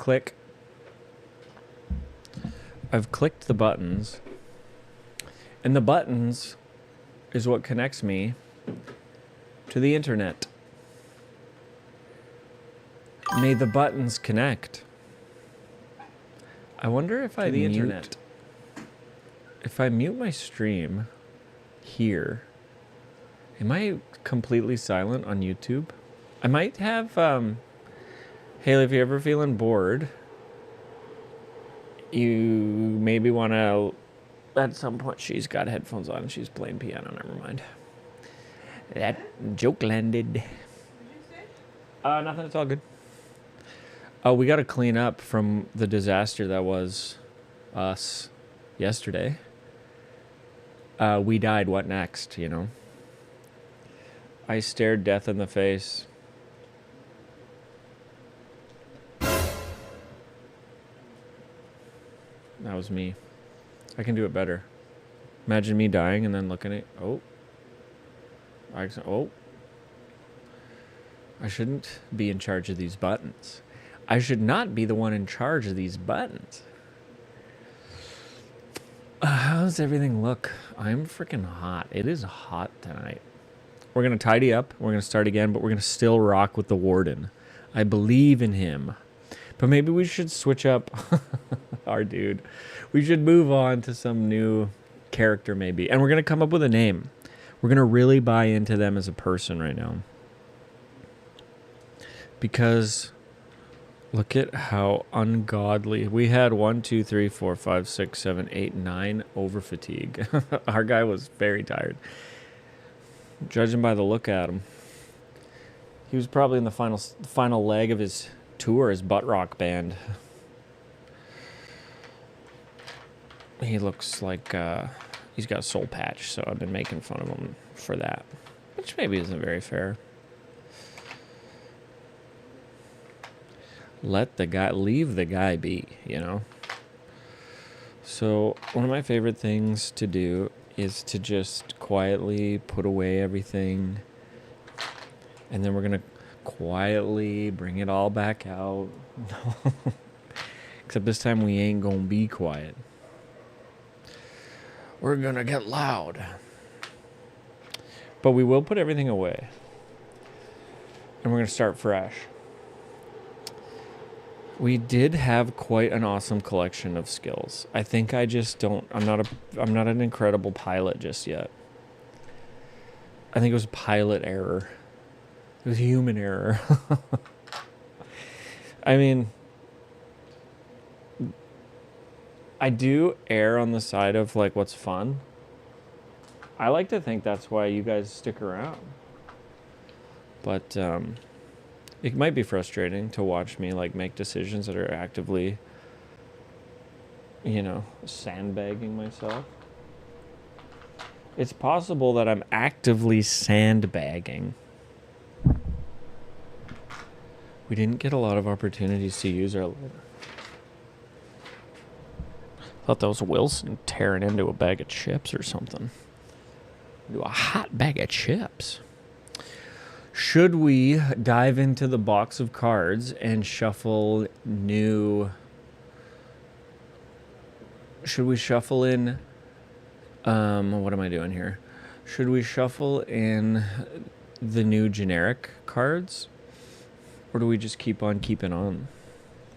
click. I've clicked the buttons. And the buttons is what connects me to the internet. May the buttons connect. I wonder if I mute... If I mute my stream here, am I completely silent on YouTube? I might have, Haley, if you're ever feeling bored, you maybe want to, at some point, she's got headphones on and she's playing piano, never mind. That joke landed. Nothing, it's all good. We got to clean up from the disaster that was us yesterday. We died, what next, you know? I stared death in the face. That was me. I can do it better. Imagine me dying and then looking at... Oh. I shouldn't be in charge of these buttons. I should not be the one in charge of these buttons. How does everything look? I'm freaking hot. It is hot tonight. We're going to tidy up. We're going to start again, but we're going to still rock with the Warden. I believe in him. But maybe we should switch up our dude. We should move on to some new character maybe. And we're going to come up with a name. We're going to really buy into them as a person right now. Because... look at how ungodly. We had 1, 2, 3, 4, 5, 6, 7, 8, 9 over fatigue. Our guy was very tired. Judging by the look at him. He was probably in the final leg of his tour, his butt rock band. He looks like he's got a soul patch, so I've been making fun of him for that. Which maybe isn't very fair. Leave the guy be, you know? So, one of my favorite things to do is to just quietly put away everything. And then we're going to quietly bring it all back out. Except this time we ain't going to be quiet. We're going to get loud. But we will put everything away. And we're going to start fresh. We did have quite an awesome collection of skills. I think I just don't... I'm not an incredible pilot just yet. I think it was pilot error. It was human error. I mean... I do err on the side of, like, what's fun. I like to think that's why you guys stick around. But, it might be frustrating to watch me, like, make decisions that are actively, you know, sandbagging myself. It's possible that I'm actively sandbagging. We didn't get a lot of opportunities to use our... Thought that was Wilson tearing into a bag of chips or something. Into a hot bag of chips. Should we dive into the box of cards and shuffle new... Should we shuffle in... what am I doing here? Should we shuffle in the new generic cards? Or do we just keep on keeping on?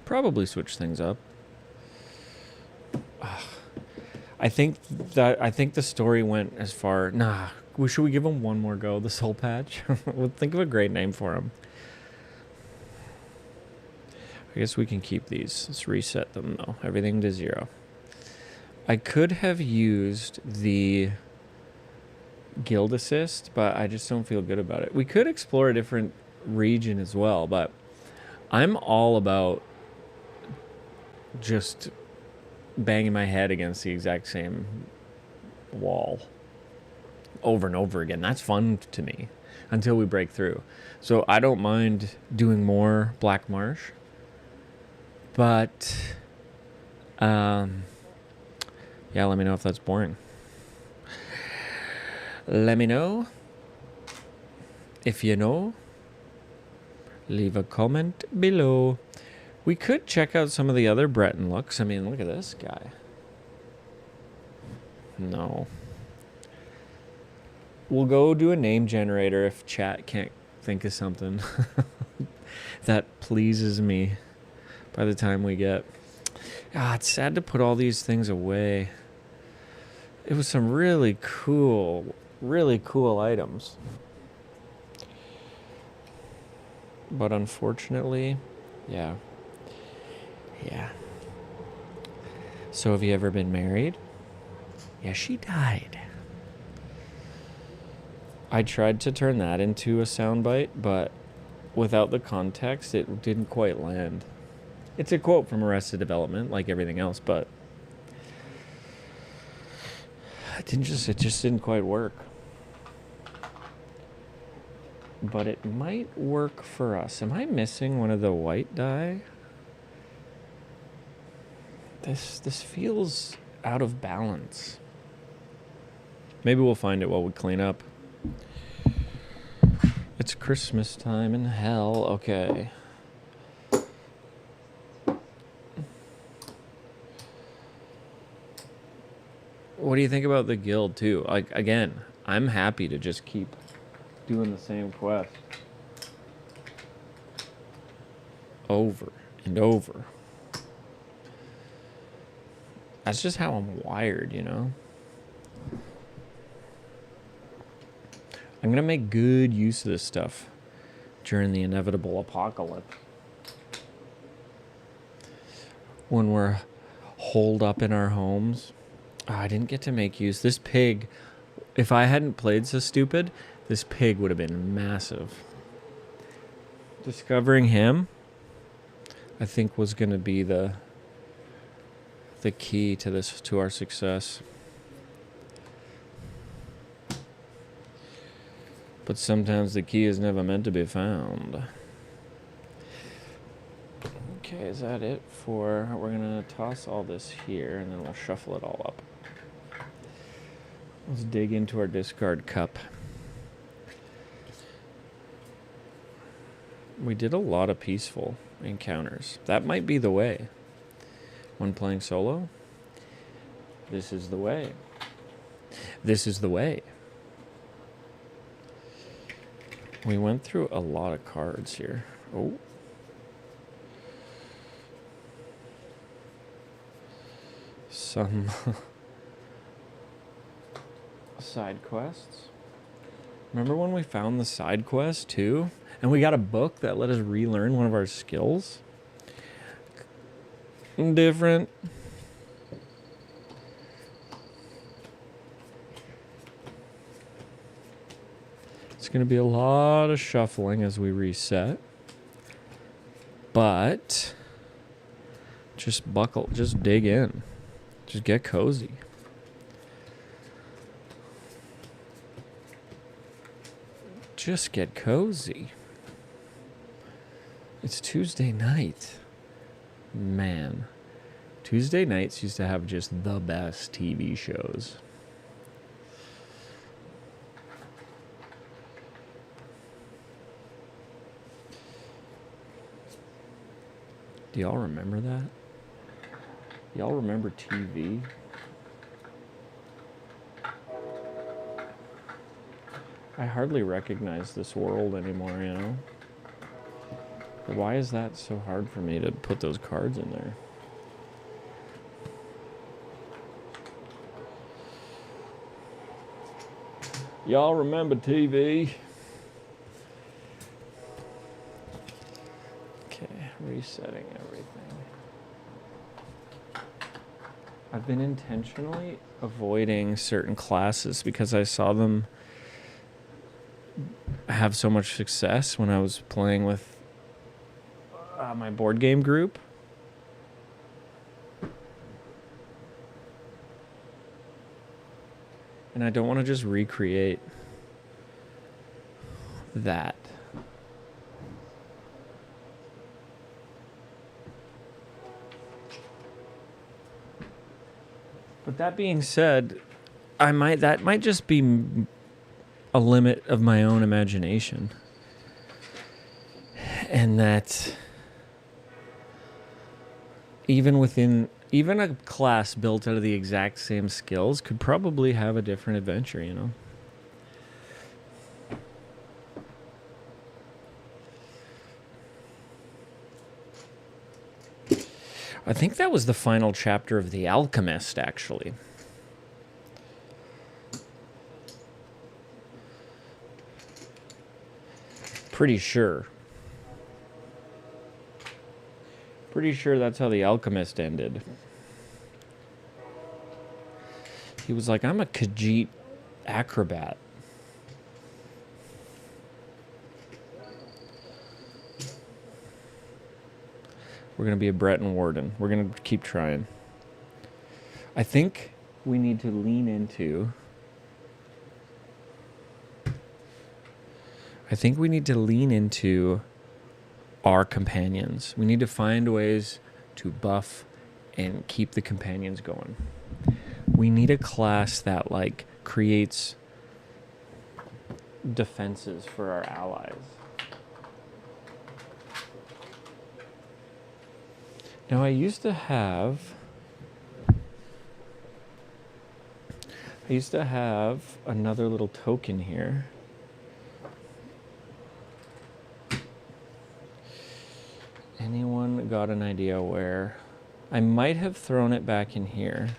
Probably switch things up. I think the story went as far... Nah, should we give him one more go? The soul patch? We'll think of a great name for him. I guess we can keep these. Let's reset them, though. Everything to 0. I could have used the guild assist, but I just don't feel good about it. We could explore a different region as well, but I'm all about just banging my head against the exact same wall over and over again. That's fun to me until we break through. So I don't mind doing more Black Marsh, but yeah, let me know if that's boring. Let me know. If you know, leave a comment below. We could check out some of the other Breton looks. I mean, look at this guy. No. We'll go do a name generator if chat can't think of something that pleases me by the time we get. It's sad to put all these things away. It was some really cool items. But unfortunately, yeah. So have you ever been married? Yeah, she died. I tried to turn that into a soundbite, but without the context, it didn't quite land. It's a quote from Arrested Development, like everything else, but it just didn't quite work. But it might work for us. Am I missing one of the white dye? This feels out of balance. Maybe we'll find it while we clean up. It's Christmas time in hell. Okay. What do you think about the guild too? Like, again, I'm happy to just keep doing the same quest over and over. That's just how I'm wired, you know? I'm going to make good use of this stuff during the inevitable apocalypse. When we're holed up in our homes. I didn't get to make use. This pig, if I hadn't played so stupid, this pig would have been massive. Discovering him, I think, was going to be the key to our success. But sometimes the key is never meant to be found. Okay, is that it for... We're going to toss all this here, and then we'll shuffle it all up. Let's dig into our discard cup. We did a lot of peaceful encounters. That might be the way. When playing solo, this is the way. This is the way. We went through a lot of cards here. Oh. Some side quests. Remember when we found the side quest too? And we got a book that let us relearn one of our skills? Different. It's going to be a lot of shuffling as we reset. But just dig in. Just get cozy. Just get cozy. It's Tuesday night. Man. Tuesday nights used to have just the best TV shows. Do y'all remember that? Y'all remember TV? I hardly recognize this world anymore, you know? Why is that so hard for me to put those cards in there? Y'all remember TV? Okay, resetting everything. I've been intentionally avoiding certain classes because I saw them have so much success when I was playing with my board game group. And I don't want to just recreate that. But that being said, that might just be a limit of my own imagination. And that even a class built out of the exact same skills could probably have a different adventure, you know? I think that was the final chapter of The Alchemist, actually. Pretty sure. Pretty sure that's how The Alchemist ended. He was like, I'm a Khajiit acrobat. We're going to be a Breton Warden. We're going to keep trying. I think we need to lean into... our companions. We need to find ways to buff and keep the companions going. We need a class that, like, creates defenses for our allies. Now, I used to have another little token here. Anyone got an idea where? I might have thrown it back in here.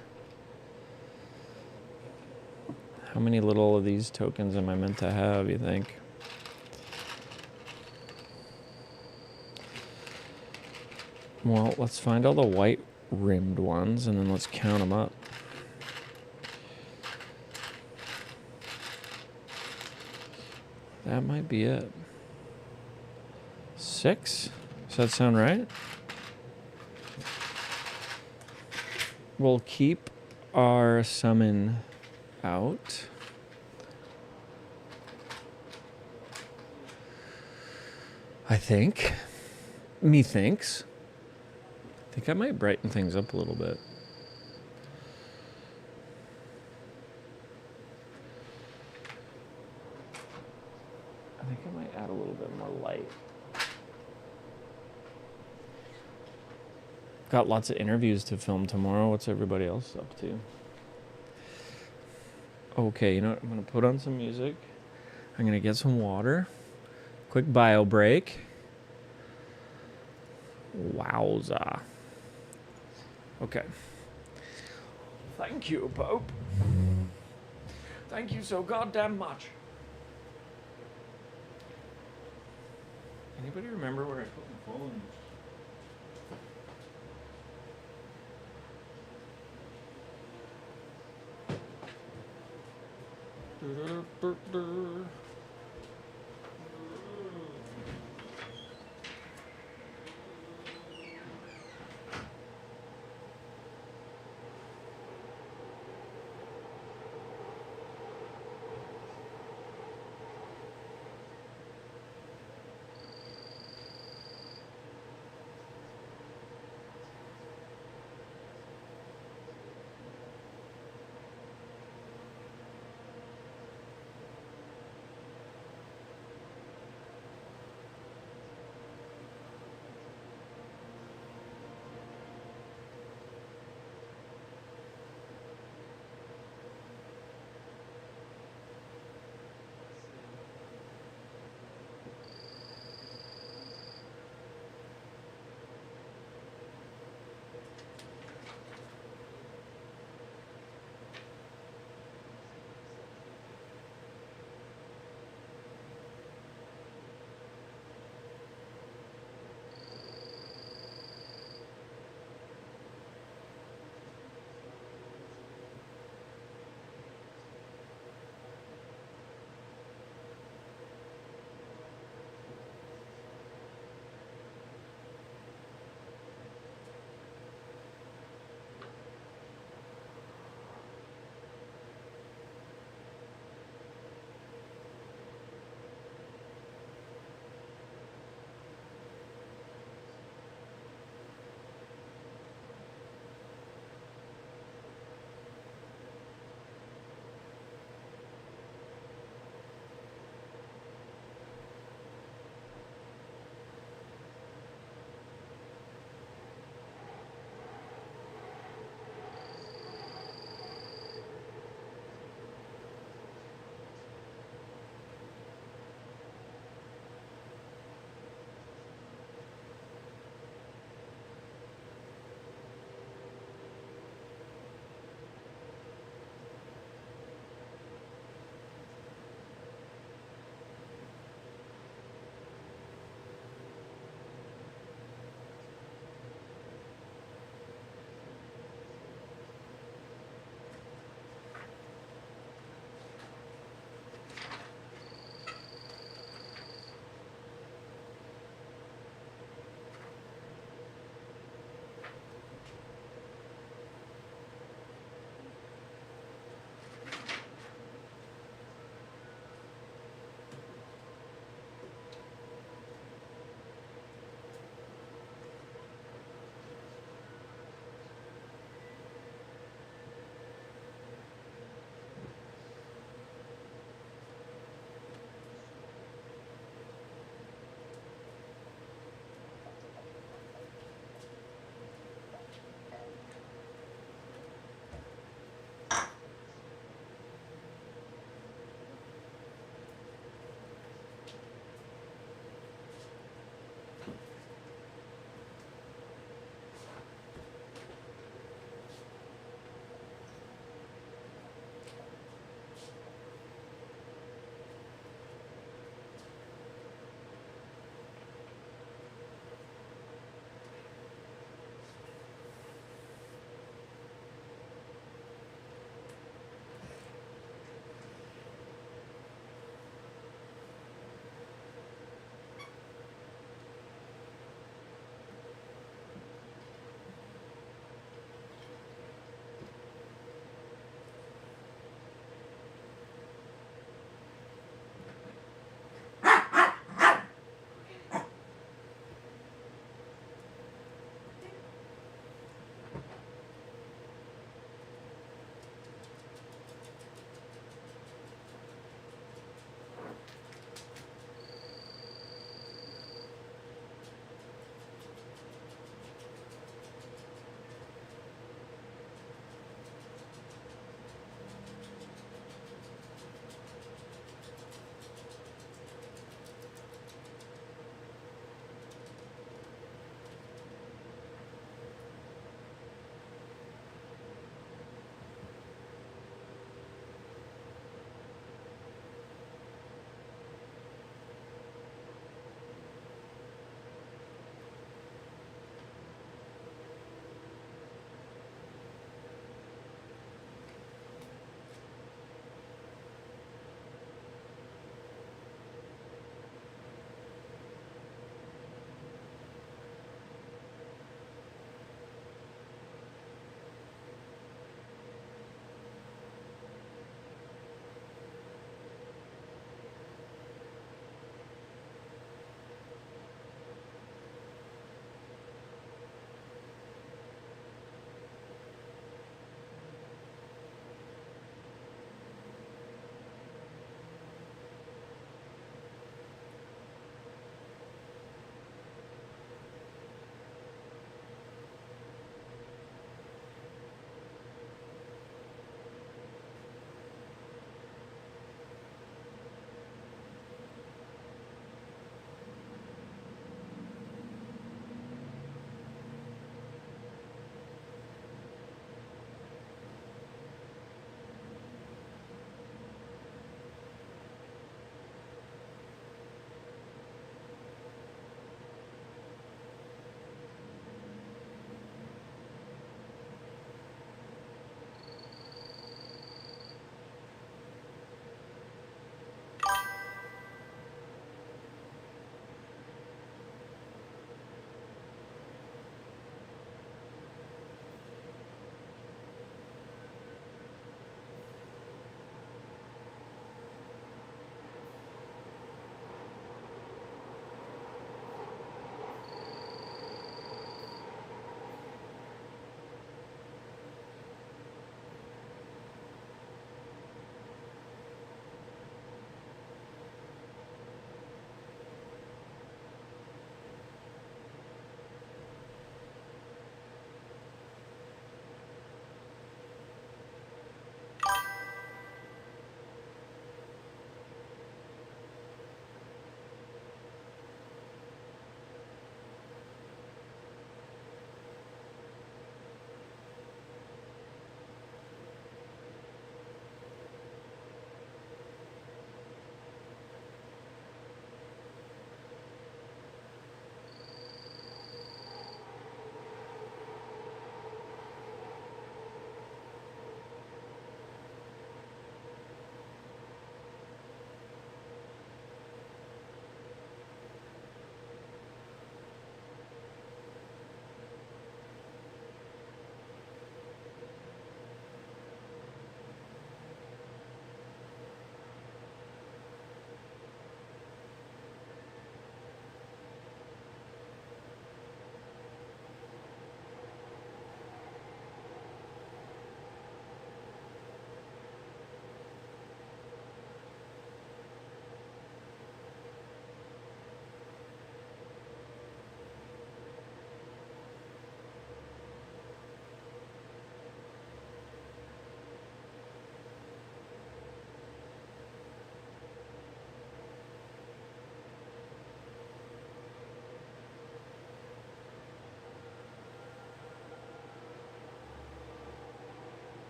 How many little of these tokens am I meant to have, you think? Well, let's find all the white rimmed ones and then let's count them up. That might be it. 6? Does that sound right? We'll keep our summon out. I think. Methinks. I think I might brighten things up a little bit. I think I might add a little bit more light. Got lots of interviews to film tomorrow. What's everybody else up to? Okay, you know what? I'm going to put on some music. I'm going to get some water. Quick bio break. Wowza. Okay. Thank you, Pope. Thank you so goddamn much. Anybody remember where I put my phone?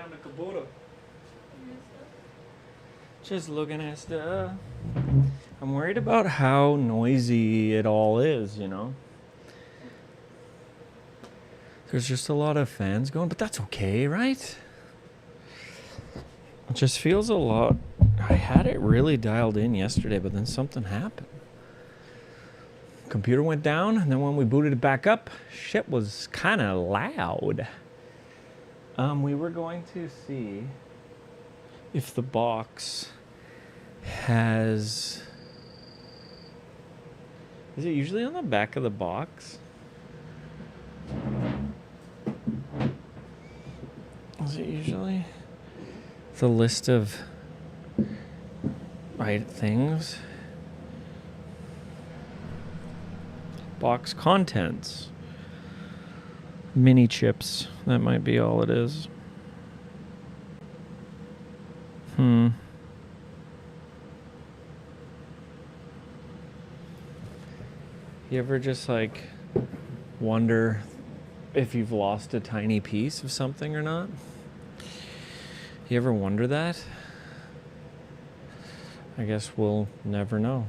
down the computer. Just looking at stuff. I'm worried about how noisy it all is, you know? There's just a lot of fans going, but that's okay, right? It just feels a lot. I had it really dialed in yesterday, but then something happened. Computer went down, and then when we booted it back up, shit was kind of loud. We were going to see if the box has... Is it usually on the back of the box? Is it usually the list of things? Box contents. Mini chips. That might be all it is. You ever just like wonder if you've lost a tiny piece of something or not? You ever wonder that? I guess we'll never know.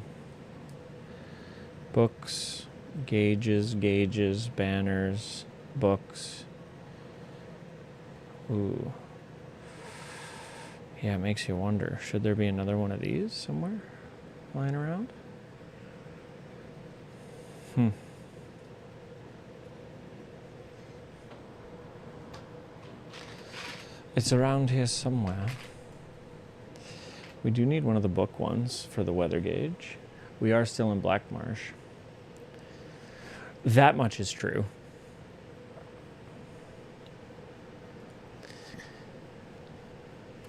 Books, gauges, banners, books. Ooh. Yeah, it makes you wonder. Should there be another one of these somewhere lying around? It's around here somewhere. We do need one of the book ones for the weather gauge. We are still in Black Marsh. That much is true.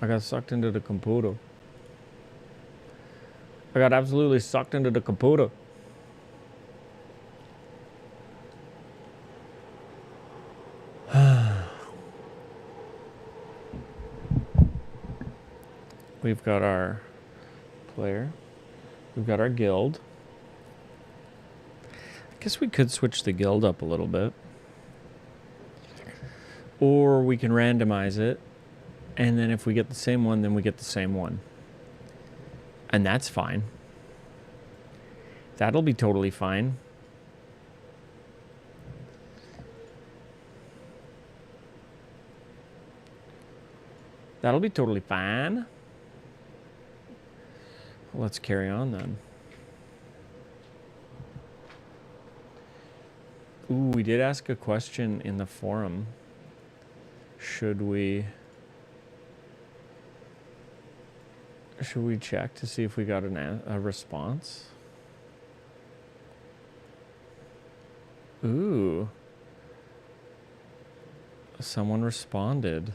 I got sucked into the computer. I got absolutely sucked into the computer. We've got our player. We've got our guild. I guess we could switch the guild up a little bit. Or we can randomize it. And then if we get the same one, then we get the same one. And that's fine. That'll be totally fine. That'll be totally fine. Let's carry on then. Ooh, we did ask a question in the forum. Should we check to see if we got a response? Ooh. Someone responded.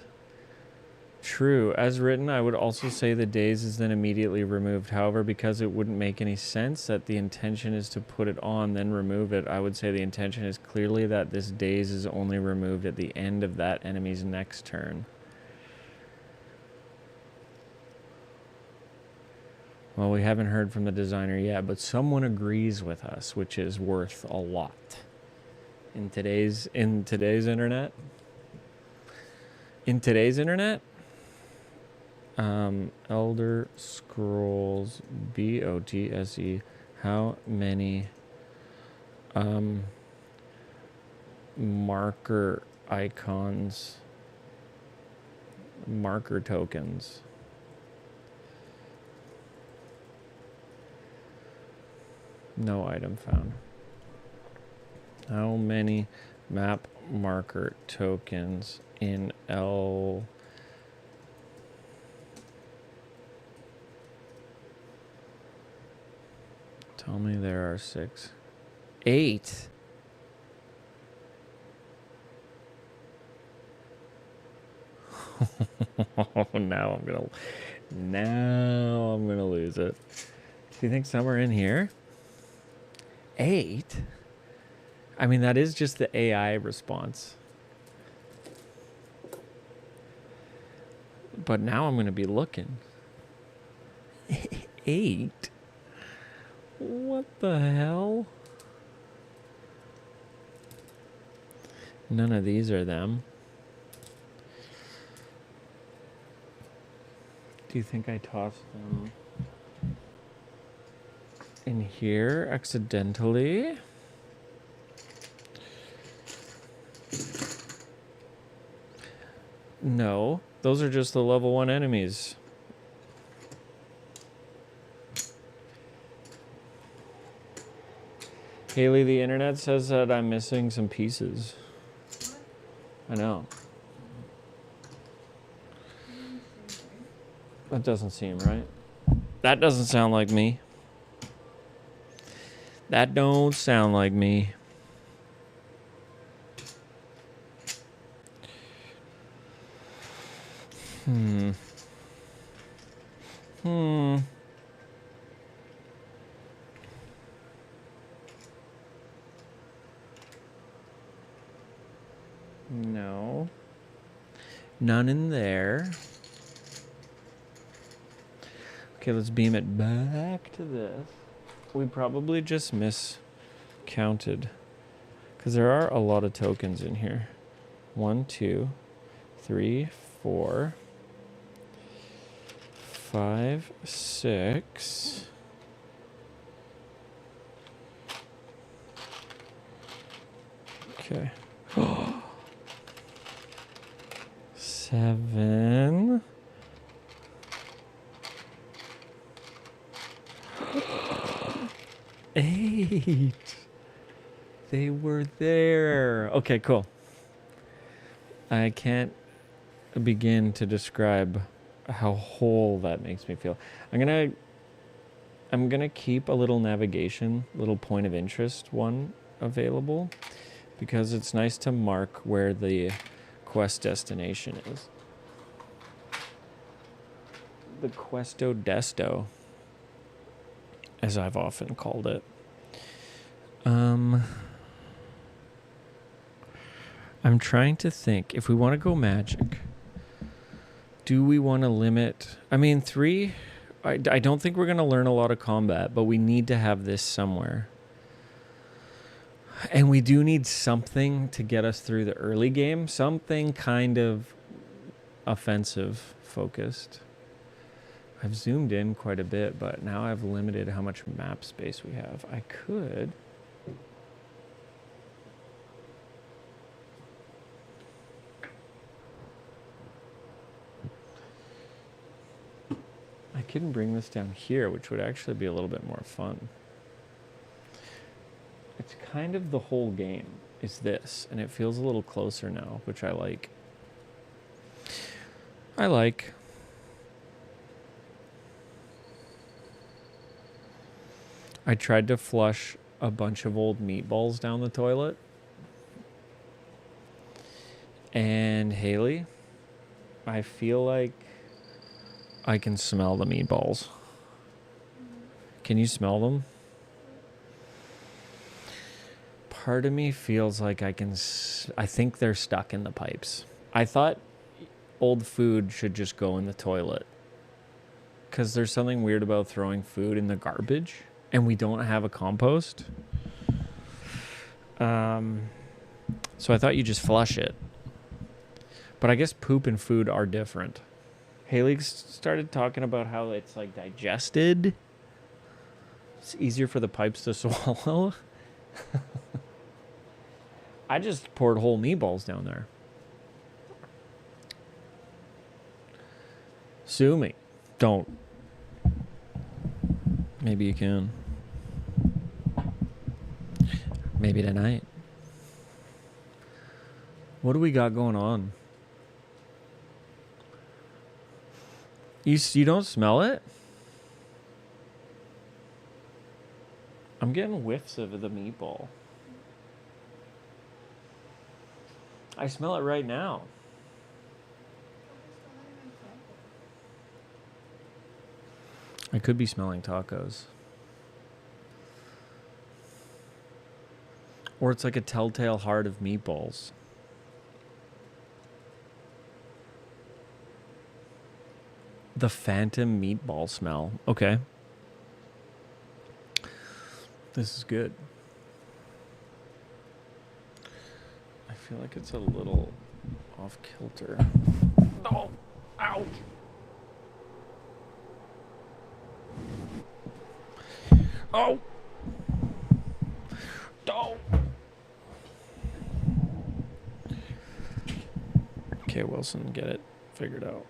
True. As written, I would also say the days is then immediately removed. However, because it wouldn't make any sense that the intention is to put it on, then remove it, I would say the intention is clearly that this days is only removed at the end of that enemy's next turn. Well, we haven't heard from the designer yet, but someone agrees with us, which is worth a lot. In today's internet. In today's internet, Elder Scrolls BOTSE, how many marker icons, marker tokens? No item found. How many map marker tokens in L? Tell me there are 6. 8. Now I'm gonna lose it. Do you think somewhere in here? 8? I mean, that is just the AI response. But now I'm going to be looking. 8? What the hell? None of these are them. Do you think I tossed them in here accidentally? No, those are just the level 1 enemies. Haley, the internet says that I'm missing some pieces. What? I know. That doesn't seem right. That doesn't sound like me. That don't sound like me. No. None in there. Okay, let's beam it back to this. We probably just miscounted. Because there are a lot of tokens in here. 1, 2, 3, 4, 5, 6. Okay. 7. Eight. They were there. Okay, cool. I can't begin to describe how whole that makes me feel. I'm gonna keep a little navigation, little point of interest one available, because it's nice to mark where the quest destination is. The Questo Desto, as I've often called it. I'm trying to think, if we want to go magic, do we want to limit? I mean, 3, I don't think we're going to learn a lot of combat, but we need to have this somewhere. And we do need something to get us through the early game, something kind of offensive focused. I've zoomed in quite a bit, but now I've limited how much map space we have. I could... I can bring this down here, which would actually be a little bit more fun. It's kind of the whole game is this, and it feels a little closer now, which I like. I tried to flush a bunch of old meatballs down the toilet. And Haley, I feel like I can smell the meatballs. Can you smell them? Part of me feels like I think they're stuck in the pipes. I thought old food should just go in the toilet, because there's something weird about throwing food in the garbage, and we don't have a compost. So I thought you just flush it. But I guess poop and food are different. Haley started talking about how it's like digested. It's easier for the pipes to swallow. I just poured whole meatballs down there. Sue me. Don't. Maybe you can. Maybe tonight. What do we got going on? You don't smell it? I'm getting whiffs of the meatball. I smell it right now. I could be smelling tacos. Or it's like a telltale heart of meatballs. The phantom meatball smell. Okay. This is good. I feel like it's a little off kilter. Oh, ouch. Oh! Oh! Okay, Wilson, get it figured out.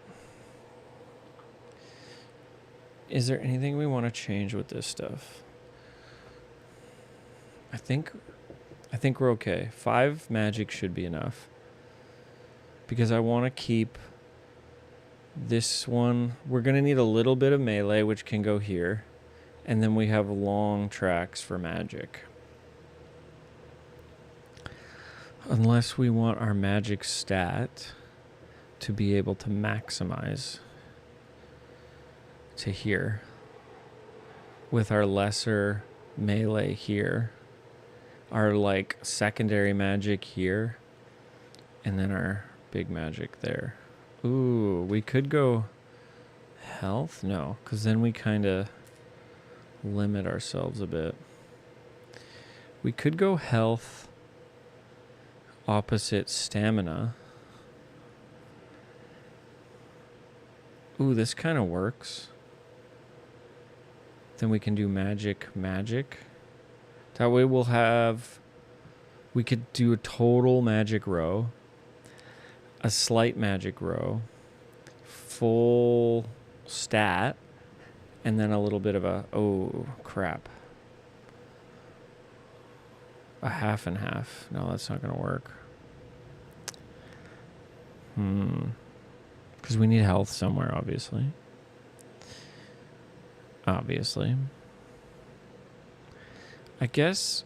Is there anything we want to change with this stuff? I think we're okay. 5 magic should be enough. Because I want to keep this one. We're going to need a little bit of melee, which can go here. And then we have long tracks for magic. Unless we want our magic stat to be able to maximize to here. With our lesser melee here. Our like secondary magic here. And then our big magic there. Ooh, we could go health? No, because then we kind of limit ourselves a bit. We could go health opposite stamina. Ooh, this kind of works. Then we can do magic. That way we could do a total magic row. A slight magic row, full stat, and then a little bit of a, oh, crap. A half and half. No, that's not going to work. Because we need health somewhere, obviously. I guess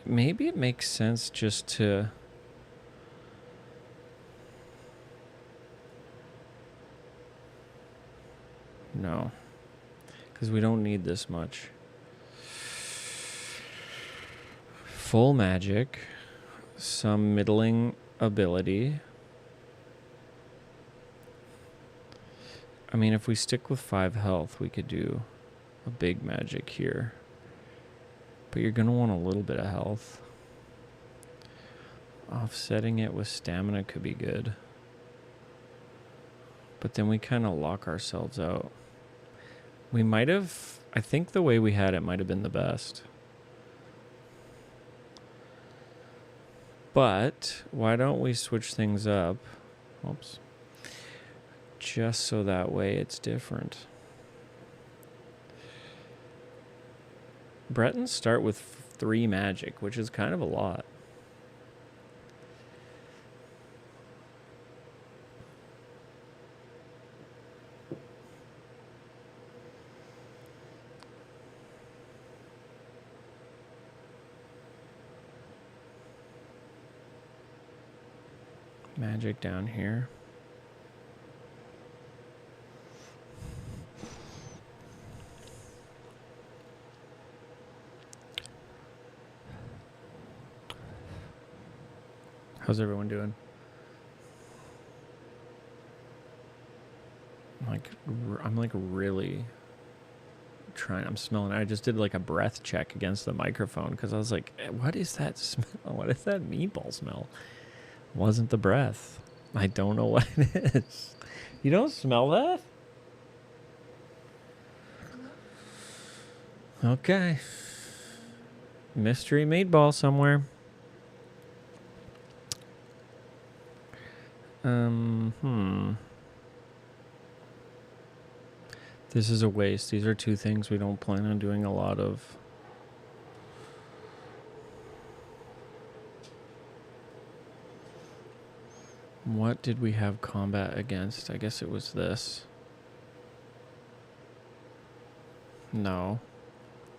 maybe it makes sense just to... No, because we don't need this much. Full magic, some middling ability. I mean, if we stick with 5 health, we could do a big magic here. But you're going to want a little bit of health. Offsetting it with stamina could be good. But then we kind of lock ourselves out. We might have... I think the way we had it might have been the best. But why don't we switch things up? Oops. Just so that way it's different. Bretons start with 3 magic, which is kind of a lot. Magic down here. How's everyone doing? I'm like really trying. I'm smelling. I just did like a breath check against the microphone because I was like, what is that smell? What is that meatball smell? Wasn't the breath. I don't know what it is. You don't smell that? Okay. Mystery meatball somewhere. This is a waste. These are 2 things we don't plan on doing a lot of. What did we have combat against? I guess it was this. No.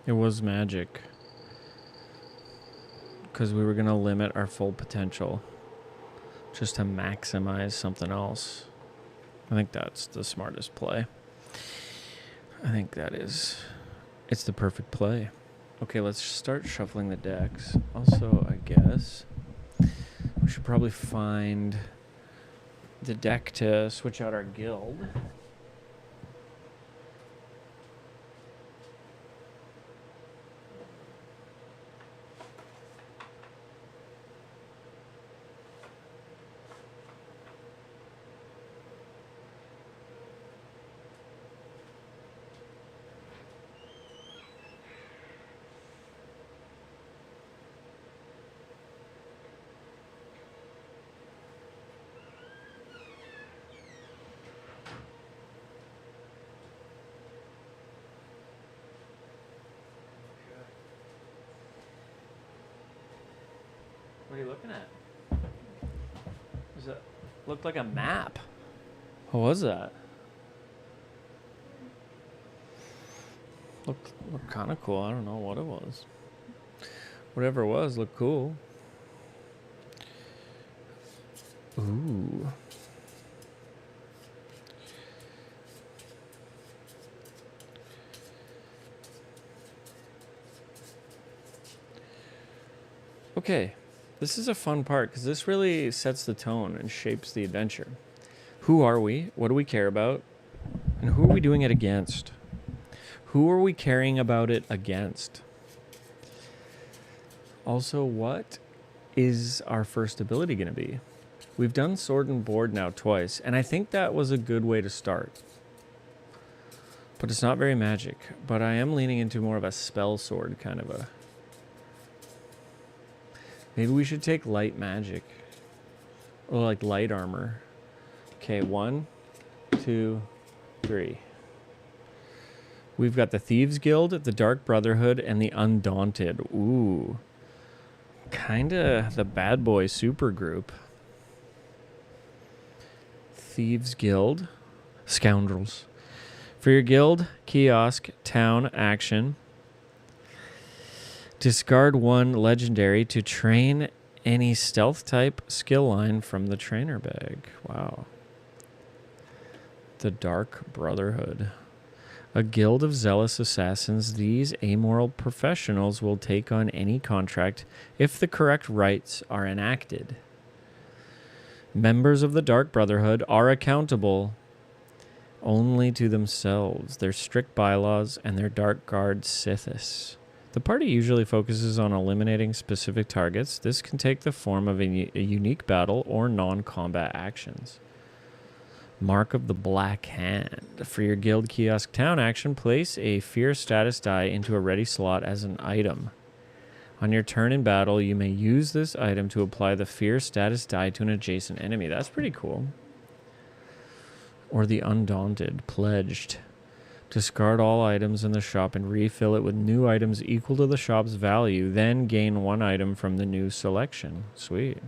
It was magic. Because we were going to limit our full potential. Just to maximize something else. I think that's the smartest play. I think that is... It's the perfect play. Okay, let's start shuffling the decks. Also, I guess... we should probably find... the deck to switch out our guild. What are you looking at? Does it look like a map? What was that? Looked kind of cool. I don't know what it was. Whatever it was looked cool. Ooh. Okay, this is a fun part because this really sets the tone and shapes the adventure. Who are we? What do we care about? And who are we doing it against? Who are we caring about it against? Also, what is our first ability going to be? We've done sword and board now twice, and I think that was a good way to start. But it's not very magic, but I am leaning into more of a spell sword kind of a... Maybe we should take light magic. Or like light armor. Okay, 1, 2, 3. We've got the Thieves Guild, the Dark Brotherhood, and the Undaunted. Ooh. Kinda the bad boy super group. Thieves Guild. Scoundrels. For your guild, kiosk, town, action. Discard 1 legendary to train any stealth type skill line from the trainer bag. Wow. The Dark Brotherhood. A guild of zealous assassins, these amoral professionals will take on any contract if the correct rites are enacted. Members of the Dark Brotherhood are accountable only to themselves, their strict bylaws, and their Dark Guard Sithis. The party usually focuses on eliminating specific targets. This can take the form of a unique battle or non-combat actions. Mark of the Black Hand. For your guild kiosk town action, place a fear status die into a ready slot as an item. On your turn in battle, you may use this item to apply the fear status die to an adjacent enemy. That's pretty cool. Or the Undaunted. Pledged. Discard all items in the shop and refill it with new items equal to the shop's value. Then gain 1 item from the new selection. Sweet.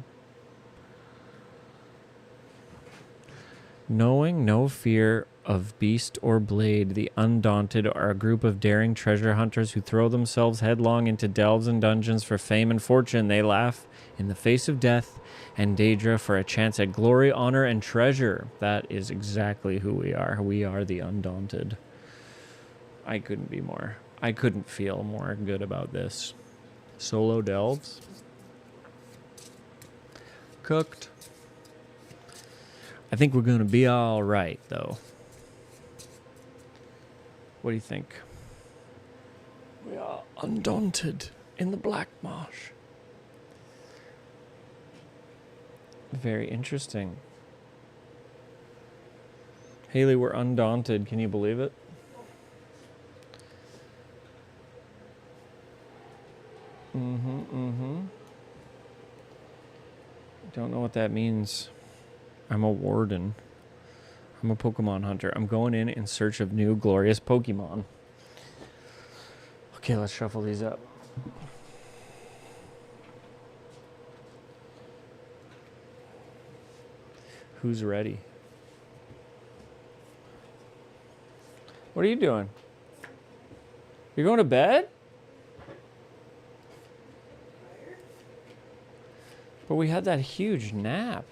Knowing no fear of beast or blade, the Undaunted are a group of daring treasure hunters who throw themselves headlong into delves and dungeons for fame and fortune. They laugh in the face of death and danger for a chance at glory, honor, and treasure. That is exactly who we are. We are the Undaunted. I couldn't feel more good about this. Solo delves. Cooked. I think we're going to be all right, though. What do you think? We are undaunted in the Black Marsh. Very interesting. Haley, we're undaunted. Can you believe it? Don't know what that means. I'm a warden. I'm a Pokemon hunter. I'm going in search of new glorious Pokemon. Okay, let's shuffle these up. Who's ready? What are you doing? You're going to bed? But we had that huge nap.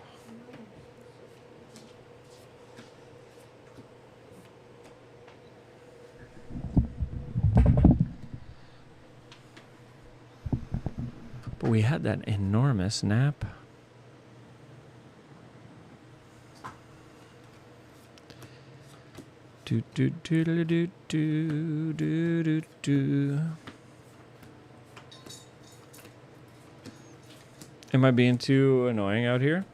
But we had that enormous nap. Do do do do do do do do do. Am I being too annoying out here?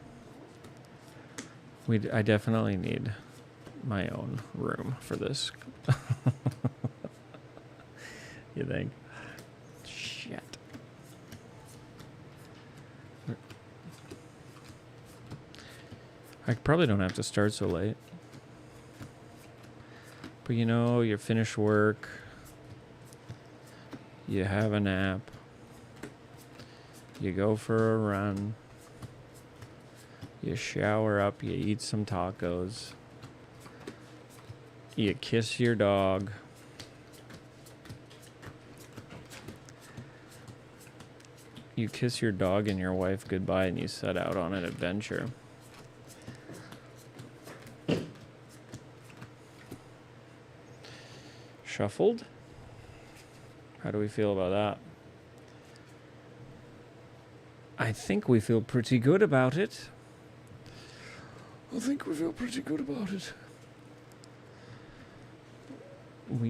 I definitely need my own room for this. You think? Shit. I probably don't have to start so late. But you know, you finish work. You have a nap. You go for a run. You shower up. You eat some tacos. You kiss your dog. You kiss your dog and your wife goodbye and you set out on an adventure. Shuffled? How do we feel about that? I think we feel pretty good about it. We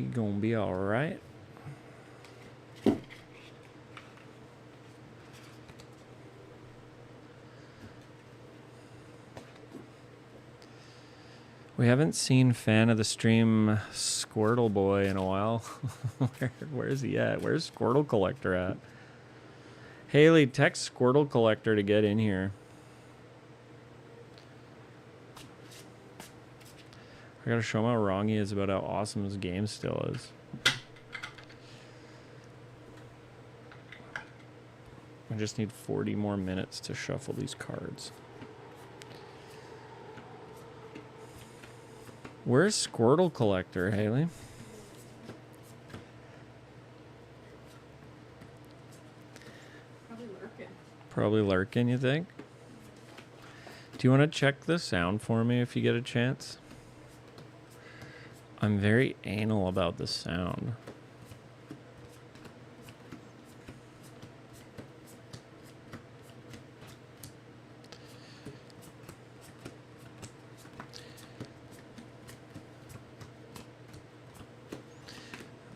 gonna be alright. We haven't seen fan of the stream Squirtle Boy in a while. Where is he at? Where's Squirtle Collector at? Haley, text Squirtle Collector to get in here. I gotta show him how wrong he is about how awesome this game still is. I just need 40 more minutes to shuffle these cards. Where's Squirtle Collector, Haley? Probably lurking, you think? Do you want to check the sound for me if you get a chance? I'm very anal about the sound.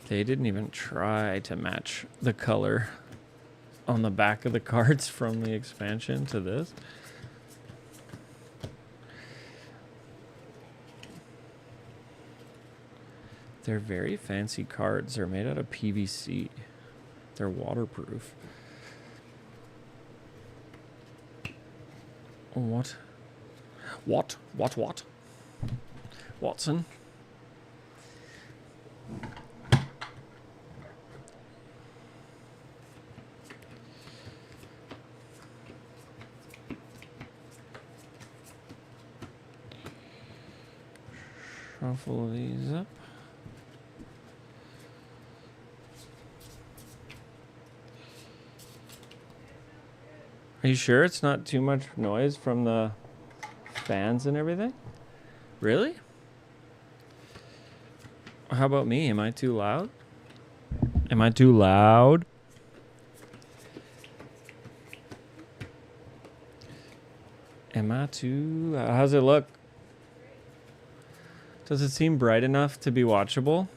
They didn't even try to match the color on the back of the cards from the expansion to this. They're very fancy cards. They're made out of PVC. They're waterproof. What? What? Watson? Shuffle these up. Are you sure it's not too much noise from the fans and everything? Really? How about me? Am I too loud? Am I too loud? Am I too... how's it look? Does it seem bright enough to be watchable?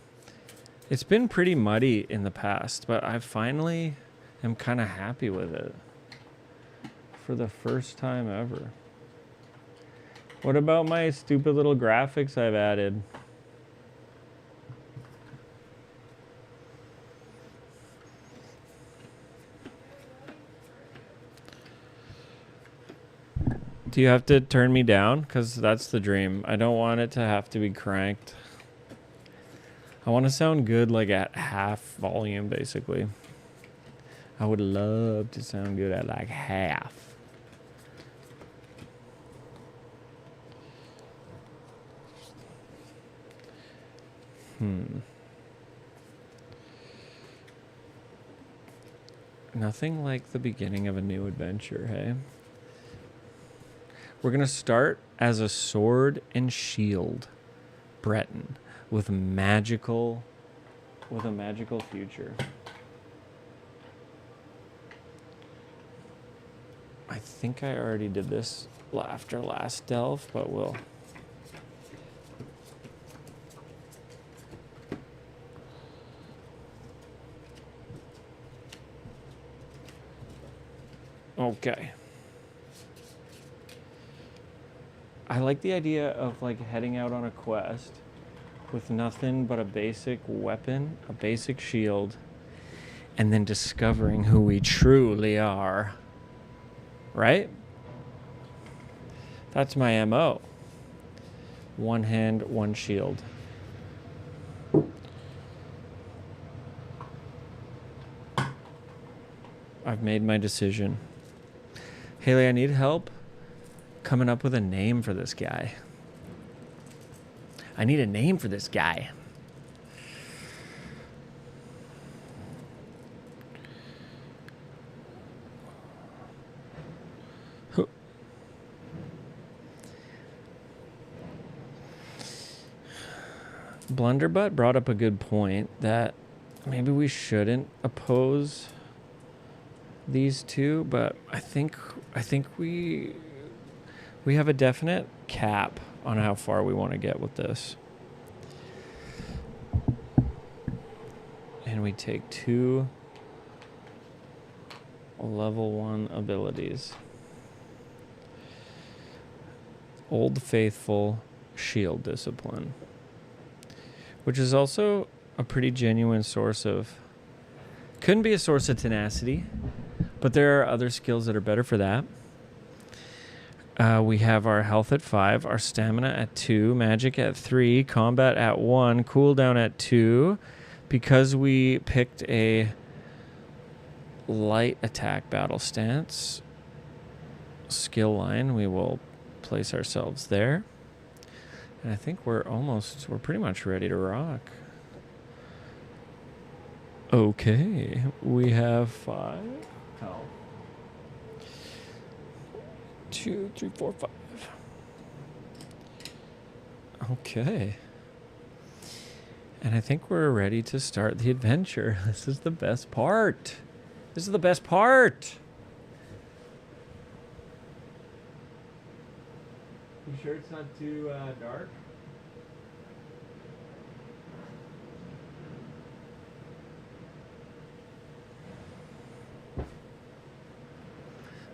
It's been pretty muddy in the past, but I finally am kind of happy with it. For the first time ever. What about my stupid little graphics I've added? Do you have to turn me down? Because that's the dream. I don't want it to have to be cranked. I want to sound good like at half volume, basically. I would love to sound good at like half. Nothing like the beginning of a new adventure, hey? We're going to start as a sword and shield Breton with a magical future. I think I already did this after last delve, but we'll... Okay. I like the idea of like heading out on a quest with nothing but a basic weapon, a basic shield, and then discovering who we truly are. Right? That's my MO. One hand, one shield. I've made my decision. Haley, I need help coming up with a name for this guy. I need a name for this guy. Blunderbutt brought up a good point that maybe we shouldn't oppose these two, but I think we have a definite cap on how far we want to get with this. And we take 2 level 1 abilities. Old Faithful, Shield Discipline, which is also a pretty genuine source of... Couldn't be a source of tenacity, but there are other skills that are better for that. We have our health at 5, our stamina at 2, magic at 3, combat at 1, cooldown at 2. Because we picked a light attack battle stance skill line, we will place ourselves there. And I think we're pretty much ready to rock. Okay, we have 5 health. 2, 3, 4, 5. Okay. And I think we're ready to start the adventure. This is the best part. This is the best part. You sure it's not too dark?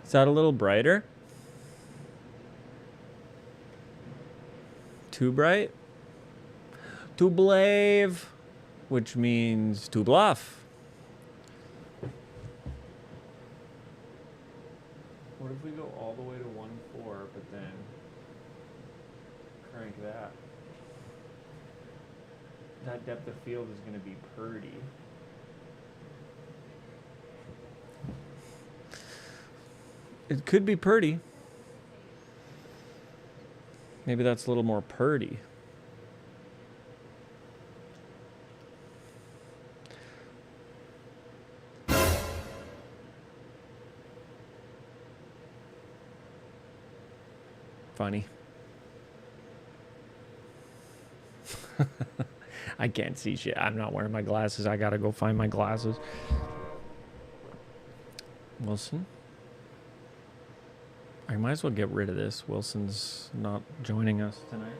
Is that a little brighter? Too bright? To blave, which means to bluff. What if we go all the way to 1-4, but then crank that? That depth of field is going to be purty. It could be purty. Maybe that's a little more purty. Funny. I can't see shit. I'm not wearing my glasses. I gotta go find my glasses. Wilson? I might as well get rid of this. Wilson's not joining us tonight.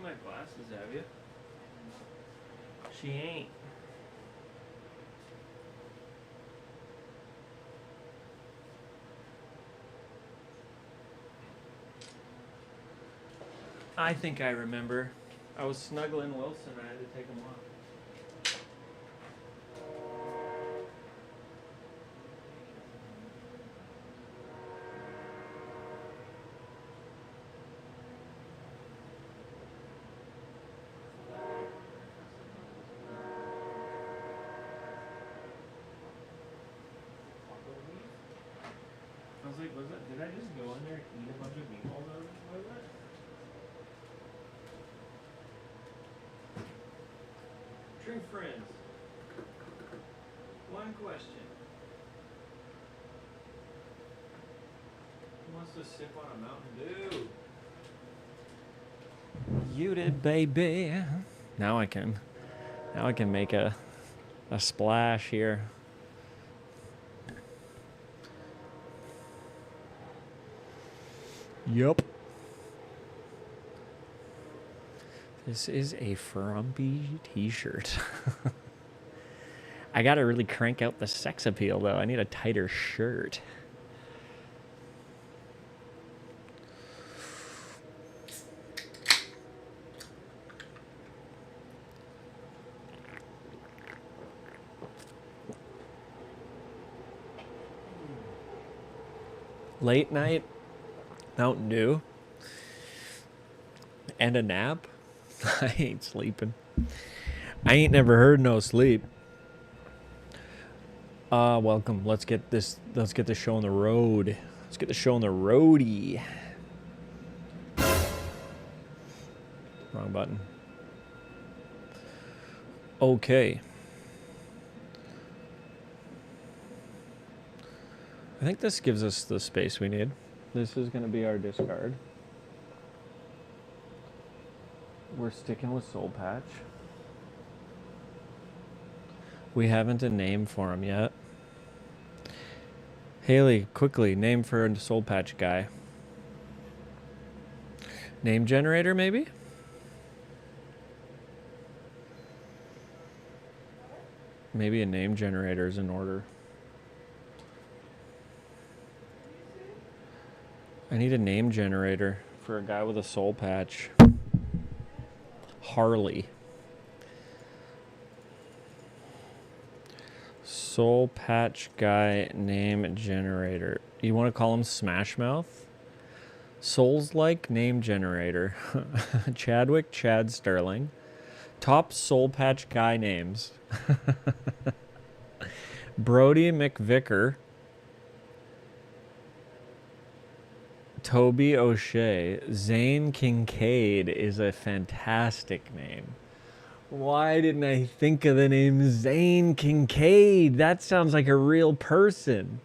My glasses, have you? She ain't. I think I remember. I was snuggling Wilson. I had to take him off. I was like, did I just go in there and eat a bunch of meatballs out of the toilet? True friends. One question. Who wants to sip on a Mountain Dew? You did, baby. Now I can make a splash here. Yup. This is a frumpy t-shirt. I gotta really crank out the sex appeal, though. I need a tighter shirt. Late night Mountain Dew and a nap. I ain't sleeping. I ain't never heard no sleep. Welcome. Let's get this show on the road. Let's get the show on the roadie. Wrong button. Okay. I think this gives us the space we need. This is going to be our discard. We're sticking with Soul Patch. We haven't a name for him yet. Haley, quickly, name for a Soul Patch guy. Name generator, maybe? Maybe a name generator is in order. I need a name generator for a guy with a Soul Patch. Harley. Soul Patch guy name generator. You want to call him Smash Mouth? Souls-like name generator. Chadwick Chad Sterling. Top Soul Patch guy names. Brody McVicker. Toby O'Shea. Zane Kincaid is a fantastic name. Why didn't I think of the name Zane Kincaid? That sounds like a real person.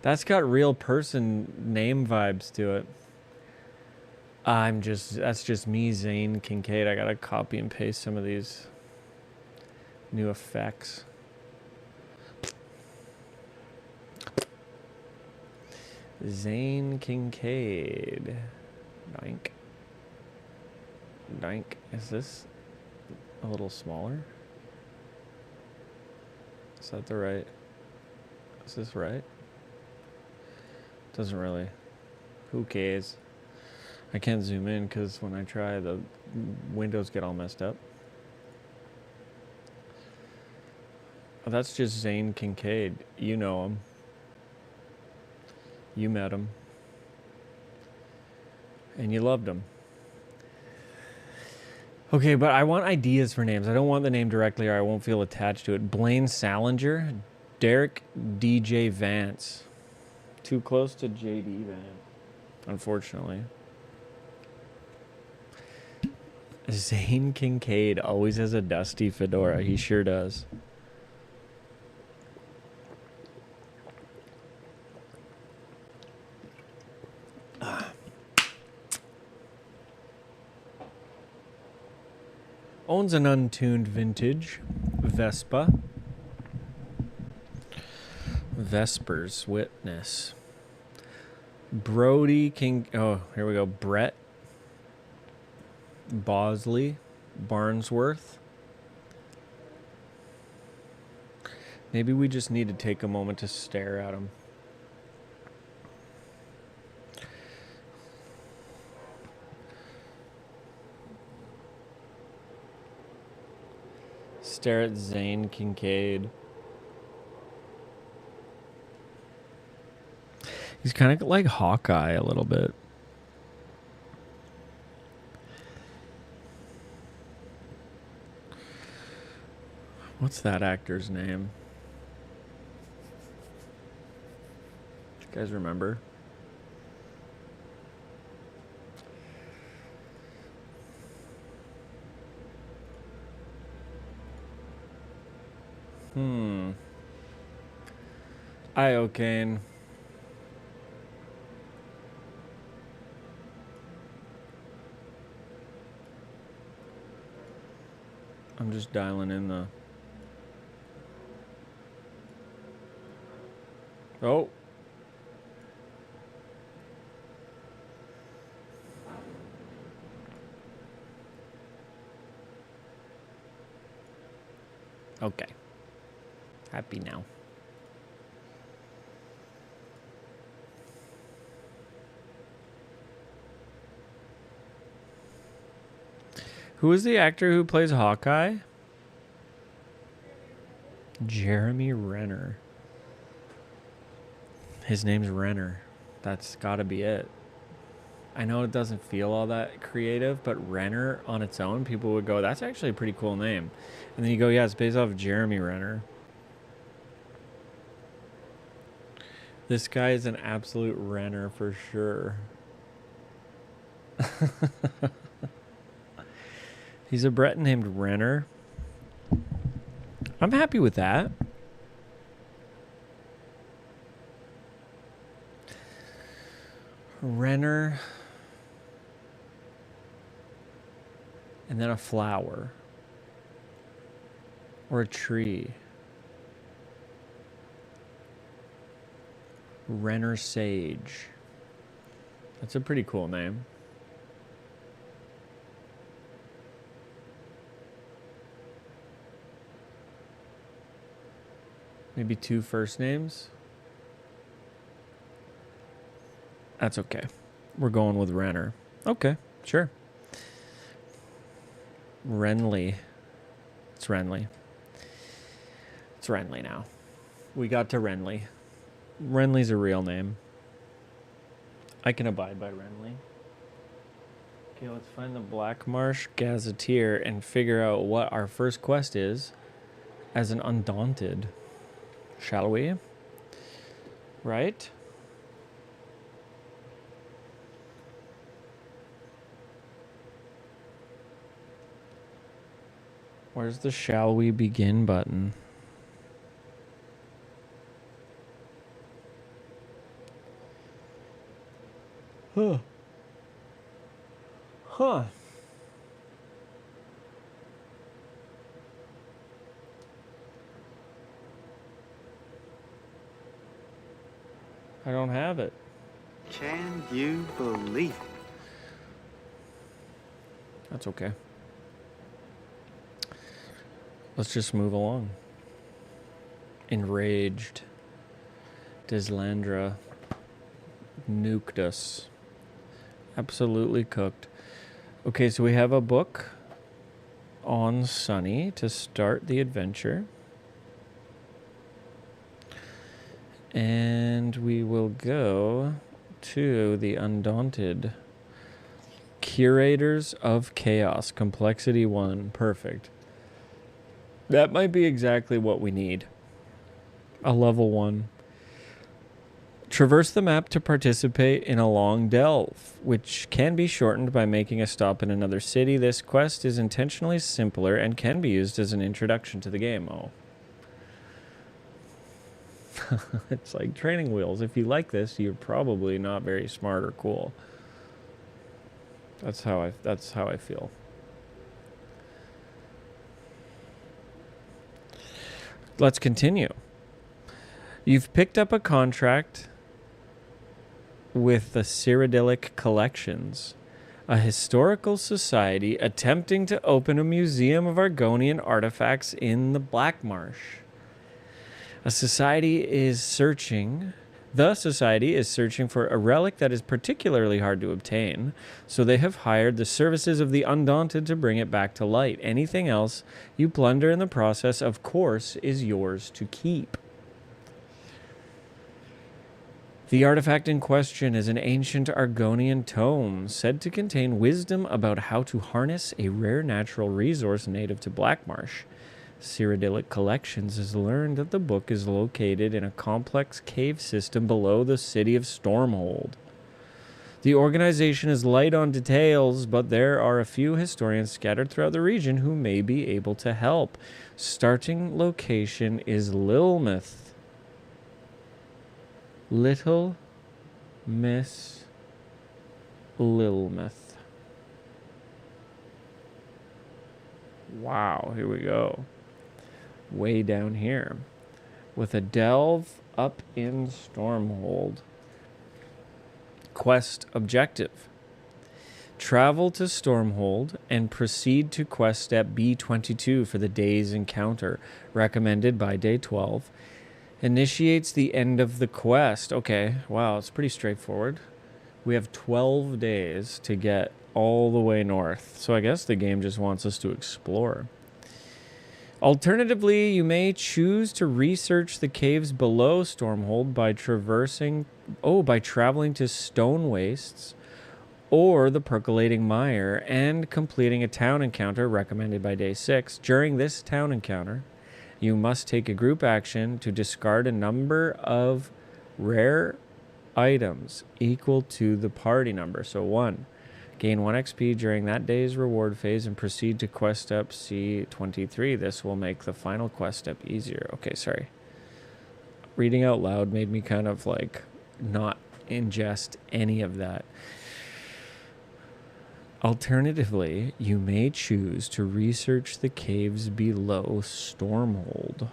That's got real person name vibes to it. That's just me, Zane Kincaid. I gotta copy and paste some of these new effects. Zane Kincaid. Doink. Doink. Is this a little smaller? Is that the right? Is this right? Doesn't really. Who cares? I can't zoom in because when I try, the windows get all messed up. Oh, that's just Zane Kincaid. You know him. You met him. And you loved him. Okay, but I want ideas for names. I don't want the name directly or I won't feel attached to it. Blaine Salinger. Derek DJ Vance. Too close to JD Vance, unfortunately. Zane Kincaid always has a dusty fedora. He sure does. Owns an untuned vintage Vespa. Vespers Witness. Brody King. Oh, here we go. Brett Bosley Barnsworth. Maybe we just need to take a moment to stare at him. Stare at Zane Kincaid. He's kind of like Hawkeye a little bit. What's that actor's name? Do you guys remember? Iocane. I'm just dialing in the... Oh. Okay. Happy now. Who is the actor who plays Hawkeye? Jeremy Renner. His name's Renner. That's got to be it. I know it doesn't feel all that creative, but Renner on its own, people would go, that's actually a pretty cool name. And then you go, yeah, it's based off of Jeremy Renner. This guy is an absolute Renner for sure. He's a Breton named Renner. I'm happy with that. Renner. And then a flower. Or a tree. Renner Sage. That's a pretty cool name. Maybe 2 first names. That's okay. We're going with Renner. Okay, sure. Renly. It's Renly. It's Renly now. We got to Renly. Renly's a real name. I can abide by Renly. Okay, let's find the Black Marsh Gazetteer and figure out what our first quest is as an Undaunted. Shall we? Right? Where's the shall we begin button? Huh. Huh. I don't have it. Can you believe it? That's okay. Let's just move along. Enraged. Deslandra nuked us. Absolutely cooked. Okay, so we have a book on Sunny to start the adventure. And we will go to the Undaunted. Curators of Chaos, Complexity 1. Perfect. That might be exactly what we need. A level 1. Traverse the map to participate in a long delve, which can be shortened by making a stop in another city. This quest is intentionally simpler and can be used as an introduction to the game. Oh. It's like training wheels. If you like this, you're probably not very smart or cool. That's how I feel. Let's continue. You've picked up a contract with the Cyrodiilic Collections, a historical society attempting to open a museum of Argonian artifacts in the Black Marsh. The society is searching for a relic that is particularly hard to obtain, so they have hired the services of the Undaunted to bring it back to light. Anything else you plunder in the process, of course, is yours to keep. The artifact in question is an ancient Argonian tome said to contain wisdom about how to harness a rare natural resource native to Blackmarsh. Cyrodiilic Collections has learned that the book is located in a complex cave system below the city of Stormhold. The organization is light on details, but there are a few historians scattered throughout the region who may be able to help. Starting location is Lilmouth. Little Miss Lilmouth. Wow, here we go. Way down here. With a delve up in Stormhold. Quest objective. Travel to Stormhold and proceed to quest step B22 for the day's encounter, recommended by day 12. Initiates the end of the quest. Okay, wow, it's pretty straightforward. We have 12 days to get all the way north, so I guess the game just wants us to explore. Alternatively, you may choose to research the caves below Stormhold by traveling to Stone Wastes or the Percolating Mire and completing a town encounter recommended by day 6. During this town encounter, you must take a group action to discard a number of rare items equal to the party number. So 1. Gain 1 XP during that day's reward phase and proceed to quest step C23. This will make the final quest step easier. Okay, sorry. Reading out loud made me kind of like not ingest any of that. Alternatively, you may choose to research the caves below Stormhold.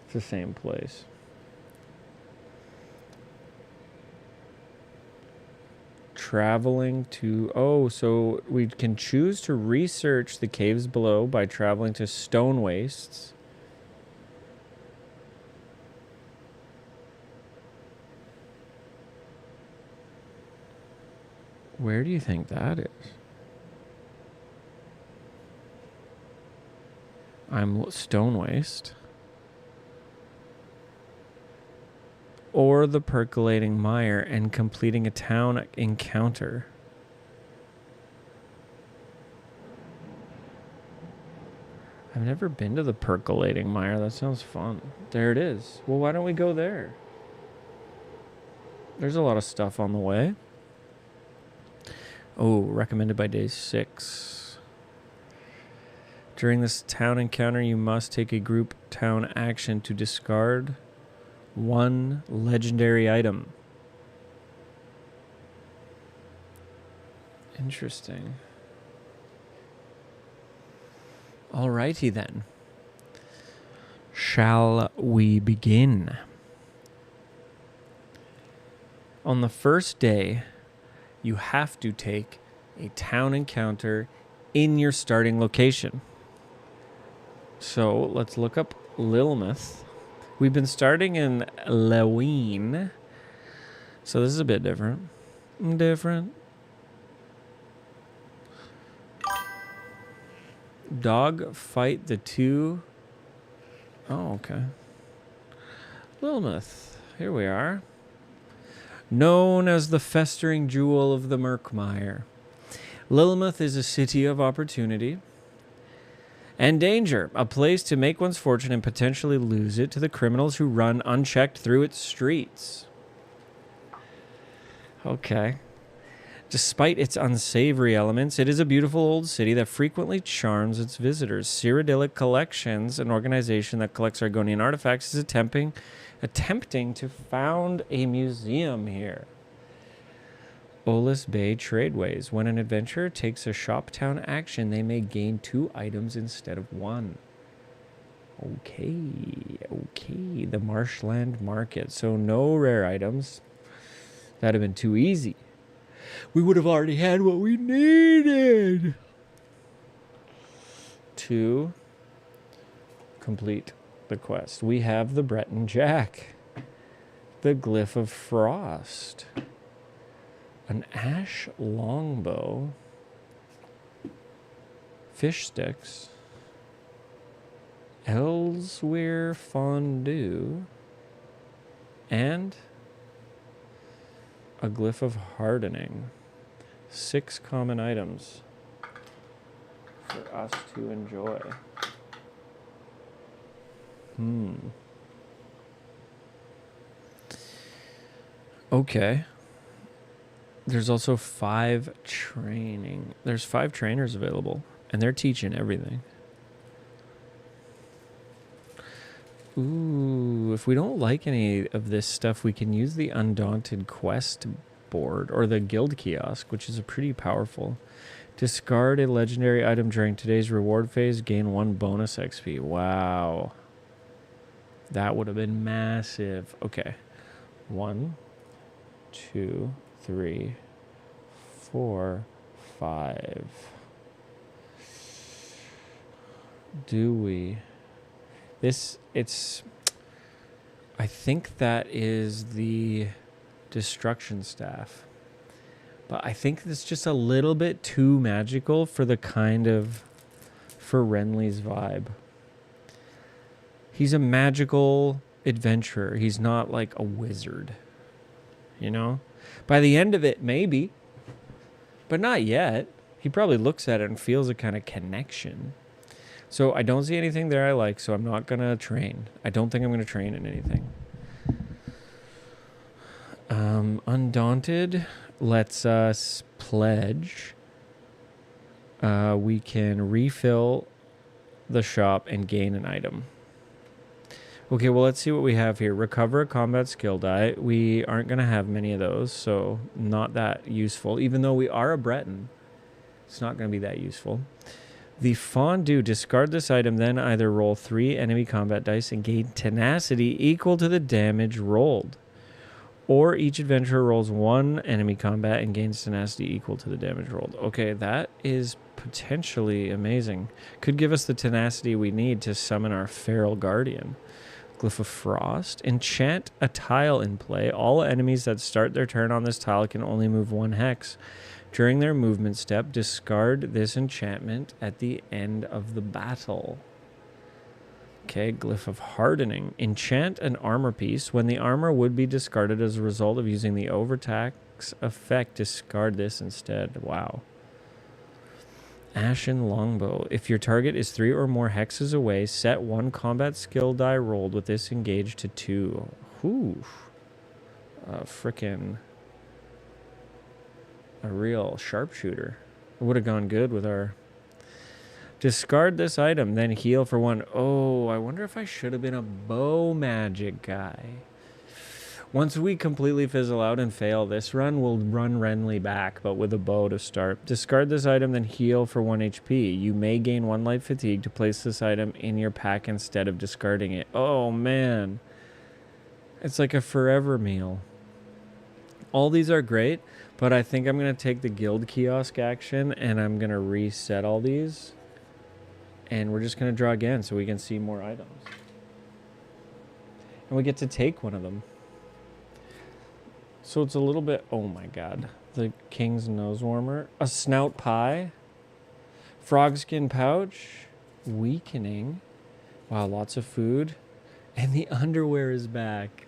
It's the same place. Traveling to... so we can choose to research the caves below by traveling to Stone Wastes. Where do you think that is? I'm Stone Waste. Or the Percolating Mire and completing a town encounter. I've never been to the Percolating Mire. That sounds fun. There it is. Well, why don't we go there? There's a lot of stuff on the way. Oh, recommended by day 6. During this town encounter, you must take a group town action to discard 1 legendary item. Interesting. Alrighty then. Shall we begin? On the first day, you have to take a town encounter in your starting location. So let's look up Lilmuth. We've been starting in Lewin. So this is a bit different. Dog fight the 2. Oh, okay. Lilmuth. Here we are. Known as the festering jewel of the Murkmire, Lilmuth is a city of opportunity and danger, a place to make one's fortune and potentially lose it to the criminals who run unchecked through its streets. Okay. Despite its unsavory elements, it is a beautiful old city that frequently charms its visitors. Cyrodiilic Collections, an organization that collects Argonian artifacts, is attempting to found a museum here. Olis Bay Tradeways. When an adventurer takes a shop town action, they may gain 2 items instead of 1. Okay. The Marshland Market. So no rare items. That'd have been too easy. We would have already had what we needed. 2. Complete the quest. We have the Breton Jack, the Glyph of Frost, an ash longbow, fish sticks, Elsewhere fondue, and a Glyph of Hardening. 6 common items for us to enjoy. Okay. There's also 5 training. There's 5 trainers available, and they're teaching everything. Ooh, if we don't like any of this stuff, we can use the Undaunted Quest board or the Guild Kiosk, which is a pretty powerful. Discard a legendary item during today's reward phase, gain 1 bonus XP. Wow. That would have been massive. Okay. 1, 2, 3, 4, 5. Do we? I think that is the destruction staff. But I think it's just a little bit too magical for the kind of for Renly's vibe. He's a magical adventurer. He's not like a wizard. You know? By the end of it, maybe. But not yet. He probably looks at it and feels a kind of connection. So I don't see anything there I like, so I'm not going to train. I don't think I'm going to train in anything. Undaunted lets us pledge. We can refill the shop and gain an item. Okay, well, let's see what we have here. Recover a combat skill die. We aren't going to have many of those, so not that useful. Even though we are a Breton, it's not going to be that useful. The Fondue. Discard this item, then either roll 3 enemy combat dice and gain tenacity equal to the damage rolled. Or each adventurer rolls 1 enemy combat and gains tenacity equal to the damage rolled. Okay, that is potentially amazing. Could give us the tenacity we need to summon our Feral Guardian. Glyph of Frost. Enchant a tile in play. All enemies that start their turn on this tile can only move 1 hex. During their movement step, discard this enchantment at the end of the battle. Okay, Glyph of Hardening. Enchant an armor piece. When the armor would be discarded as a result of using the overtax effect, discard this instead. Wow. Ashen Longbow. If your target is 3 or more hexes away, set 1 combat skill die rolled with this engaged to 2. Whew. Frickin' a real sharpshooter. It would have gone good with our... Discard this item, then heal for 1. Oh, I wonder if I should have been a bow magic guy. Once we completely fizzle out and fail this run, we'll run Renly back, but with a bow to start. Discard this item, then heal for 1 HP. You may gain 1 light fatigue to place this item in your pack instead of discarding it. Oh, man. It's like a forever meal. All these are great, but I think I'm going to take the guild kiosk action, and I'm going to reset all these. And we're just going to draw again so we can see more items. And we get to take one of them. So it's a little bit... Oh my god. The King's Nose Warmer. A Snout Pie. Frogskin Pouch. Weakening. Wow, lots of food. And the underwear is back.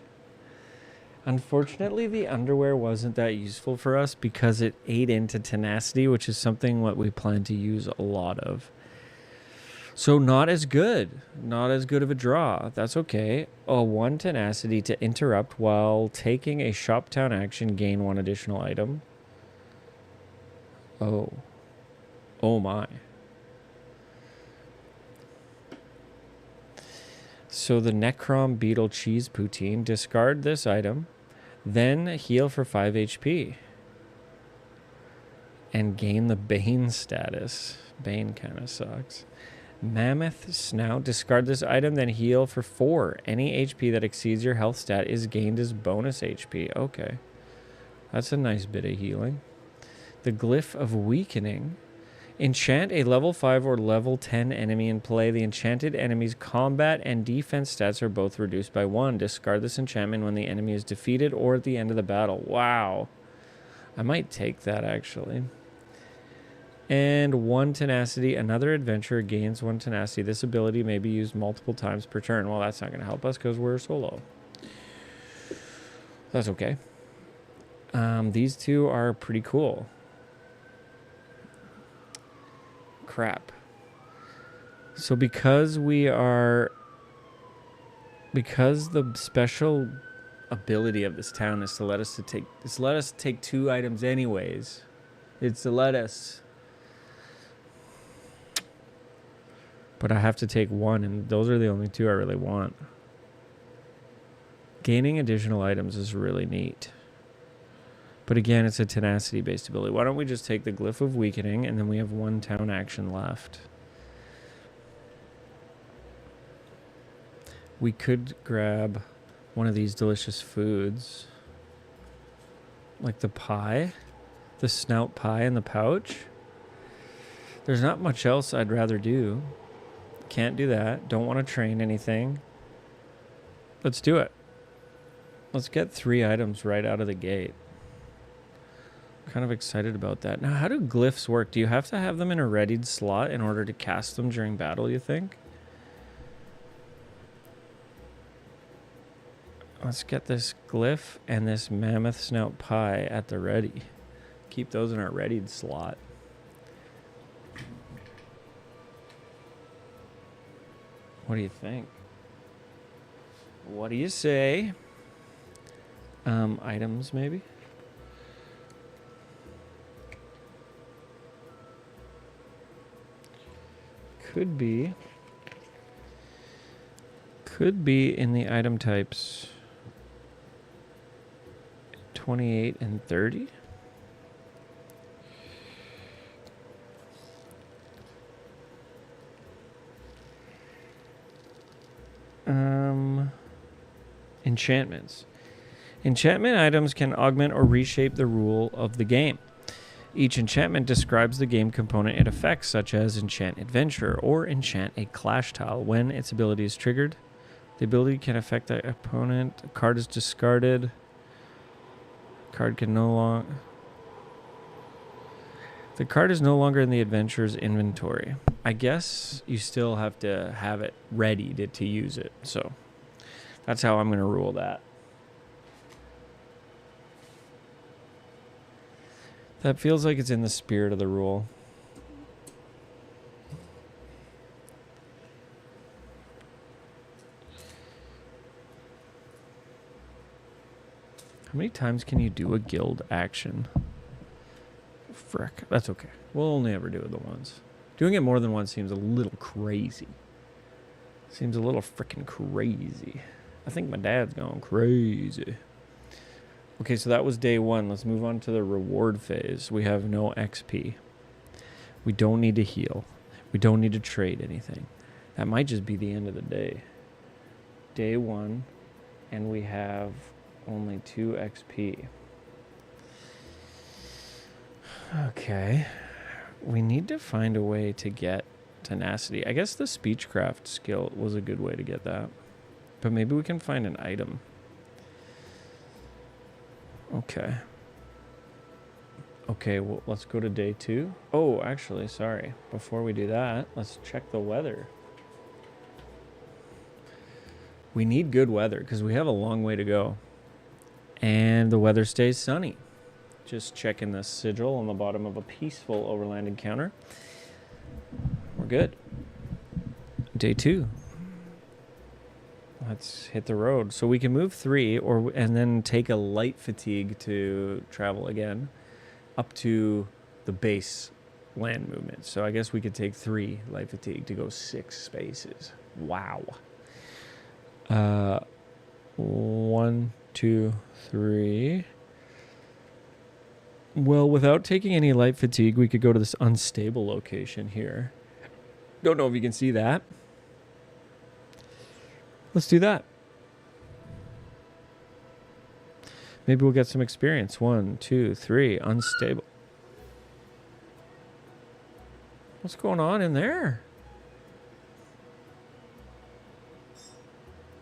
Unfortunately, the underwear wasn't that useful for us because it ate into tenacity, which is something what we plan to use a lot of. So not as good. Not as good of a draw. That's okay. A 1 tenacity to interrupt while taking a Shoptown action, gain 1 additional item. Oh. Oh my. So the Necrom Beetle Cheese Poutine. Discard this item. Then heal for 5 HP. And gain the Bane status. Bane kind of sucks. Mammoth Snout. Discard this item, then heal for 4. Any HP that exceeds your health stat is gained as bonus HP. Okay. That's a nice bit of healing. The Glyph of Weakening. Enchant a level 5 or level 10 enemy in play. The enchanted enemy's combat and defense stats are both reduced by 1. Discard this enchantment when the enemy is defeated or at the end of the battle. Wow. I might take that, actually. And 1 tenacity. Another adventurer gains 1 tenacity. This ability may be used multiple times per turn. Well, that's not going to help us because we're solo. That's okay. These two are pretty cool. Crap. So because the special ability of this town is to let us take 2 items anyways. It's to let us... But I have to take 1, and those are the only 2 I really want. Gaining additional items is really neat. But again, it's a tenacity-based ability. Why don't we just take the Glyph of Weakening, and then we have 1 town action left. We could grab one of these delicious foods. Like the pie. The Snout Pie in the pouch. There's not much else I'd rather do. Can't do that. Don't want to train anything. Let's do it. Let's get 3 items right out of the gate. kind of excited about that. Now, how do glyphs work? Do you have to have them in a readied slot in order to cast them during battle, you think? Let's get this glyph and this mammoth snout pie at the ready. Keep those in our readied slot. What do you think? What do you say? Items, maybe? Could be in the item types 28 and 30. Enchantments. Enchantment items can augment or reshape the rule of the game. Each enchantment describes the game component it affects, such as enchant adventure or enchant a clash tile. When its ability is triggered, the ability can affect the opponent. A card is discarded. Card can no longer. The card is no longer in the adventurer's inventory. I guess you still have to have it ready to use it. So that's how I'm going to rule that. That feels like it's in the spirit of the rule. How many times can you do a guild action? Frick, that's okay. We'll only ever do it the once. Doing it more than once seems a little crazy. Seems a little freaking crazy. I think my dad's gone crazy. Okay, so that was day one. Let's move on to the reward phase. We have no XP. We don't need to heal. We don't need to trade anything. That might just be the end of the day. Day one, and we have only 2 XP. Okay. We need to find a way to get tenacity. I guess the speechcraft skill was a good way to get that. But maybe we can find an item. Okay. Okay, well, let's go to day 2. Oh, actually, sorry. Before we do that, let's check the weather. We need good weather because we have a long way to go. And the weather stays sunny. Just checking the sigil on the bottom of a peaceful overland encounter. We're good. Day 2. Let's hit the road. So we can move 3 and then take a light fatigue to travel again up to the base land movement. So I guess we could take 3 light fatigue to go 6 spaces. Wow. 1, 2, 3. Well, without taking any light fatigue, we could go to this unstable location here. Don't know if you can see that. Let's do that. Maybe we'll get some experience. 1, 2, 3. Unstable. What's going on in there?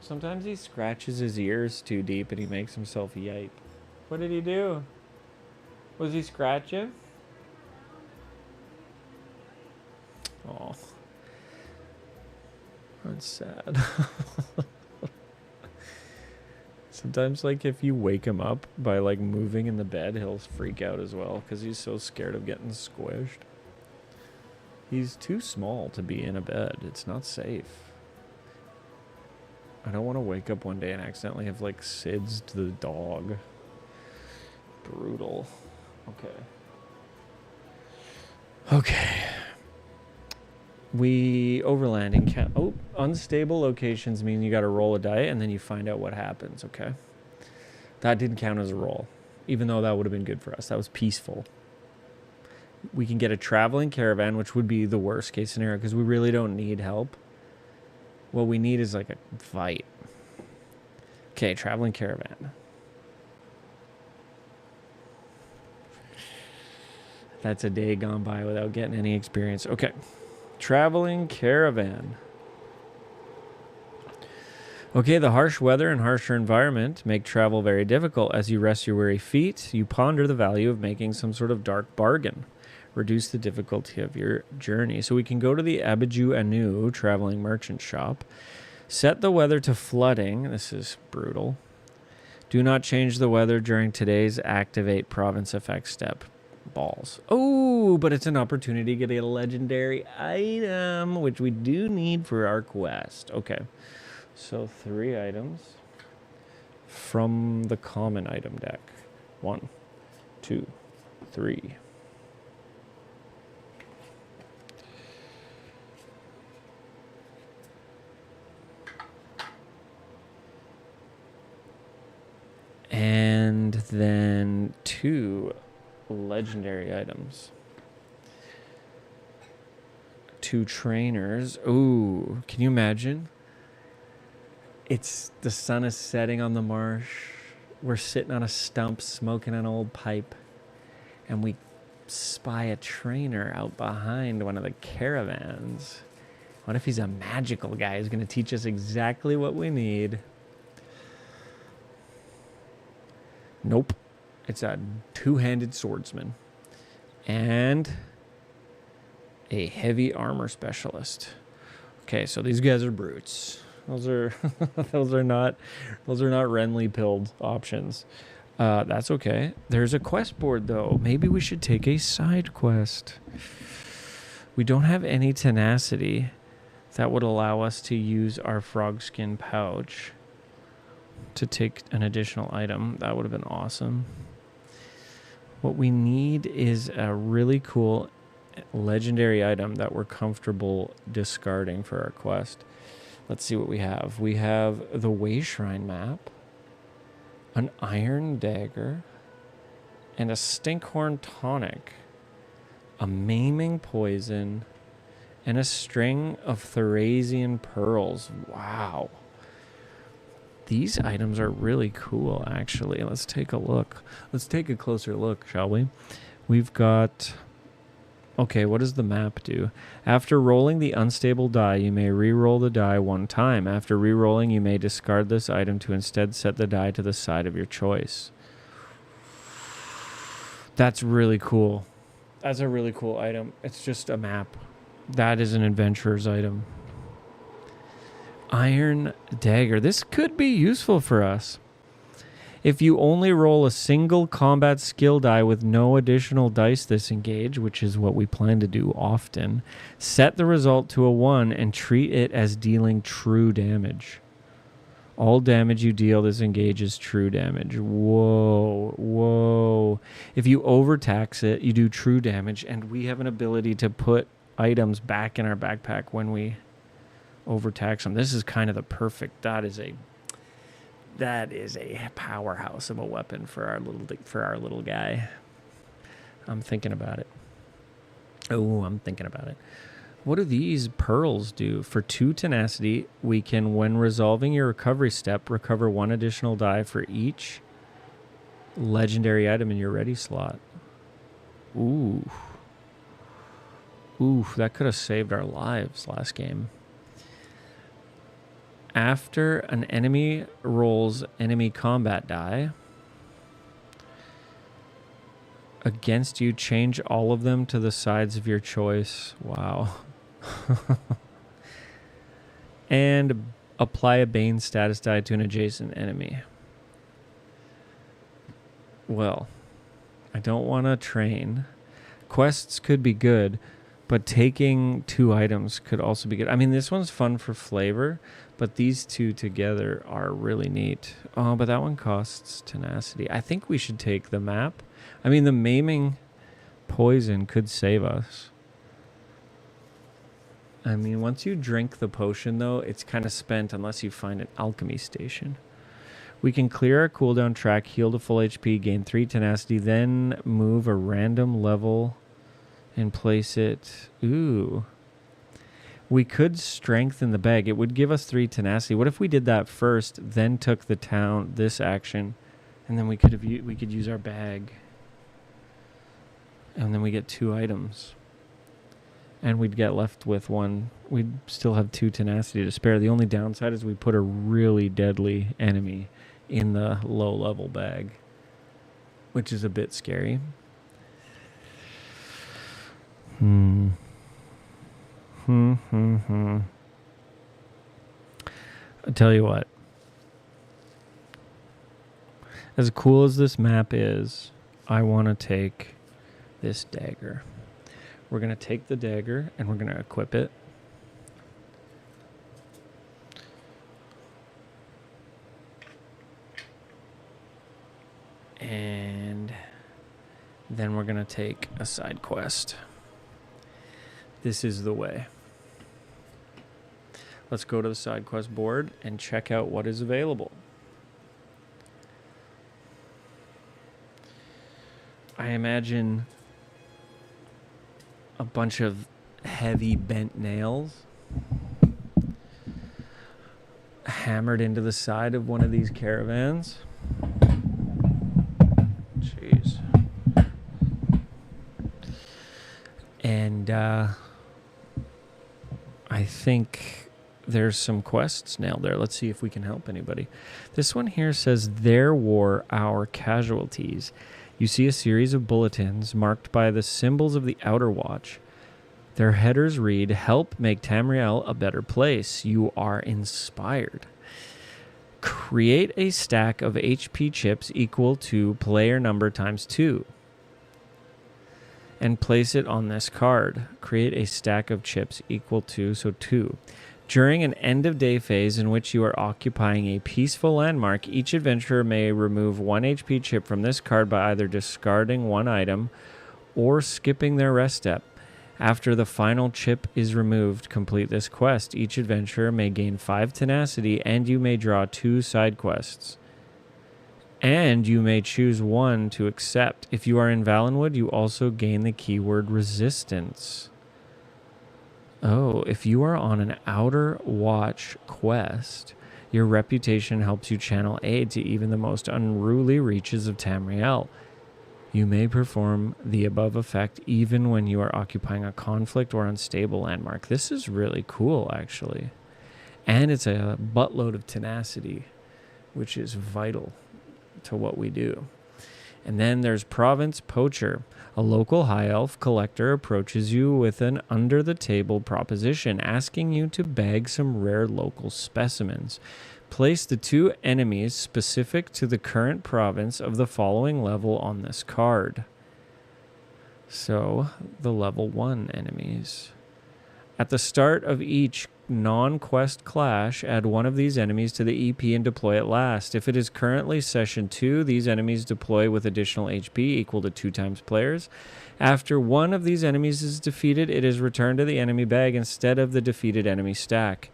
Sometimes he scratches his ears too deep and he makes himself yipe. What did he do? Was he scratching? Oh. That's sad. Sometimes, like, if you wake him up by, like, moving in the bed, he'll freak out as well because he's so scared of getting squished. He's too small to be in a bed. It's not safe. I don't want to wake up one day and accidentally have, like, SIDS to the dog. Brutal. Okay. We overlanding. Oh, unstable locations mean you got to roll a die and then you find out what happens. Okay. That didn't count as a roll, even though that would have been good for us. That was peaceful. We can get a traveling caravan, which would be the worst case scenario because we really don't need help. What we need is like a fight. Okay, traveling caravan. That's a day gone by without getting any experience. Okay. Traveling caravan. Okay, the harsh weather and harsher environment make travel very difficult. As you rest your weary feet, you ponder the value of making some sort of dark bargain. Reduce the difficulty of your journey. So we can go to the Abiju Anu traveling merchant shop. Set the weather to flooding. This is brutal. Do not change the weather during today's activate province effect step. Balls. Oh, but it's an opportunity to get a legendary item, which we do need for our quest. Okay. So 3 items from the common item deck. 1, 2, 3. And then 2 legendary items. 2 trainers. Ooh, can you imagine? The sun is setting on the marsh. We're sitting on a stump smoking an old pipe. And we spy a trainer out behind one of the caravans. What if he's a magical guy who's going to teach us exactly what we need? Nope. It's a 2-handed swordsman. And a heavy armor specialist. Okay, so these guys are brutes. Those are those are not Renly pilled options. That's okay. There's a quest board though. Maybe we should take a side quest. We don't have any tenacity that would allow us to use our frog skin pouch to take an additional item. That would have been awesome. What we need is a really cool legendary item that we're comfortable discarding for our quest. Let's see what we have. We have the Way Shrine map, an iron dagger, and a stinkhorn tonic, a maiming poison, and a string of Therasian pearls. Wow. These items are really cool, actually. Let's take a look. Let's take a closer look, shall we? We've got... Okay, what does the map do? After rolling the unstable die, you may re-roll the die 1 time. After re-rolling, you may discard this item to instead set the die to the side of your choice. That's really cool. That's a really cool item. It's just a map. That is an adventurer's item. Iron dagger. This could be useful for us. If you only roll a single combat skill die with no additional dice this engage, which is what we plan to do often, set the result to a 1 and treat it as dealing true damage. All damage you deal this engage is true damage. Whoa, whoa. If you overtax it, you do true damage, and we have an ability to put items back in our backpack when we overtax them. This is kind of the perfect... That is a powerhouse of a weapon for our little guy. I'm thinking about it. Oh, I'm thinking about it. What do these pearls do? For 2 tenacity, we can, when resolving your recovery step, recover 1 additional die for each legendary item in your ready slot. Ooh. Ooh, that could have saved our lives last game. After an enemy rolls enemy combat die against you, change all of them to the sides of your choice. Wow. And apply a Bane status die to an adjacent enemy. Well, I don't want to train. Quests could be good, but taking 2 items could also be good. I mean, this one's fun for flavor, but these 2 together are really neat. Oh, but that one costs tenacity. I think we should take the map. I mean, the maiming poison could save us. I mean, once you drink the potion, though, it's kind of spent unless you find an alchemy station. We can clear our cooldown track, heal to full HP, gain 3 tenacity, then move a random level and place it... Ooh. We could strengthen the bag. It would give us 3 tenacity. What if we did that first, then took this action, and then we could use our bag, and then we get 2 items. And we'd get left with one. We'd still have 2 tenacity to spare. The only downside is we put a really deadly enemy in the low-level bag, which is a bit scary. I tell you what. As cool as this map is, I want to take this dagger. We're going to take the dagger and we're going to equip it. And then we're going to take a side quest. This is the way. Let's go to the side quest board and check out what is available. I imagine a bunch of heavy bent nails hammered into the side of one of these caravans. Jeez. And I think there's some quests nailed there. Let's see if we can help anybody. This one here says, "There were our casualties." You see a series of bulletins marked by the symbols of the Outer Watch. Their headers read, "Help make Tamriel a better place. You are inspired. Create a stack of HP chips equal to player number times 2. And place it on this card. Create a stack of chips equal to, so 2. During an end-of-day phase in which you are occupying a peaceful landmark, each adventurer may remove 1 HP chip from this card by either discarding 1 item or skipping their rest step. After the final chip is removed, complete this quest. Each adventurer may gain 5 tenacity, and you may draw 2 side quests. And you may choose one to accept. If you are in Valenwood, you also gain the keyword resistance. Oh, if you are on an Outer Watch quest, your reputation helps you channel aid to even the most unruly reaches of Tamriel. You may perform the above effect even when you are occupying a conflict or unstable landmark. This is really cool, actually. And it's a buttload of tenacity, which is vital to what we do. And then there's Province Poacher. A local high elf collector approaches you with an under-the-table proposition, asking you to bag some rare local specimens. Place the 2 enemies specific to the current province of the following level on this card. So, the level 1 enemies. At the start of each non-quest clash, add one of these enemies to the EP and deploy it last. If it is currently session 2, these enemies deploy with additional HP equal to 2 times players. After one of these enemies is defeated, it is returned to the enemy bag instead of the defeated enemy stack.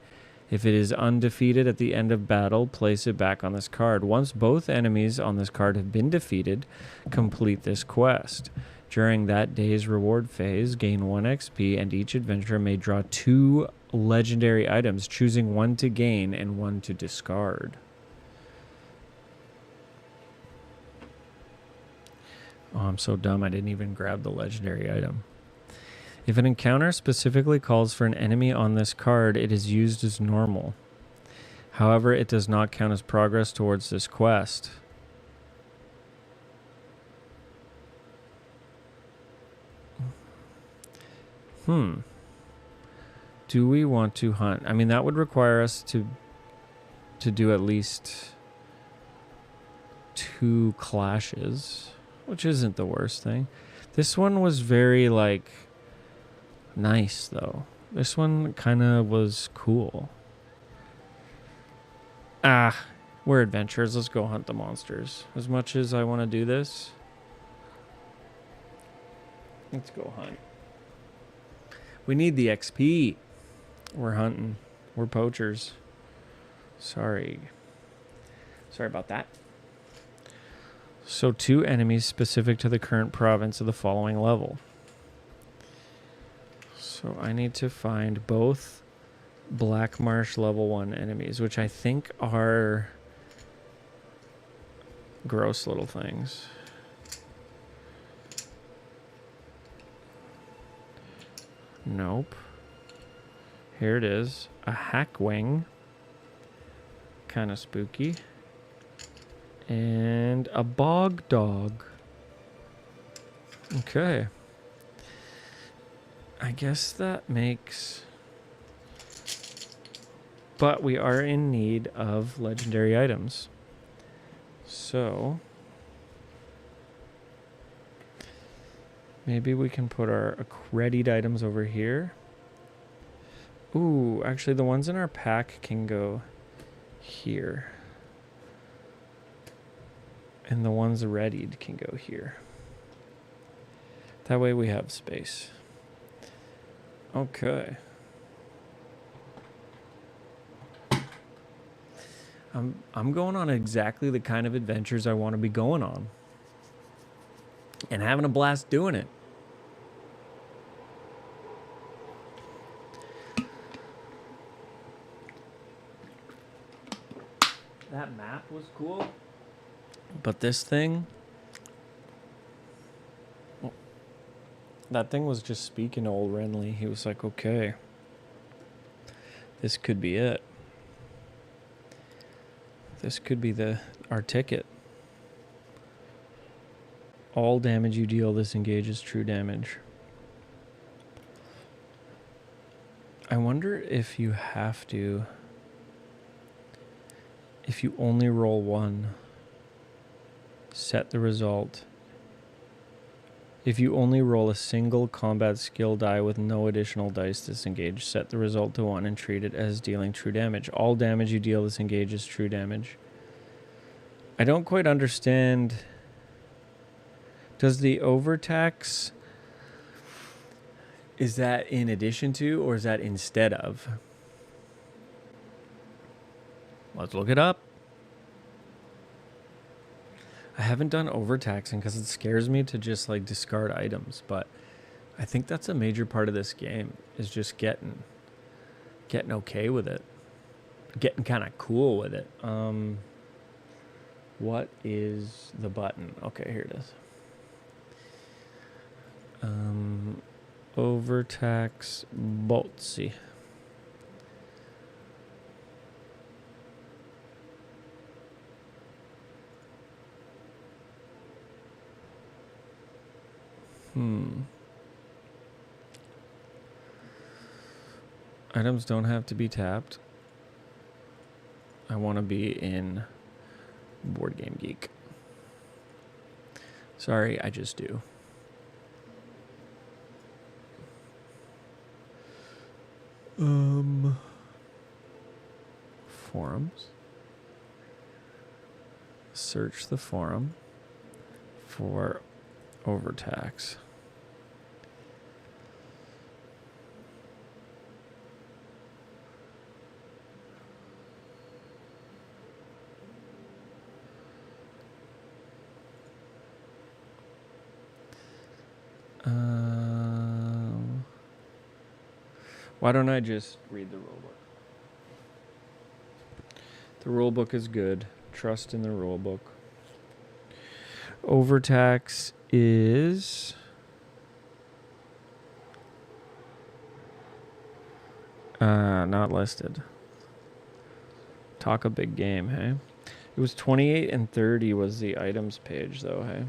If it is undefeated at the end of battle, place it back on this card. Once both enemies on this card have been defeated, complete this quest. During that day's reward phase, gain 1 XP, and each adventurer may draw 2 legendary items, choosing 1 to gain and 1 to discard. Oh, I'm so dumb, I didn't even grab the legendary item. If an encounter specifically calls for an enemy on this card, it is used as normal. However, it does not count as progress towards this quest. Do we want to hunt? I mean, that would require us to do at least 2 clashes, which isn't the worst thing. This one was very, like, nice, though. This one kind of was cool. We're adventurers. Let's go hunt the monsters. As much as I want to do this, let's go hunt. We need the XP. We're hunting. We're poachers. Sorry about that. So 2 enemies specific to the current province of the following level. So I need to find both Black Marsh level 1 enemies, which I think are gross little things. Nope. Here it is. A hackwing. Kind of spooky. And a bog dog. Okay. I guess that makes... But we are in need of legendary items. So... maybe we can put our readied items over here. Ooh, actually the ones in our pack can go here. And the ones readied can go here. That way we have space. Okay. I'm going on exactly the kind of adventures I want to be going on. And having a blast doing it. That map was cool. But this thing... that thing was just speaking to old Renly. He was like, okay. This could be it. This could be our ticket. All damage you deal, this engages true damage. I wonder if you have to... if you only roll one, set the result. If you only roll a single combat skill die with no additional dice disengaged, set the result to 1 and treat it as dealing true damage. All damage you deal disengages true damage. I don't quite understand. Does the overtax... is that in addition to, or is that instead of? Let's look it up. I haven't done overtaxing because it scares me to just like discard items, but I think that's a major part of this game, is just getting okay with it. Getting kind of cool with it. What is the button? Okay, here it is. Overtax Botsy. Items don't have to be tapped. I want to be in Board Game Geek. Sorry, I just do. Forums. Search the forum for overtax. Why don't I just read the rulebook? The rulebook is good. Trust in the rulebook. Overtax is... not listed. Talk a big game, hey? It was 28 and 30 was the items page, though, hey?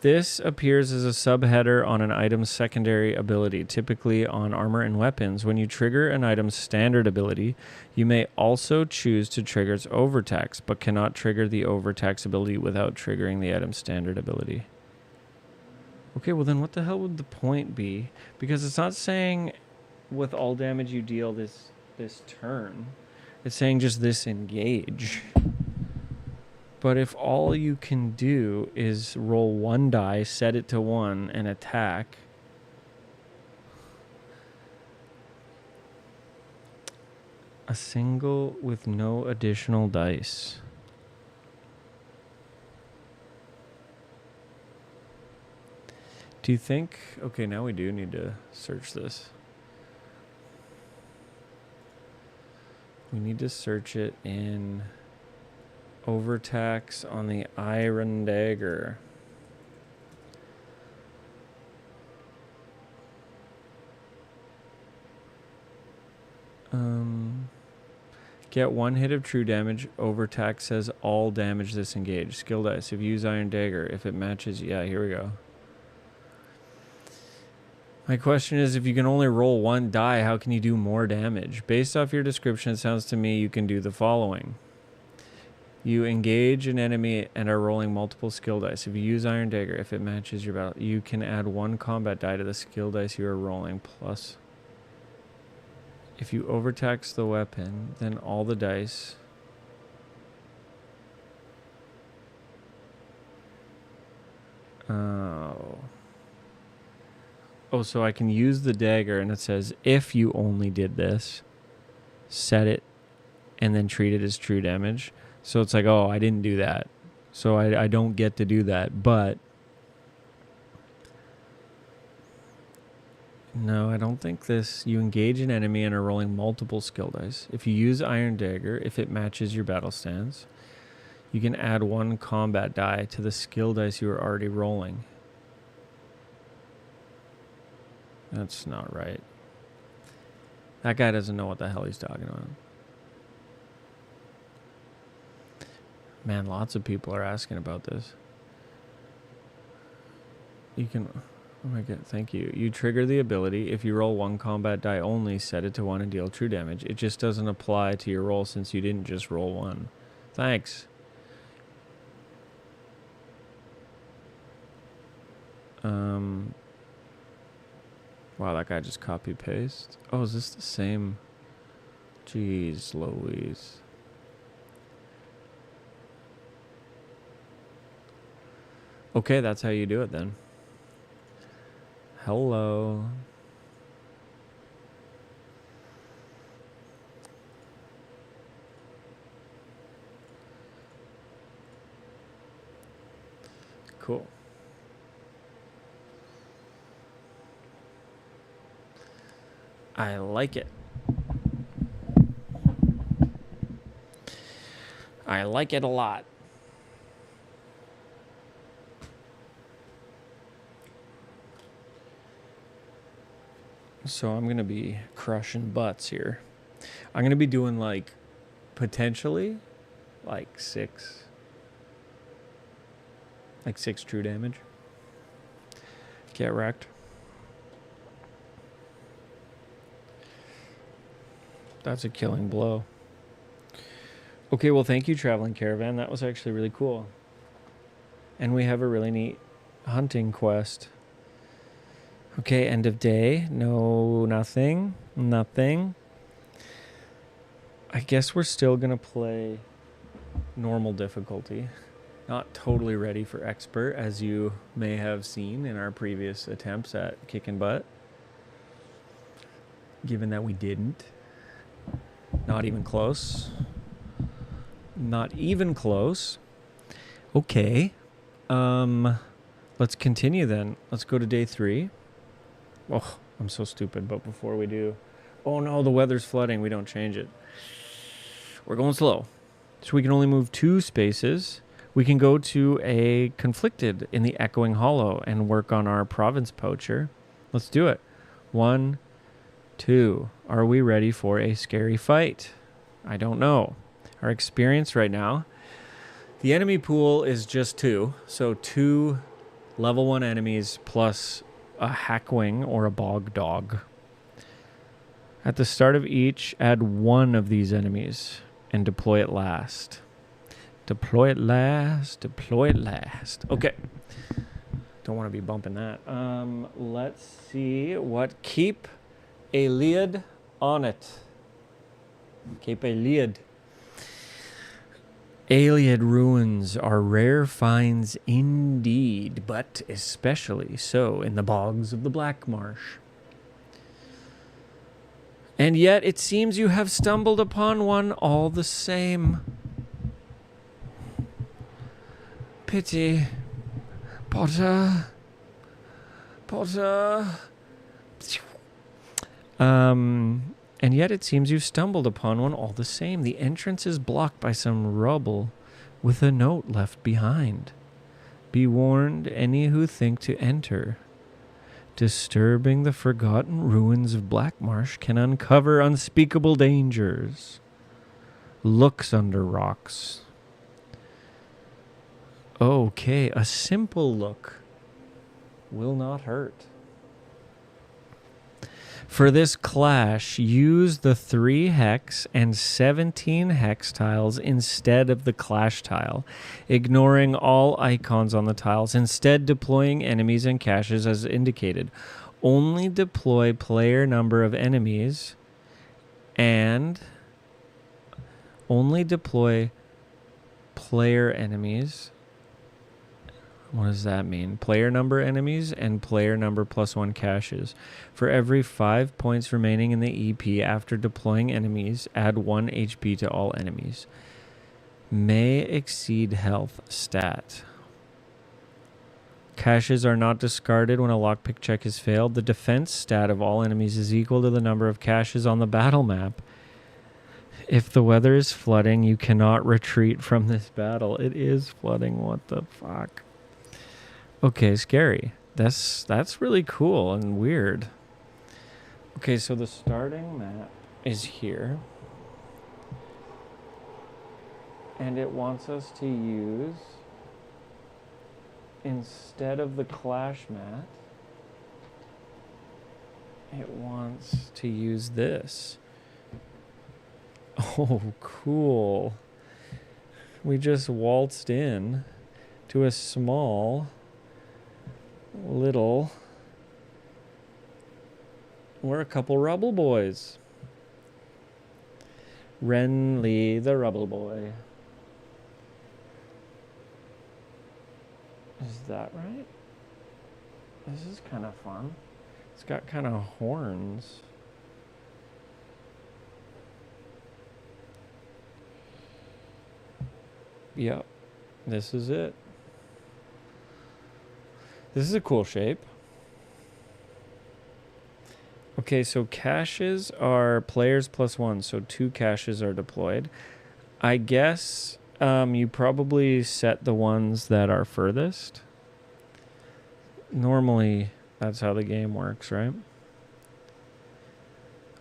This appears as a subheader on an item's secondary ability, typically on armor and weapons. When you trigger an item's standard ability, you may also choose to trigger its overtax, but cannot trigger the overtax ability without triggering the item's standard ability. Okay, well then what the hell would the point be? Because it's not saying with all damage you deal this turn. It's saying just this engage. But if all you can do is roll one die, set it to 1, and attack, a single with no additional dice. Do you think... okay, now we do need to search this. We need to search it in... overtax on the Iron Dagger. Get 1 hit of true damage. Overtax says all damage disengaged. Skill dice. If you use Iron Dagger, if it matches... Yeah, here we go. My question is, if you can only roll 1 die, how can you do more damage? Based off your description, it sounds to me you can do the following. You engage an enemy and are rolling multiple skill dice. If you use Iron Dagger, if it matches your battle, you can add 1 combat die to the skill dice you are rolling, plus... If you overtax the weapon, then all the dice... Oh, so I can use the dagger, and it says, if you only did this, set it, and then treat it as true damage. So it's like, oh, I didn't do that. So I don't get to do that, but... No, I don't think this... You engage an enemy and are rolling multiple skill dice. If you use Iron Dagger, if it matches your battle stance, you can add 1 combat die to the skill dice you are already rolling. That's not right. That guy doesn't know what the hell he's talking about. Man, lots of people are asking about this. You can... Oh my god, thank you. You trigger the ability. If you roll 1 combat die only, set it to 1 and deal true damage. It just doesn't apply to your roll since you didn't just roll 1. Thanks. Wow, that guy just copy-paste. Oh, is this the same? Jeez Louise. Okay, that's how you do it then. Hello. Cool. I like it. I like it a lot. So I'm going to be crushing butts here. I'm going to be doing like potentially like 6 true damage. Get wrecked. That's a killing blow. Okay, well, thank you, Traveling Caravan. That was actually really cool. And we have a really neat hunting quest. Okay, end of day. No, nothing. Nothing. I guess we're still going to play normal difficulty. Not totally ready for expert, as you may have seen in our previous attempts at kicking butt. Given that we didn't. Not even close. Not even close. Okay. Let's continue then. Let's go to day 3. Oh, I'm so stupid, but before we do... Oh no, the weather's flooding. We don't change it. We're going slow. So we can only move 2 spaces. We can go to a conflicted in the Echoing Hollow and work on our province poacher. Let's do it. 1, 2. Are we ready for a scary fight? I don't know. Our experience right now, the enemy pool is just 2. So 2 level 1 enemies plus a hackwing or a bog dog. At the start of each, add 1 of these enemies and deploy it last. Deploy it last. Deploy it last. Okay. Don't want to be bumping that. Let's see what... Keep a lid on it. Keep a lid. Ayleid ruins are rare finds indeed, but especially so in the bogs of the Black Marsh. And yet it seems you have stumbled upon one all the same. Pity. Potter. Potter. And yet it seems you've stumbled upon one all the same. The entrance is blocked by some rubble with a note left behind. Be warned, any who think to enter. Disturbing the forgotten ruins of Black Marsh can uncover unspeakable dangers. Looks under rocks. Okay, a simple look will not hurt. For this clash, use the 3 hex and 17 hex tiles instead of the clash tile, ignoring all icons on the tiles, instead deploying enemies and caches as indicated. Only deploy player number of enemies and only deploy player enemies. What does that mean? Player number enemies and player number +1 caches. For every 5 points remaining in the EP after deploying enemies, add 1 HP to all enemies. May exceed health stat. Caches are not discarded when a lockpick check is failed. The defense stat of all enemies is equal to the number of caches on the battle map. If the weather is flooding, you cannot retreat from this battle. It is flooding. What the fuck? Okay, scary. That's really cool and weird. Okay, so the starting map is here. And it wants us to use, instead of the clash mat, it wants to use this. Oh, cool. We just waltzed in to a small little, we're a couple rubble boys. Renly the rubble boy. Is that right? This is kind of fun. It's got kind of horns. Yep, this is it. This is a cool shape. Okay, so caches are players +1, so 2 caches are deployed. I guess you probably set the ones that are furthest. Normally, that's how the game works, right?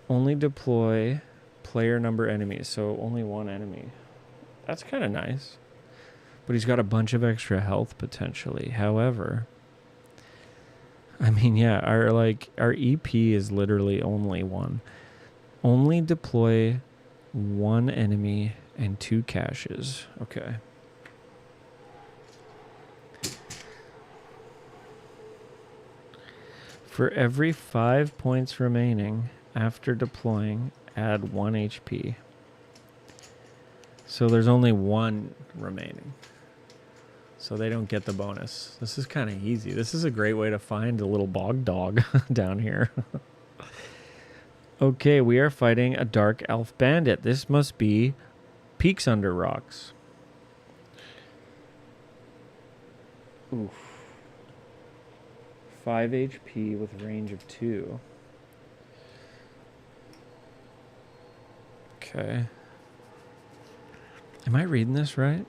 Only deploy player number enemies, so only 1 enemy. That's kind of nice. But he's got a bunch of extra health potentially. However, I mean, yeah, our EP is literally only 1. Only deploy 1 enemy and 2 caches. Okay. For every 5 points remaining after deploying, add 1 HP. So there's only 1 remaining. So they don't get the bonus. This is kind of easy. This is a great way to find a little bog dog down here. Okay, we are fighting a dark elf bandit. This must be Peaks Under Rocks. Oof. 5 HP with range of 2. Okay. Am I reading this right?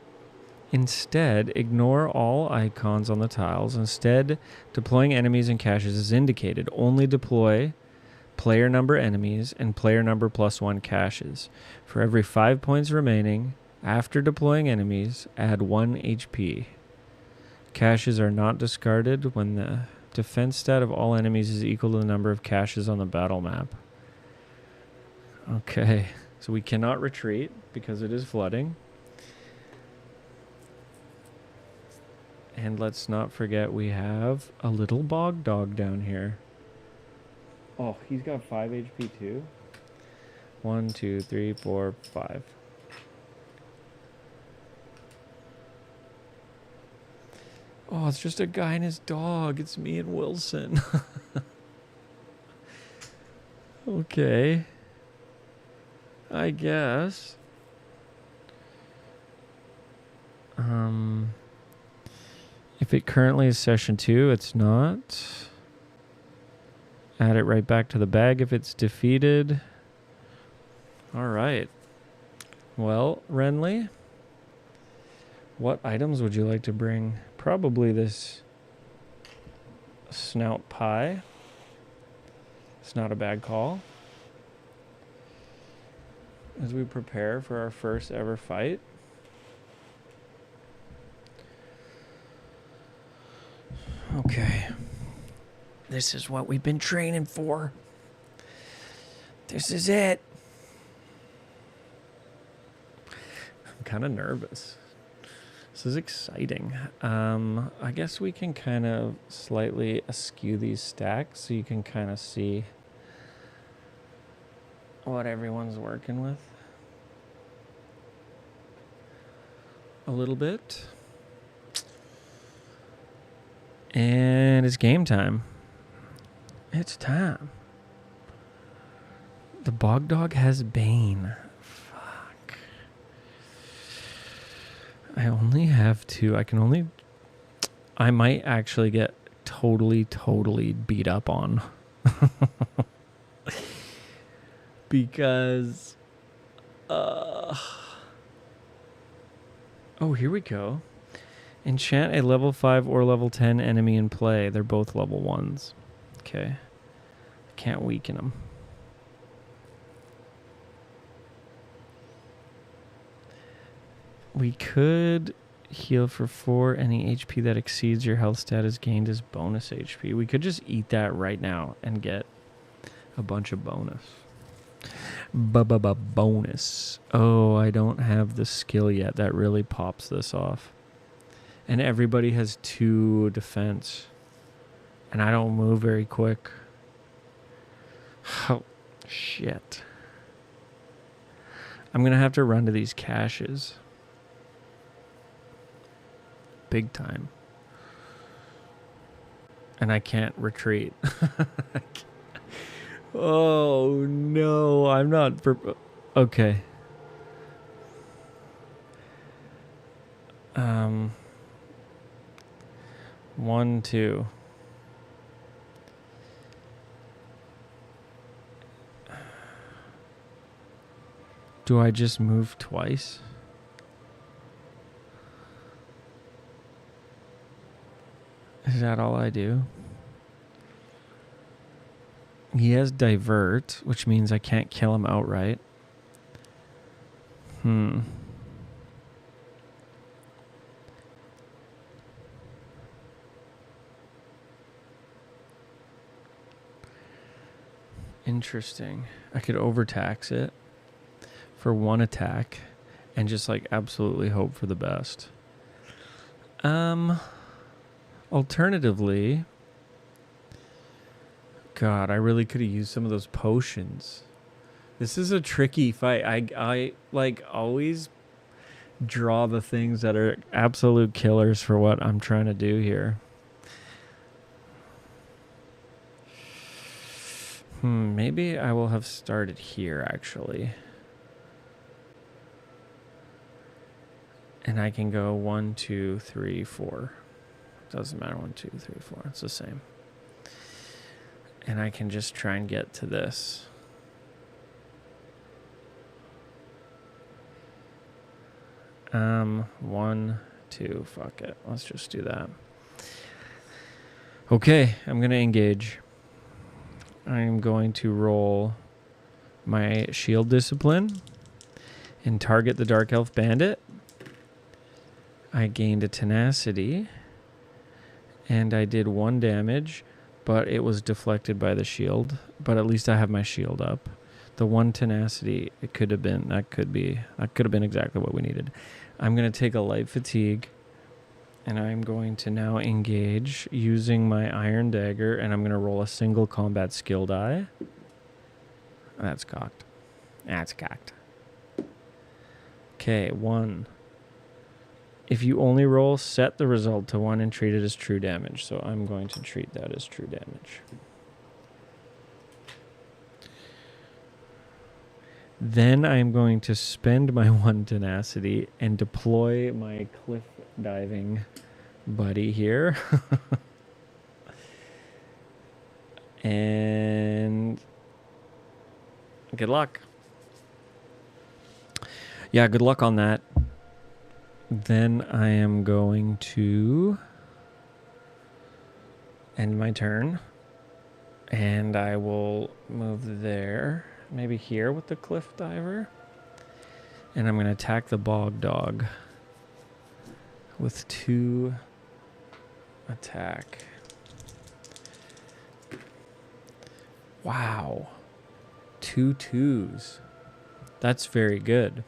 Instead, ignore all icons on the tiles. Instead, deploying enemies and caches is indicated. Only deploy player number enemies and player number +1 caches. For every 5 points remaining, after deploying enemies, add 1 HP. Caches are not discarded when the defense stat of all enemies is equal to the number of caches on the battle map. Okay, so we cannot retreat because it is flooding. And let's not forget we have a little bog dog down here. Oh, he's got 5 HP too. 1, 2, 3, 4, 5. Oh, it's just a guy and his dog. It's me and Wilson. Okay. I guess. If it currently is session 2, it's not. Add it right back to the bag if it's defeated. All right. Well, Renly, what items would you like to bring? Probably this snout pie. It's not a bad call. As we prepare for our first ever fight. Okay. This is what we've been training for. This is it. I'm kind of nervous. This is exciting. I guess we can kind of slightly askew these stacks so you can kind of see what everyone's working with a little bit. And it's game time. It's time. The Bog Dog has Bane. Fuck. I only have two. I might actually get totally beat up on. Because, oh, here we go. Enchant a level 5 or level 10 enemy in play. They're both level 1s. Okay. Can't weaken them. We could heal for 4. Any HP that exceeds your health stat is gained as bonus HP. We could just eat that right now and get a bunch of bonus. Bonus. Oh, I don't have the skill yet that really pops this off. And everybody has 2 defense. And I don't move very quick. Oh, shit. I'm going to have to run to these caches. Big time. And I can't retreat. Oh, no. I'm not... Okay. 1, 2. Do I just move twice? Is that all I do? He has divert, which means I can't kill him outright. Interesting. I could overtax it for 1 attack and just like absolutely hope for the best. Alternatively, God, I really could have used some of those potions. This is a tricky fight. I like always draw the things that are absolute killers for what I'm trying to do here. Maybe I will have started here, actually. And I can go 1, 2, 3, 4. Doesn't matter, 1, 2, 3, 4. It's the same. And I can just try and get to this. One, 2, fuck it. Let's just do that. Okay, I'm going to engage. I'm going to roll my shield discipline and target the Dark Elf Bandit. I gained a tenacity and I did 1 damage, but it was deflected by the shield. But at least I have my shield up. The 1 tenacity, that could have been exactly what we needed. I'm going to take a light fatigue and I'm going to now engage using my iron dagger, and I'm going to roll a single combat skill die. That's cocked. That's cocked. Okay, 1. If you only roll, set the result to 1 and treat it as true damage. So I'm going to treat that as true damage. Then I'm going to spend my 1 tenacity and deploy my cliff diving buddy here. And good luck. Yeah, good luck on that. Then I am going to end my turn. And I will move there. Maybe here with the cliff diver. And I'm going to attack the bog dog with 2 attack. Wow. 2 2s. That's very good.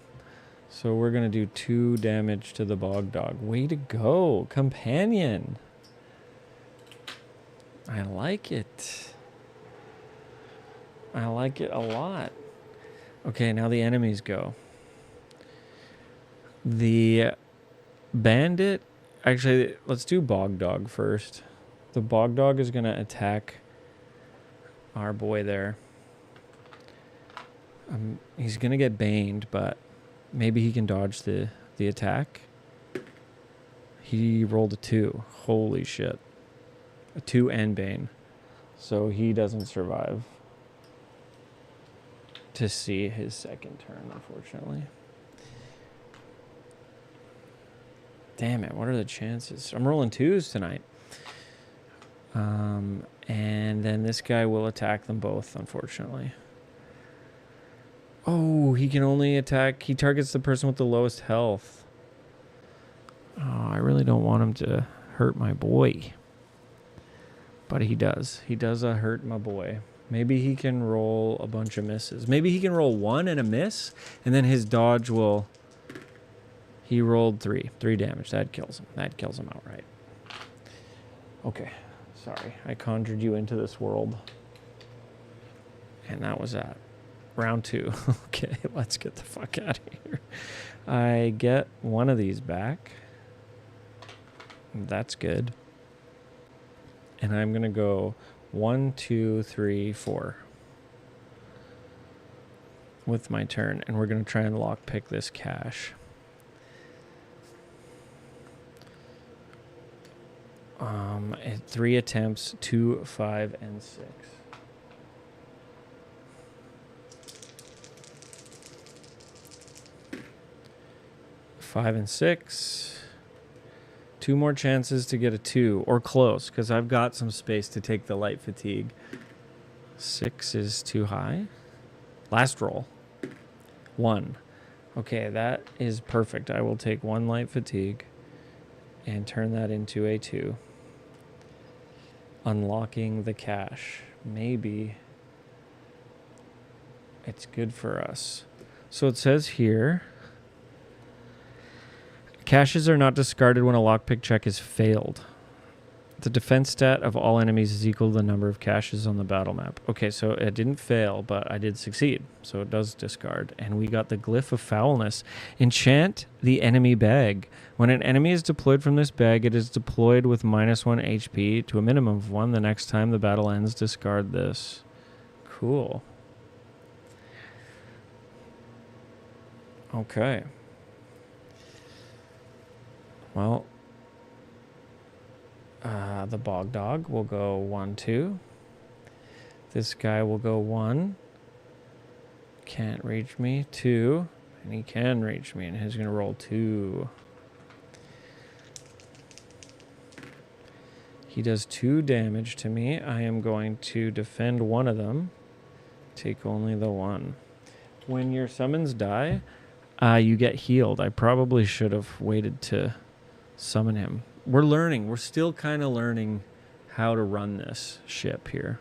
So we're going to do 2 damage to the bog dog. Way to go, companion. I like it. I like it a lot. Okay, now the enemies go. The bandit... Actually, let's do bog dog first. The bog dog is going to attack our boy there. He's going to get baned, but maybe he can dodge the attack. He rolled a 2. Holy shit. A 2 and bane. So he doesn't survive to see his second turn, unfortunately. Damn it, what are the chances? I'm rolling 2s tonight. And then this guy will attack them both, unfortunately. Oh, he can only attack... He targets the person with the lowest health. Oh, I really don't want him to hurt my boy. But he does. He does hurt my boy. Maybe he can roll a bunch of misses. Maybe he can roll 1 and a miss, and then his dodge will... He rolled 3. 3 damage. That kills him. That kills him outright. Okay. Sorry. I conjured you into this world. And that was that. Round 2. Okay, let's get the fuck out of here. I get 1 of these back. That's good. And I'm going to go 1, 2, 3, 4 with my turn. And we're going to try and lockpick this cache. 3 attempts, 2, 5, and 6. Five and 6. 2 more chances to get a 2 or close, because I've got some space to take the light fatigue. 6 is too high. Last roll. 1. Okay, that is perfect. I will take 1 light fatigue and turn that into a 2. Unlocking the cache. Maybe it's good for us. So it says here, caches are not discarded when a lockpick check is failed. The defense stat of all enemies is equal to the number of caches on the battle map. Okay, so it didn't fail, but I did succeed. So it does discard. And we got the Glyph of Foulness. Enchant the enemy bag. When an enemy is deployed from this bag, it is deployed with -1 HP to a minimum of 1. The next time the battle ends, discard this. Cool. Okay. Well... the bog dog will go 1, 2. This guy will go 1. Can't reach me. 2. And he can reach me, and he's going to roll 2. He does 2 damage to me. I am going to defend 1 of them. Take only the 1. When your summons die, you get healed. I probably should have waited to summon him. We're learning. We're still kind of learning how to run this ship here.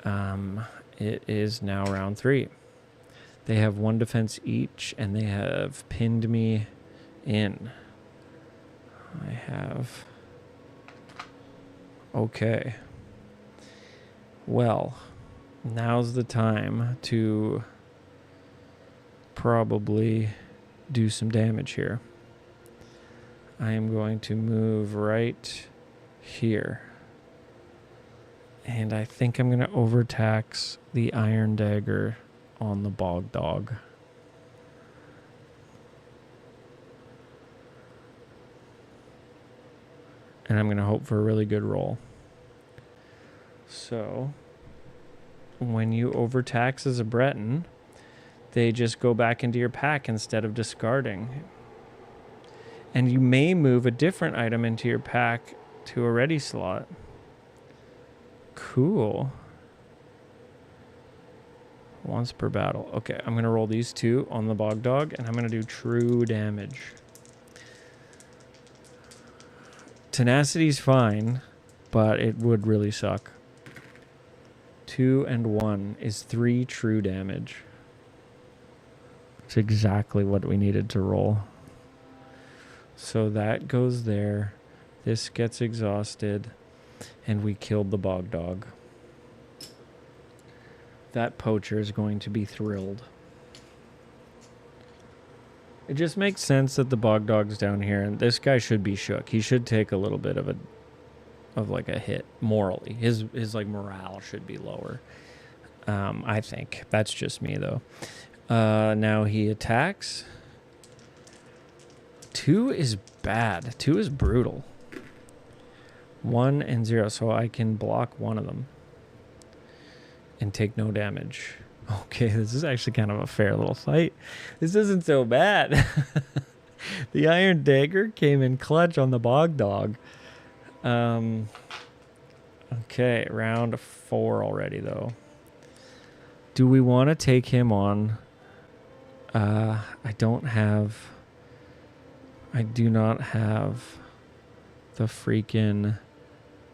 It is now round 3. They have 1 defense each, and they have pinned me in. I have... Okay. Well, now's the time to probably do some damage here. I am going to move right here. And I think I'm going to overtax the Iron Dagger on the Bog Dog. And I'm going to hope for a really good roll. So, when you overtax as a Breton, they just go back into your pack instead of discarding. And you may move a different item into your pack to a ready slot. Cool. Once per battle. Okay, I'm going to roll these 2 on the bog dog, and I'm going to do true damage. Tenacity's fine, but it would really suck. 2 and 1 is 3 true damage. It's exactly what we needed to roll. So that goes there. This gets exhausted, and we killed the bog dog. That poacher is going to be thrilled. It just makes sense that the bog dog's down here, and this guy should be shook. He should take a little bit of a hit morally. His like morale should be lower. I think that's just me though. Now he attacks. 2 is bad. 2 is brutal. 1 and 0, so I can block one of them and take no damage. Okay, this is actually kind of a fair little fight. This isn't so bad. The Iron Dagger came in clutch on the bog dog. Okay, round 4 already, though. Do we want to take him on? I do not have the freaking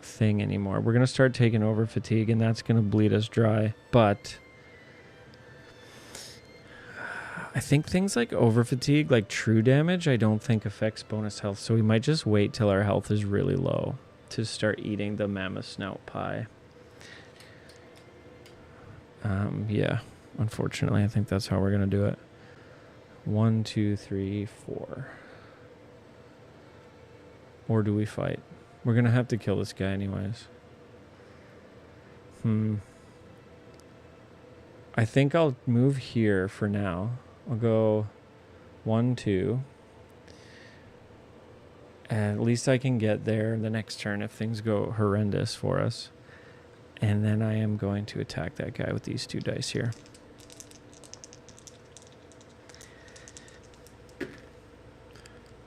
thing anymore. We're going to start taking over fatigue, and that's going to bleed us dry. But I think things like over fatigue, like true damage, I don't think affects bonus health. So we might just wait till our health is really low to start eating the mammoth snout pie. Yeah, unfortunately, I think that's how we're going to do it. 1, 2, 3, 4. Or do we fight? We're going to have to kill this guy anyways. I think I'll move here for now. I'll go 1, 2. And at least I can get there the next turn if things go horrendous for us. And then I am going to attack that guy with these 2 dice here.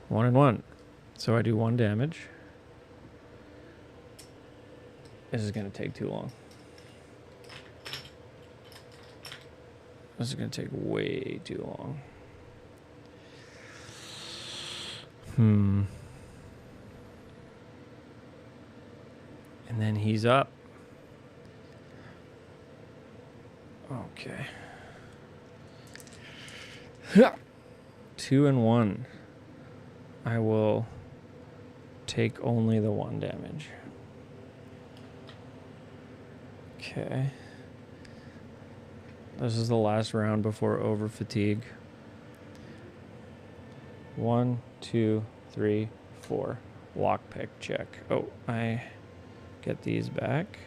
One and 1. So I do 1 damage. This is going to take too long. This is going to take way too long. And then he's up. Okay. 2 and 1. I will take only the 1 damage. Okay. This is the last round before over fatigue. 1, 2, 3, 4. Lockpick check. Oh, I get these back.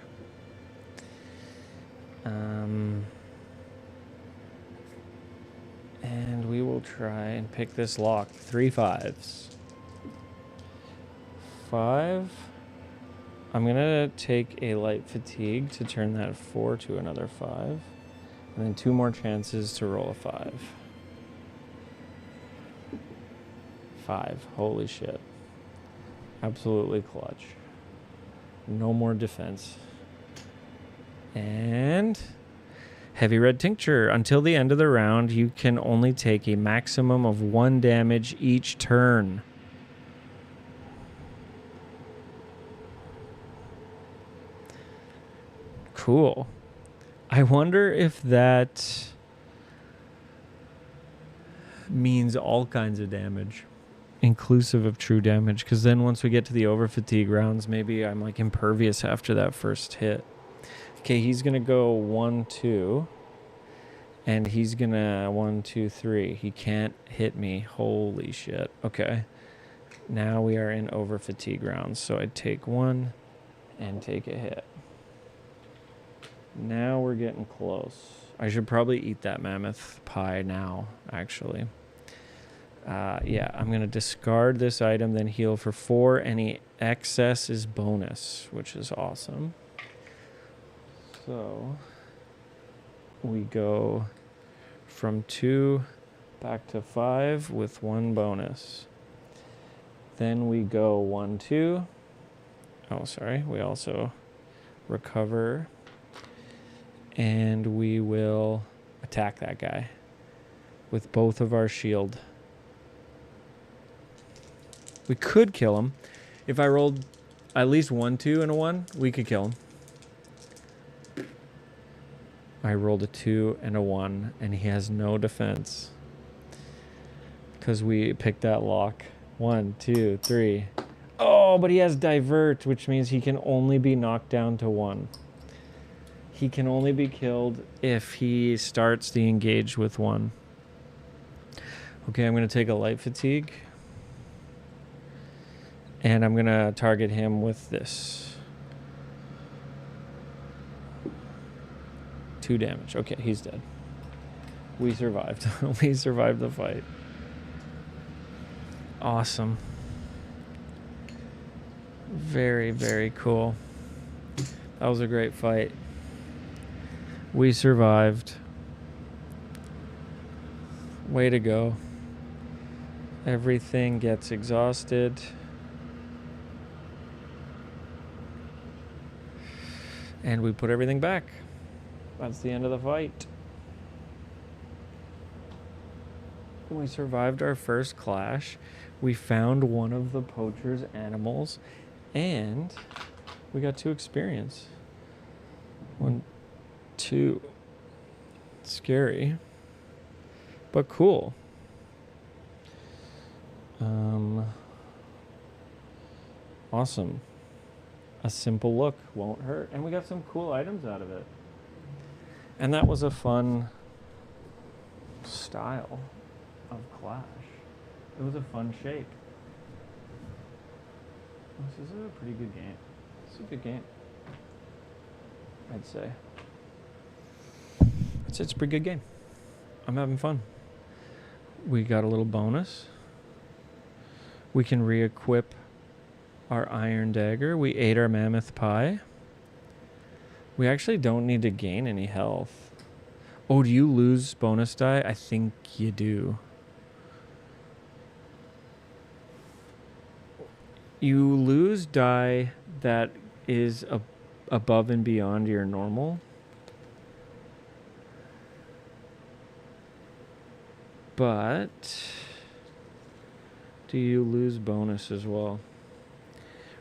And we will try and pick this lock. 3 5s. 5. I'm going to take a light fatigue to turn that 4 to another 5. And then 2 more chances to roll a 5. 5. Holy shit. Absolutely clutch. No more defense. And heavy red tincture. Until the end of the round, you can only take a maximum of 1 damage each turn. Cool. I wonder if that means all kinds of damage, inclusive of true damage, because then once we get to the over fatigue rounds, maybe I'm like impervious after that first hit. Okay, he's gonna go 1, 2, and he's gonna 1, 2, 3. He can't hit me. Holy shit. Okay, now we are in over fatigue rounds, so I take 1 and take a hit. Now we're getting close. I should probably eat that mammoth pie now, actually. Yeah, I'm going to discard this item, then heal for 4. Any excess is bonus, which is awesome. So we go from 2 back to 5 with 1 bonus. Then we go 1, 2. Oh, sorry. recover, and we will attack that guy with both of our shield. We could kill him. If I rolled at least 1, 2, and a 1, we could kill him. I rolled a 2 and a 1, and he has no defense. Because we picked that lock. 1, 2, 3. Oh, but he has divert, which means he can only be knocked down to 1. He can only be killed if he starts the engage with 1. Okay, I'm going to take a light fatigue. And I'm going to target him with this. 2 damage. Okay, he's dead. We survived. We survived the fight. Awesome. Very, very cool. That was a great fight. We survived. Way to go. Everything gets exhausted. And we put everything back. That's the end of the fight. We survived our first clash. We found one of the poacher's animals. And we got 2 experience. 1, 2. Scary. But cool. Awesome. A simple look won't hurt. And we got some cool items out of it. And that was a fun style of clash. It was a fun shape. This is a pretty good game. It's a good game, I'd say. It's a pretty good game. I'm having fun. We got a little bonus. We can re-equip our iron dagger. We ate our mammoth pie. We actually don't need to gain any health. Oh, do you lose bonus die? I think you do. You lose die that is above and beyond your normal. But do you lose bonus as well?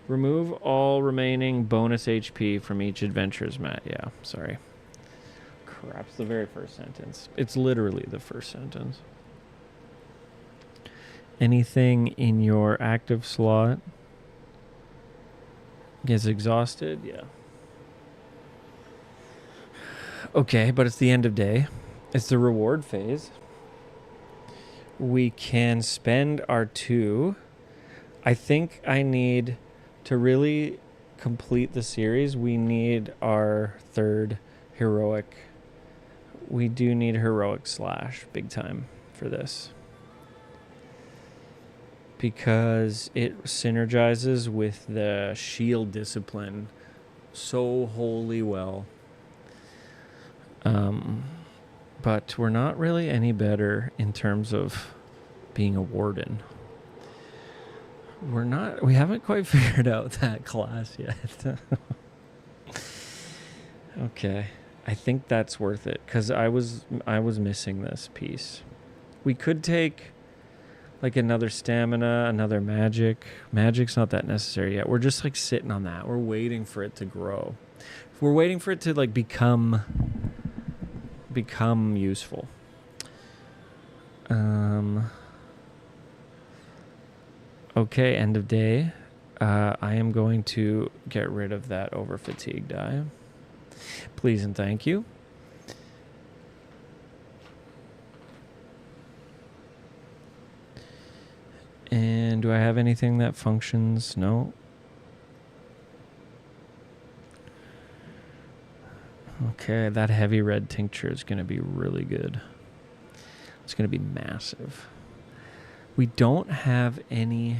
Remove all remaining bonus HP from each adventurer's mat. Yeah, sorry. Crap, it's the very first sentence. It's literally the first sentence. Anything in your active slot gets exhausted? Yeah. Okay, but it's the end of day. It's the reward phase. We can spend our 2. I think I need to really complete the series. We need our 3rd heroic. We do need heroic slash big time for this. Because it synergizes with the shield discipline so wholly well. But we're not really any better in terms of being a warden. We haven't quite figured out that class yet. Okay. I think that's worth it because I was missing this piece. We could take like another stamina, another magic. Magic's not that necessary yet. We're just like sitting on that. We're waiting for it to grow. We're waiting for it to like become useful. Okay, end of day. I am going to get rid of that over fatigue die. Please and thank you. And do I have anything that functions? No. Okay, that heavy red tincture is going to be really good. It's going to be massive. We don't have any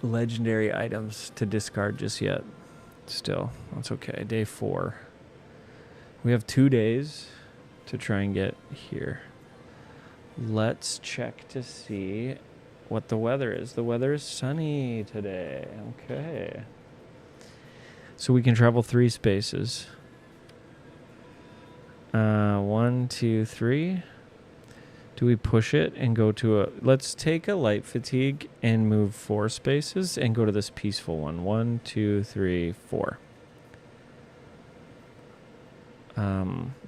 legendary items to discard just yet. Still, that's okay. Day 4. We have 2 days to try and get here. Let's check to see what the weather is. The weather is sunny today. Okay. So we can travel 3 spaces. 1, 2, 3. Do we push it and go to a... Let's take a light fatigue and move 4 spaces and go to this peaceful one. 1, 2, 3, 4.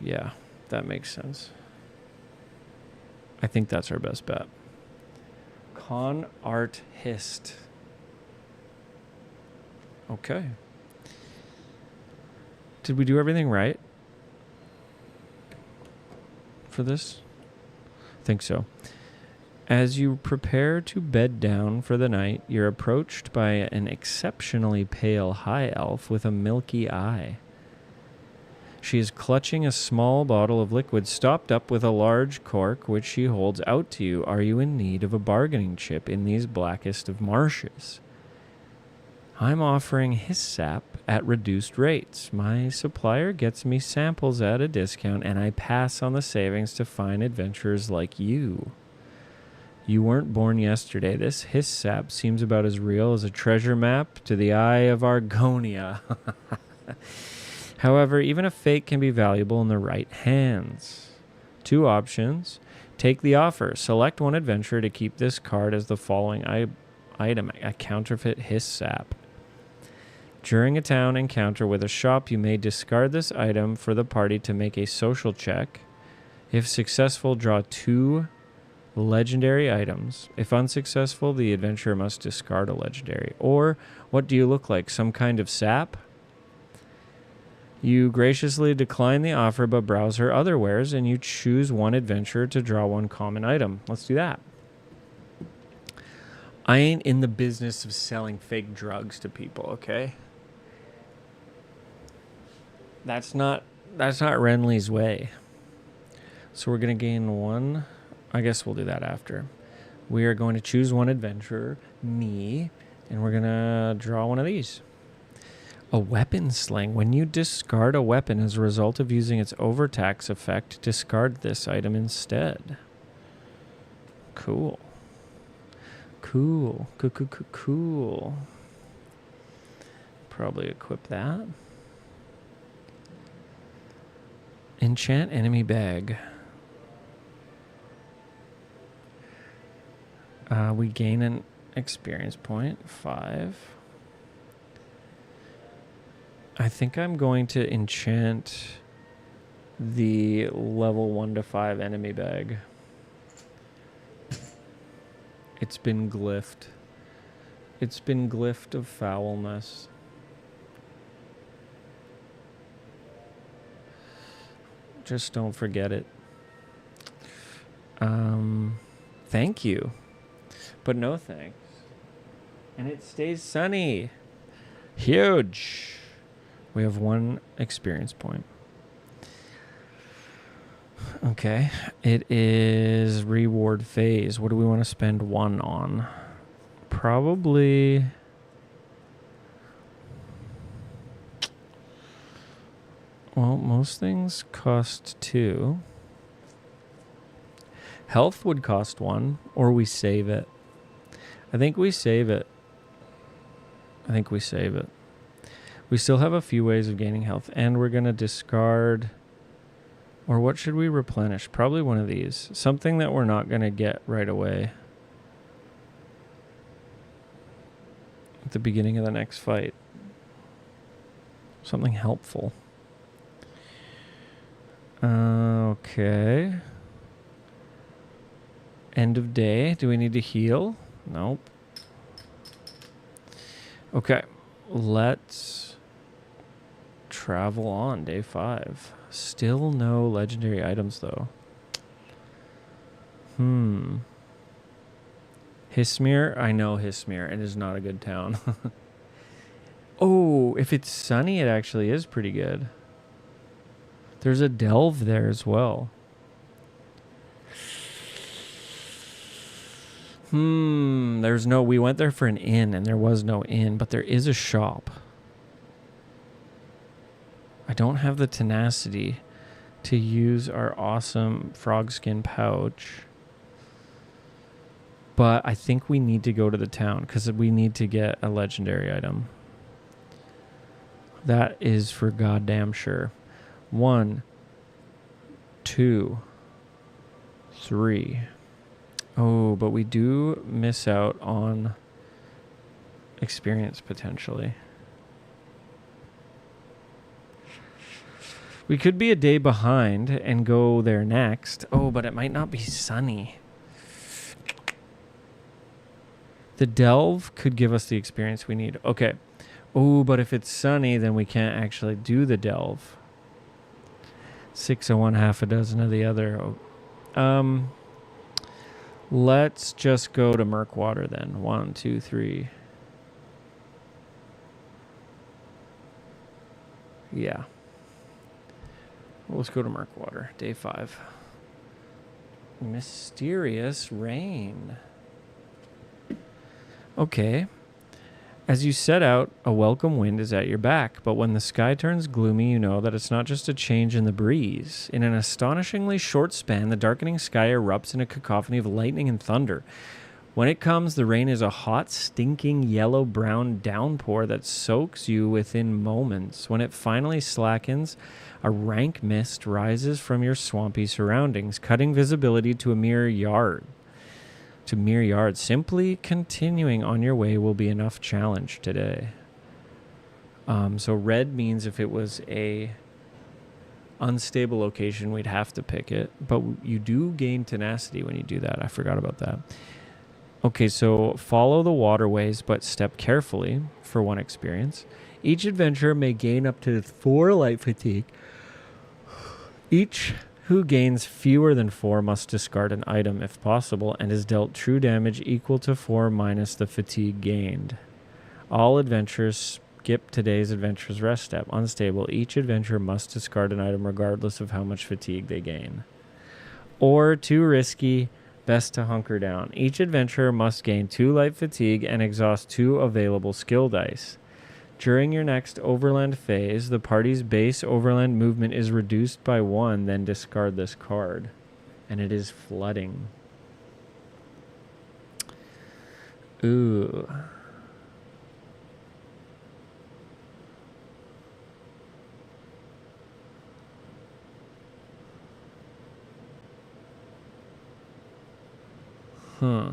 Yeah, that makes sense. I think that's our best bet. Con art hist. Okay. Did we do everything right for this? I think so. As you prepare to bed down for the night, you're approached by an exceptionally pale high elf with a milky eye. She is clutching a small bottle of liquid stopped up with a large cork, which she holds out to you. Are you in need of a bargaining chip in these blackest of marshes? I'm offering his sap at reduced rates. My supplier gets me samples at a discount, and I pass on the savings to fine adventurers like you. You weren't born yesterday. This his sap seems about as real as a treasure map to the eye of Argonia. However, even a fake can be valuable in the right hands. 2 options. Take the offer. Select one adventurer to keep this card as the following item, a counterfeit his sap. During a town encounter with a shop, you may discard this item for the party to make a social check. If successful, draw 2 legendary items. If unsuccessful, the adventurer must discard a legendary. Or, what do you look like? Some kind of sap? You graciously decline the offer but browse her other wares, and you choose one adventurer to draw 1 common item. Let's do that. I ain't in the business of selling fake drugs to people, okay? That's not Renly's way. So we're going to gain 1. I guess we'll do that after. We are going to choose 1 adventurer, me, and we're going to draw 1 of these. A weapon sling. When you discard a weapon as a result of using its overtax effect, discard this item instead. Cool. Cool. Cool. Probably equip that. Enchant enemy bag. We gain an experience point, 5. I think I'm going to enchant the level 1 to 5 enemy bag. It's been glyphed. It's been glyphed of foulness. Just don't forget it. Thank you. But no thanks. And it stays sunny. Huge. We have 1 experience point. Okay. It is reward phase. What do we want to spend 1 on? Probably... Well, most things cost 2. Health would cost 1, or we save it. I think we save it. We still have a few ways of gaining health, and we're going to discard... Or what should we replenish? Probably one of these. Something that we're not going to get right away. At the beginning of the next fight. Something helpful. Okay. End of day. Do we need to heal? Nope. Okay. Let's travel on. Day 5. Still no legendary items, though. Hismir? I know Hismir. It is not a good town. Oh, if it's sunny, it actually is pretty good. There's a delve there as well. There's no... We went there for an inn, and there was no inn, but there is a shop. I don't have the tenacity to use our awesome frog skin pouch. But I think we need to go to the town, because we need to get a legendary item. That is for goddamn sure. 1, 2, 3. Oh, but we do miss out on experience potentially. We could be a day behind and go there next. Oh, but it might not be sunny. The delve could give us the experience we need. Okay. Oh, but if it's sunny, then we can't actually do the delve. 6 of one, half a dozen of the other. Let's just go to Murkwater then. 1, 2, 3. Yeah. Let's go to Murkwater. Day 5. Mysterious rain. Okay. As you set out, a welcome wind is at your back, but when the sky turns gloomy, you know that it's not just a change in the breeze. In an astonishingly short span, the darkening sky erupts in a cacophony of lightning and thunder. When it comes, the rain is a hot, stinking, yellow-brown downpour that soaks you within moments. When it finally slackens, a rank mist rises from your swampy surroundings, cutting visibility to a mere yard. Simply continuing on your way will be enough challenge today. So red means if it was a unstable location, we'd have to pick it. But you do gain tenacity when you do that. I forgot about that. Okay, so follow the waterways, but step carefully for 1 experience. Each adventurer may gain up to 4 light fatigue. Each who gains fewer than 4 must discard an item if possible and is dealt true damage equal to 4 minus the fatigue gained. All adventurers skip today's adventurer's rest step. Unstable. Each adventurer must discard an item regardless of how much fatigue they gain. Or too risky, best to hunker down. Each adventurer must gain 2 light fatigue and exhaust 2 available skill dice. During your next overland phase, the party's base overland movement is reduced by 1, then discard this card. And it is flooding. Ooh. Huh.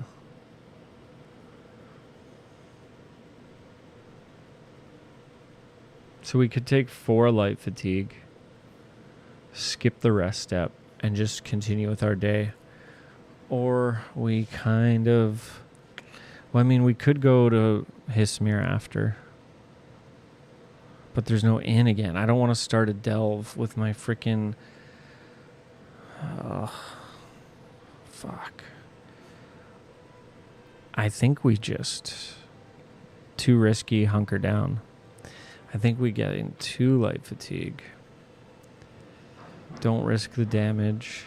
So we could take 4 light fatigue, skip the rest step, and just continue with our day. Or we kind of... Well, I mean, we could go to Hismir after. But there's no inn again. I don't want to start a delve with my freaking... fuck. I think we just... Too risky, hunker down. I think we get in 2 light fatigue. Don't risk the damage.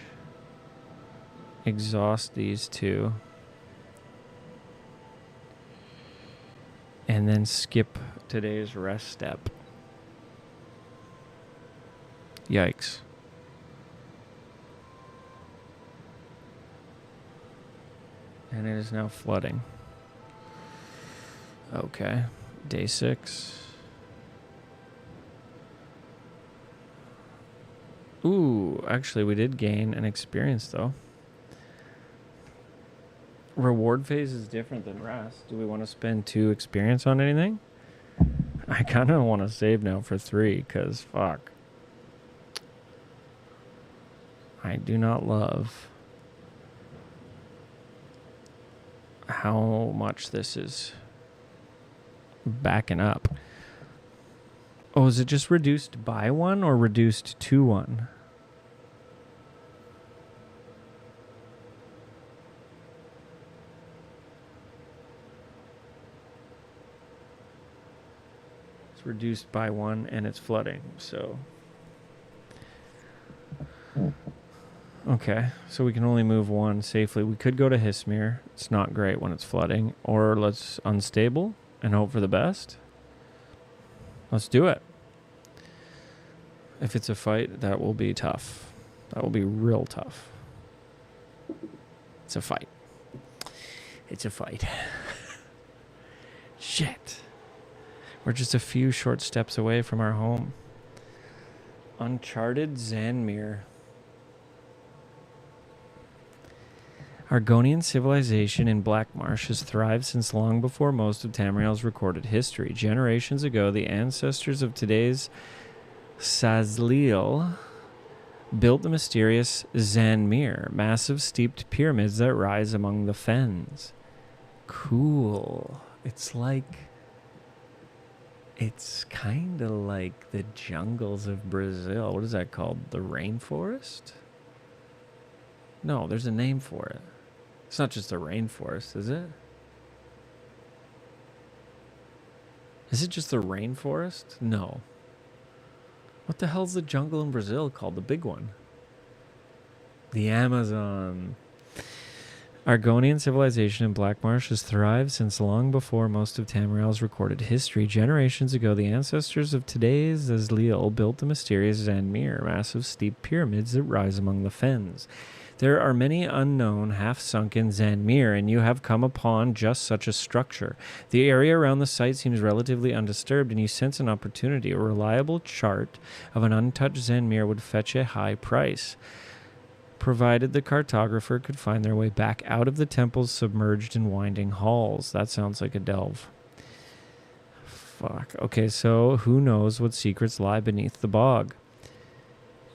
Exhaust these 2. And then skip today's rest step. Yikes. And it is now flooding. Okay. Day 6. Ooh, actually, we did gain an experience, though. Reward phase is different than rest. Do we want to spend 2 experience on anything? I kind of want to save now for 3, because, fuck. I do not love how much this is backing up. Oh, is it just reduced by 1 or reduced to 1? It's reduced by 1 and it's flooding, so... Okay, so we can only move 1 safely. We could go to Hismir. It's not great when it's flooding. Or let's unstable and hope for the best. Let's do it. If it's a fight, that will be tough. That will be real tough. It's a fight. It's a fight. Shit. We're just a few short steps away from our home. Uncharted Zanmir. Argonian civilization in Black Marsh has thrived since long before most of Tamriel's recorded history. Generations ago, the ancestors of today's Sazliel built the mysterious Zanmir, massive steeped pyramids that rise among the fens. Cool. It's kind of like the jungles of Brazil. What is that called? The rainforest? No, there's a name for it. It's not just a rainforest, is it? Is it just the rainforest? No. What the hell's the jungle in Brazil called? The big one. The Amazon. Argonian civilization in Black Marsh has thrived since long before most of Tamriel's recorded history. Generations ago, the ancestors of today's Azliel built the mysterious Zanmir, massive steep pyramids that rise among the fens. There are many unknown, half-sunken Zanmir, and you have come upon just such a structure. The area around the site seems relatively undisturbed, and you sense an opportunity. A reliable chart of an untouched Zanmir would fetch a high price, provided the cartographer could find their way back out of the temple's submerged and winding halls. That sounds like a delve. Fuck. Okay, so who knows what secrets lie beneath the bog?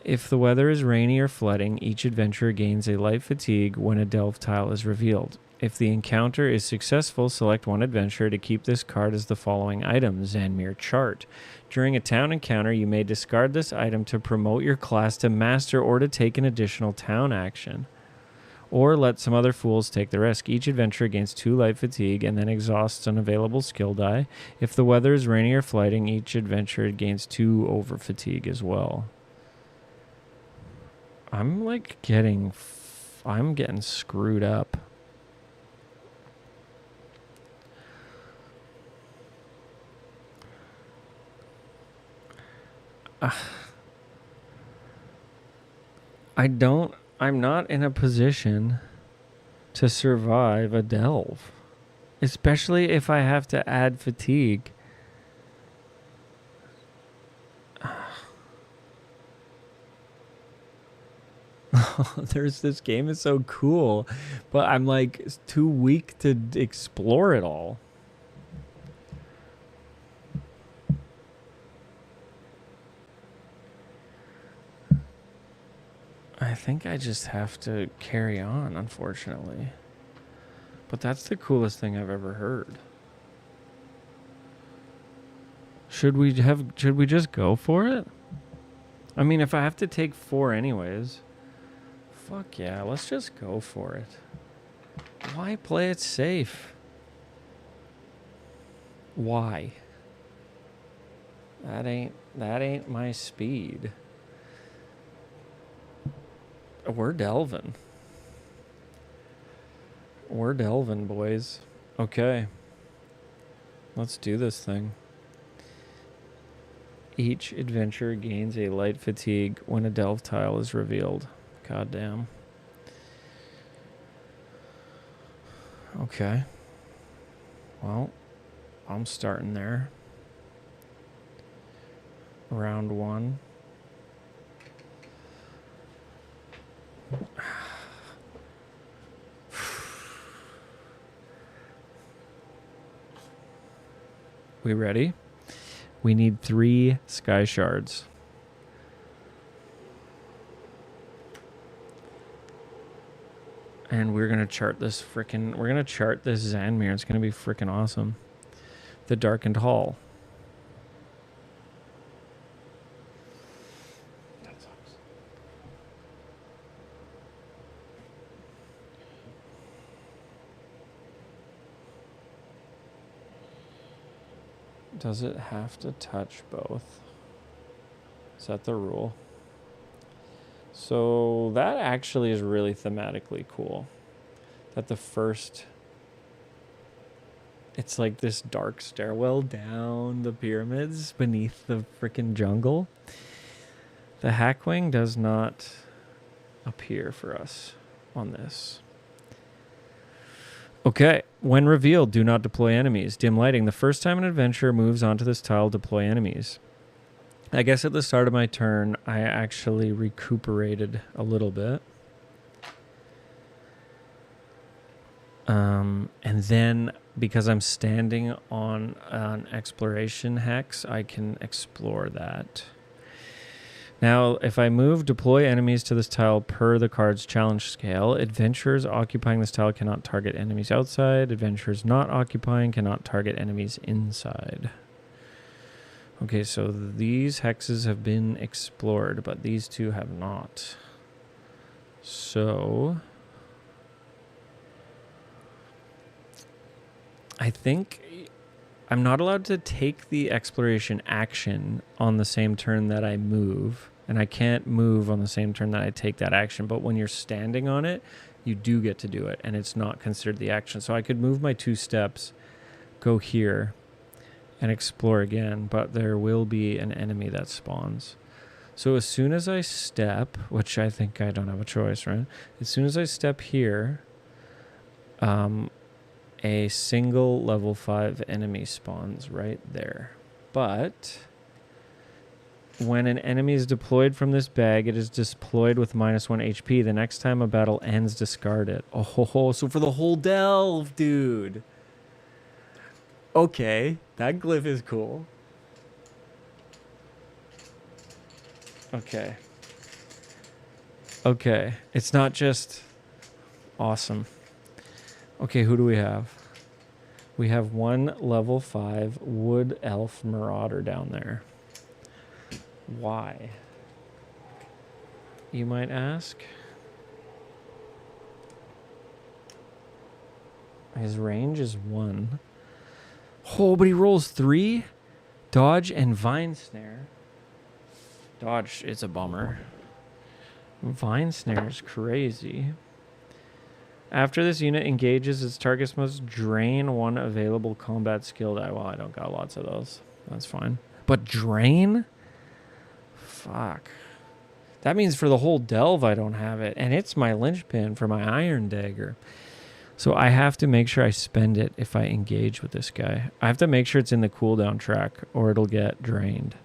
If the weather is rainy or flooding, each adventurer gains a light fatigue when a delve tile is revealed. If the encounter is successful, select one adventurer to keep this card as the following item: Zanmir Chart. During a town encounter, you may discard this item to promote your class to master or to take an additional town action. Or let some other fools take the risk. Each adventurer gains 2 light fatigue and then exhausts an available skill die. If the weather is rainy or flooding, each adventurer gains 2 over fatigue as well. I'm getting screwed up. I'm not in a position to survive a delve, especially if I have to add fatigue. This game is so cool, but I'm like too weak to explore it all. I think I just have to carry on, unfortunately. But that's the coolest thing I've ever heard. Should we just go for it? I mean, if I have to take 4 anyways, fuck yeah, let's just go for it. Why play it safe? Why? That ain't my speed. We're delving. We're delving, boys. Okay. Let's do this thing. Each adventure gains a light fatigue when a delve tile is revealed. God damn. Okay. Well, I'm starting there. Round 1. We ready? We need 3 sky shards. And we're going to chart this Zanmir. It's going to be freaking awesome. The Darkened Hall. That sucks. Does it have to touch both? Is that the rule? So that actually is really thematically cool. That the first... It's like this dark stairwell down the pyramids beneath the freaking jungle. The Hackwing does not appear for us on this. Okay. When revealed, do not deploy enemies. Dim lighting. The first time an adventurer moves onto this tile, deploy enemies. I guess at the start of my turn, I actually recuperated a little bit. And then, because I'm standing on an exploration hex, I can explore that. Now, if I move deploy enemies to this tile per the card's challenge scale, adventurers occupying this tile cannot target enemies outside. Adventurers not occupying cannot target enemies inside. Okay, so these hexes have been explored, but these two have not. So I think I'm not allowed to take the exploration action on the same turn that I move, and I can't move on the same turn that I take that action, but when you're standing on it, you do get to do it, and it's not considered the action. So I could move my 2 steps, go here, and explore again, but there will be an enemy that spawns. So as soon as I step, which I think I don't have a choice, right? As soon as I step here, a single level 5 enemy spawns right there. But when an enemy is deployed from this bag, it is deployed with -1 HP. The next time a battle ends, discard it. Oh, so for the whole delve, dude. Okay, that glyph is cool. Okay. Okay, it's not just awesome. Okay, who do we have? We have 1 level 5 wood elf marauder down there. Why? You might ask. His range is 1. Oh, but he rolls 3? Dodge and vine snare. Dodge is a bummer. Vine snare is crazy. After this unit engages, its targets must drain 1 available combat skill die. Well, I don't got lots of those. That's fine. But drain? Fuck. That means for the whole delve I don't have it. And it's my linchpin for my iron dagger. So I have to make sure I spend it if I engage with this guy. I have to make sure it's in the cooldown track or it'll get drained.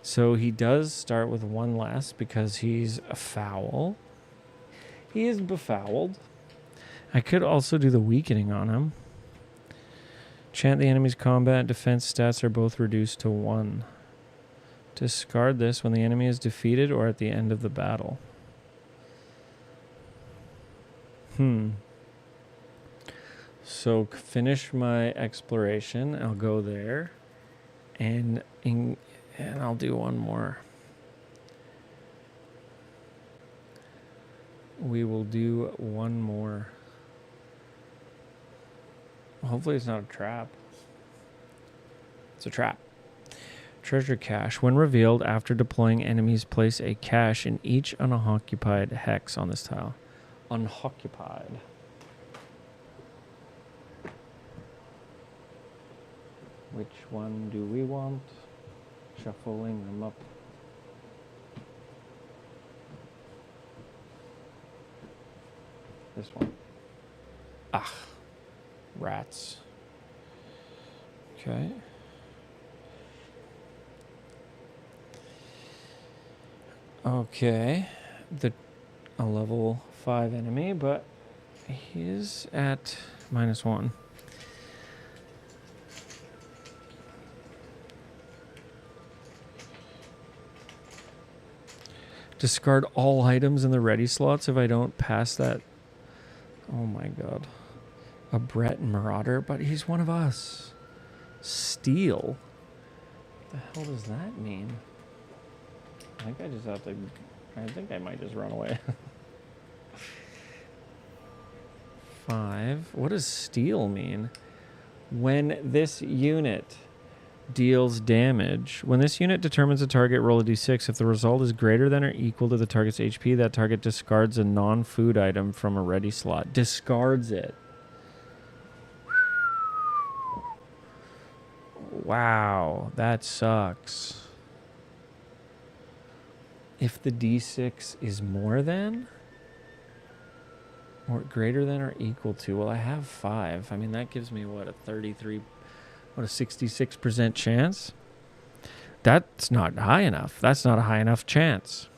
So he does start with 1 less because he's a foul. He is befouled. I could also do the weakening on him. Chant the enemy's combat and defense stats are both reduced to 1. Discard this when the enemy is defeated or at the end of the battle. So finish my exploration. I'll go there. And I'll do 1 more. We will do 1 more. Hopefully it's not a trap. It's a trap. Treasure cache. When revealed, after deploying enemies, place a cache in each unoccupied hex on this tile. Unoccupied. Which one do we want? Shuffling them up. This one. Ah. Rats. Okay. Okay. A level 5 enemy, but he is at -1. Discard all items in the ready slots if I don't pass that. Oh my god. A Brett Marauder, but he's one of us. Steal? What the hell does that mean? I think I just have to... I think I might just run away. 5. What does steal mean? When this unit deals damage. When this unit determines a target, roll a d6. If the result is greater than or equal to the target's HP, that target discards a non-food item from a ready slot. Discards it. Wow, that sucks. If the d6 is more than? Or greater than or equal to. Well, I have 5. I mean, that gives me, what, a 66% chance? That's not high enough. That's not a high enough chance.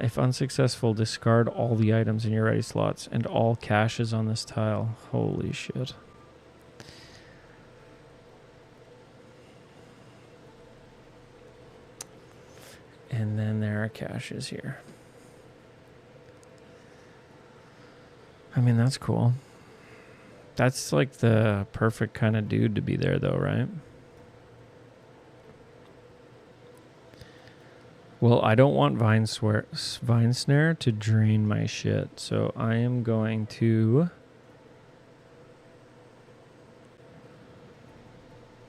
If unsuccessful, discard all the items in your ready slots and all caches on this tile. Holy shit. And then there are caches here. I mean, that's cool. That's like the perfect kind of dude to be there, though, right? Well, I don't want Vine Snare to drain my shit, so I am going to...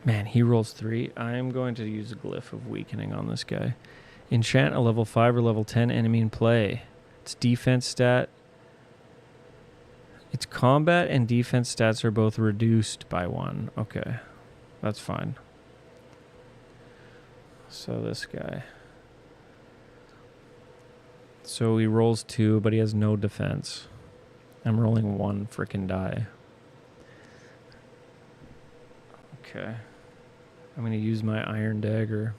Man, he rolls 3. I am going to use a Glyph of Weakening on this guy. Enchant a level 5 or level 10 enemy in play. Its defense stat... Its combat and defense stats are both reduced by 1. Okay, that's fine. So this guy... So he rolls 2, but he has no defense. I'm rolling 1 frickin' die. Okay. I'm going to use my Iron Dagger.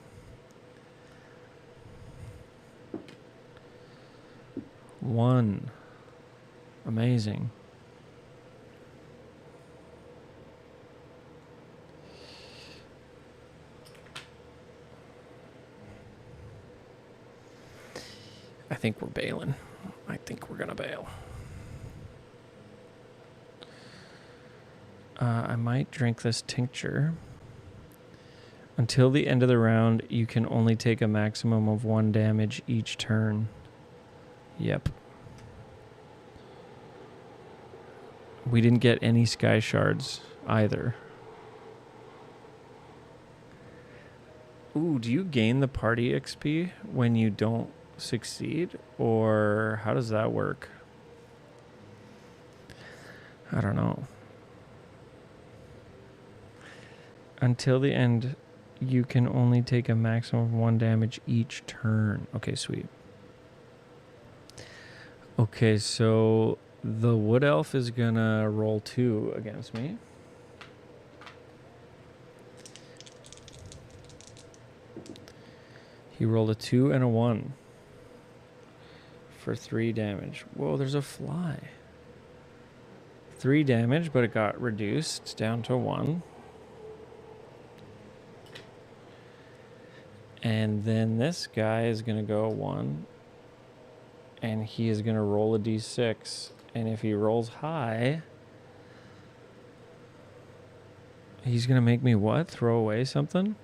One. Amazing. I think we're bailing. I think we're going to bail. I might drink this tincture. Until the end of the round, you can only take a maximum of 1 damage each turn. Yep. We didn't get any sky shards either. Ooh, do you gain the party XP when you don't succeed? Or how does that work? I don't know. Until the end, you can only take a maximum of 1 damage each turn. Okay, sweet. Okay, so the Wood Elf is gonna roll 2 against me. He rolled a 2 and a 1 for 3 damage. Whoa, there's a fly. 3 damage, but it got reduced down to 1. And then this guy is going to go 1. And he is going to roll a d6. And if he rolls high, he's going to make me what? Throw away something?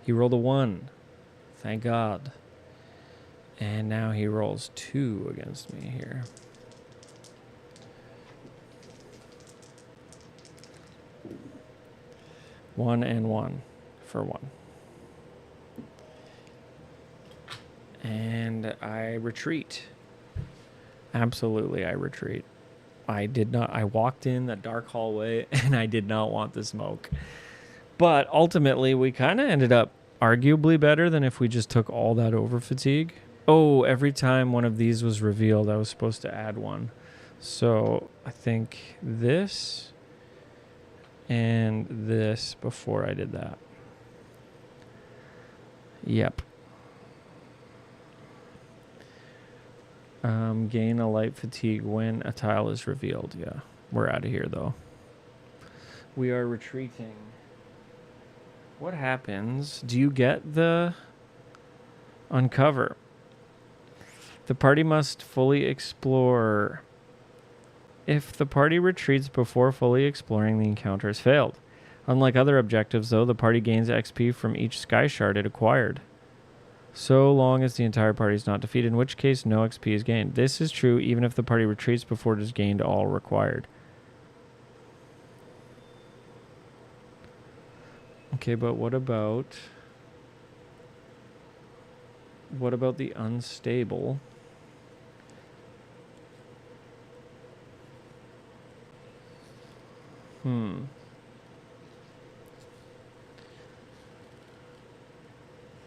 He rolled a 1. Thank God. And now he rolls 2 against me here. One and 1 for 1. And I retreat. Absolutely, I retreat. I walked in that dark hallway and I did not want the smoke. But ultimately, we kind of ended up arguably better than if we just took all that over fatigue. Oh, every time one of these was revealed, I was supposed to add 1. So I think this and this before I did that. Yep. Gain a light fatigue when a tile is revealed. Yeah, we're out of here though. We are retreating. What happens? Do you get the uncover? The party must fully explore. If the party retreats before fully exploring, the encounter has failed. Unlike other objectives, though, the party gains XP from each sky shard it acquired, so long as the entire party is not defeated, in which case no XP is gained. This is true even if the party retreats before it has gained all required. Okay, but what about the unstable?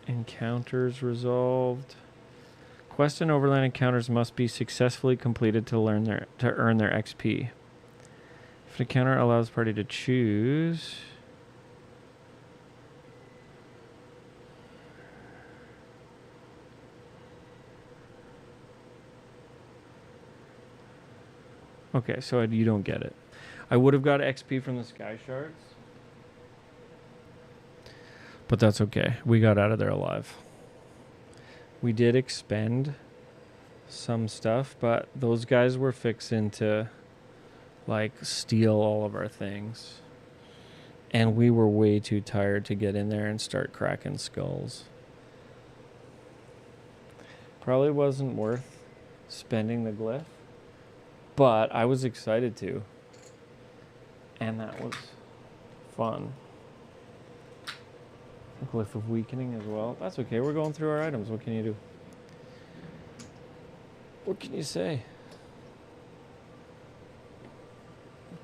Encounters resolved. Quest and overland encounters must be successfully completed to earn their XP. If an encounter allows the party to choose... Okay, so you don't get it. I would have got XP from the sky shards. But that's okay. We got out of there alive. We did expend some stuff, but those guys were fixing to, like, steal all of our things. And we were way too tired to get in there and start cracking skulls. Probably wasn't worth spending the glyph. But I was excited to. And that was fun. Glyph of weakening as well. That's okay. We're going through our items. What can you do? What can you say?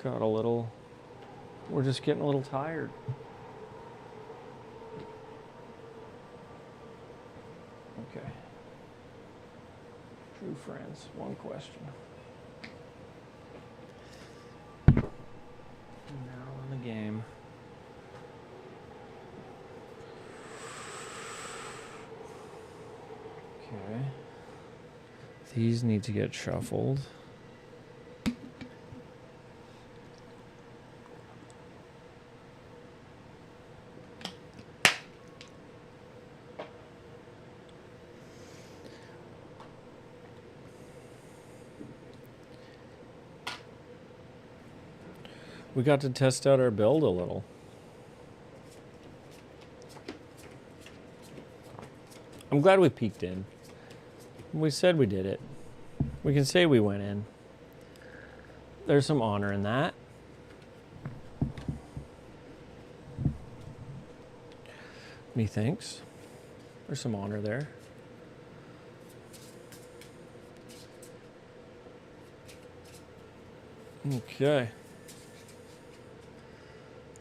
Got a little... We're just getting a little tired. Okay. True friends. One question. Now in the game. Okay. These need to get shuffled. We got to test out our build a little. I'm glad we peeked in. We said we did it. We can say we went in. There's some honor in that. Methinks. There's some honor there. Okay.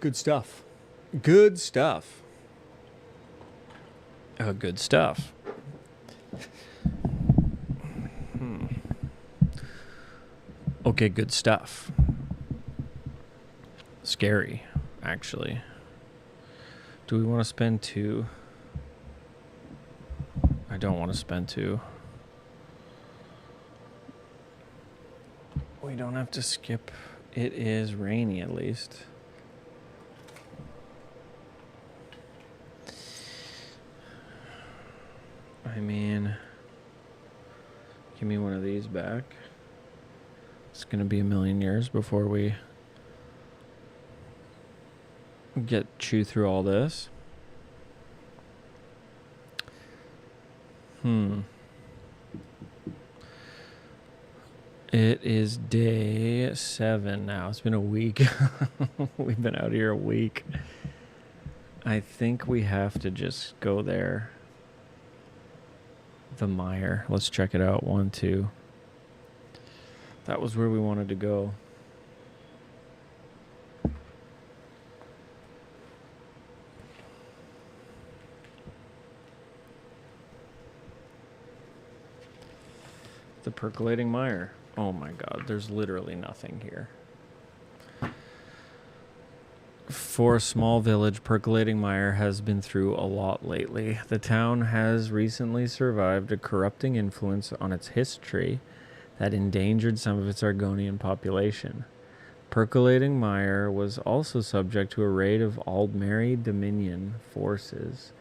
Good stuff. Good stuff. Good stuff. Okay, good stuff. Scary, actually. Do we want to spend 2? I don't want to spend 2. We don't have to skip. It is rainy, at least. I mean, give me one of these back. It's going to be a million years before we chew through all this. It is day 7 now. It's been a week. We've been out here a week. I think we have to just go there. The mire. Let's check it out. 1, 2. That was where we wanted to go. The percolating mire. Oh my god, there's literally nothing here. For a small village, percolating mire has been through a lot lately. The town has recently survived a corrupting influence on its history that endangered some of its Argonian population. Percolating mire was also subject to a raid of Aldmeri Dominion forces,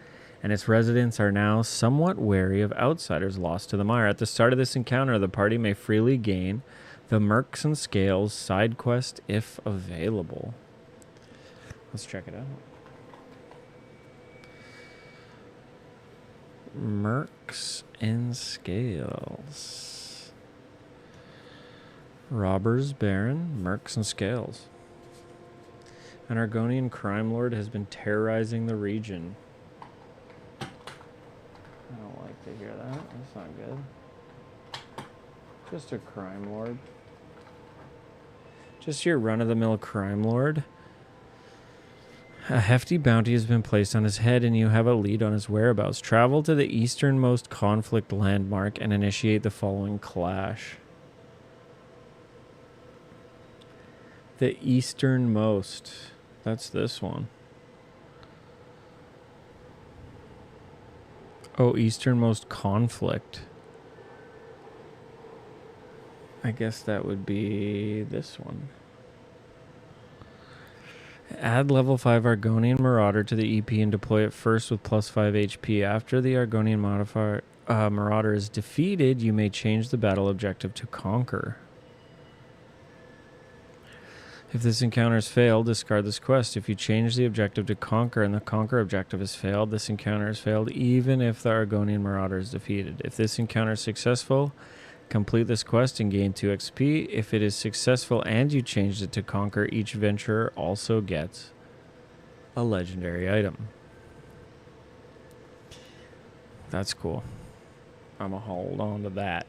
and its residents are now somewhat wary of outsiders lost to the mire. At the start of this encounter, the party may freely gain the Mercs and Scales side quest if available. Let's check it out. Mercs and Scales. Robbers, Baron, Mercs and Scales. An Argonian crime lord has been terrorizing the region. I don't like to hear that. That's not good. Just a crime lord. Just your run-of-the-mill crime lord. A hefty bounty has been placed on his head, and you have a lead on his whereabouts. Travel to the easternmost conflict landmark and initiate the following clash. The easternmost. That's this one. Oh, easternmost conflict. I guess that would be this one. Add level 5 Argonian Marauder to the EP and deploy it first with plus 5 HP. After the Argonian Marauder is defeated, you may change the battle objective to Conquer. If this encounter has failed, discard this quest. If you change the objective to Conquer and the Conquer objective has failed, this encounter has failed even if the Argonian Marauder is defeated. If this encounter is successful, complete this quest and gain 2 XP. If it is successful and you changed it to Conquer, each adventurer also gets a legendary item. That's cool. I'm going to hold on to that.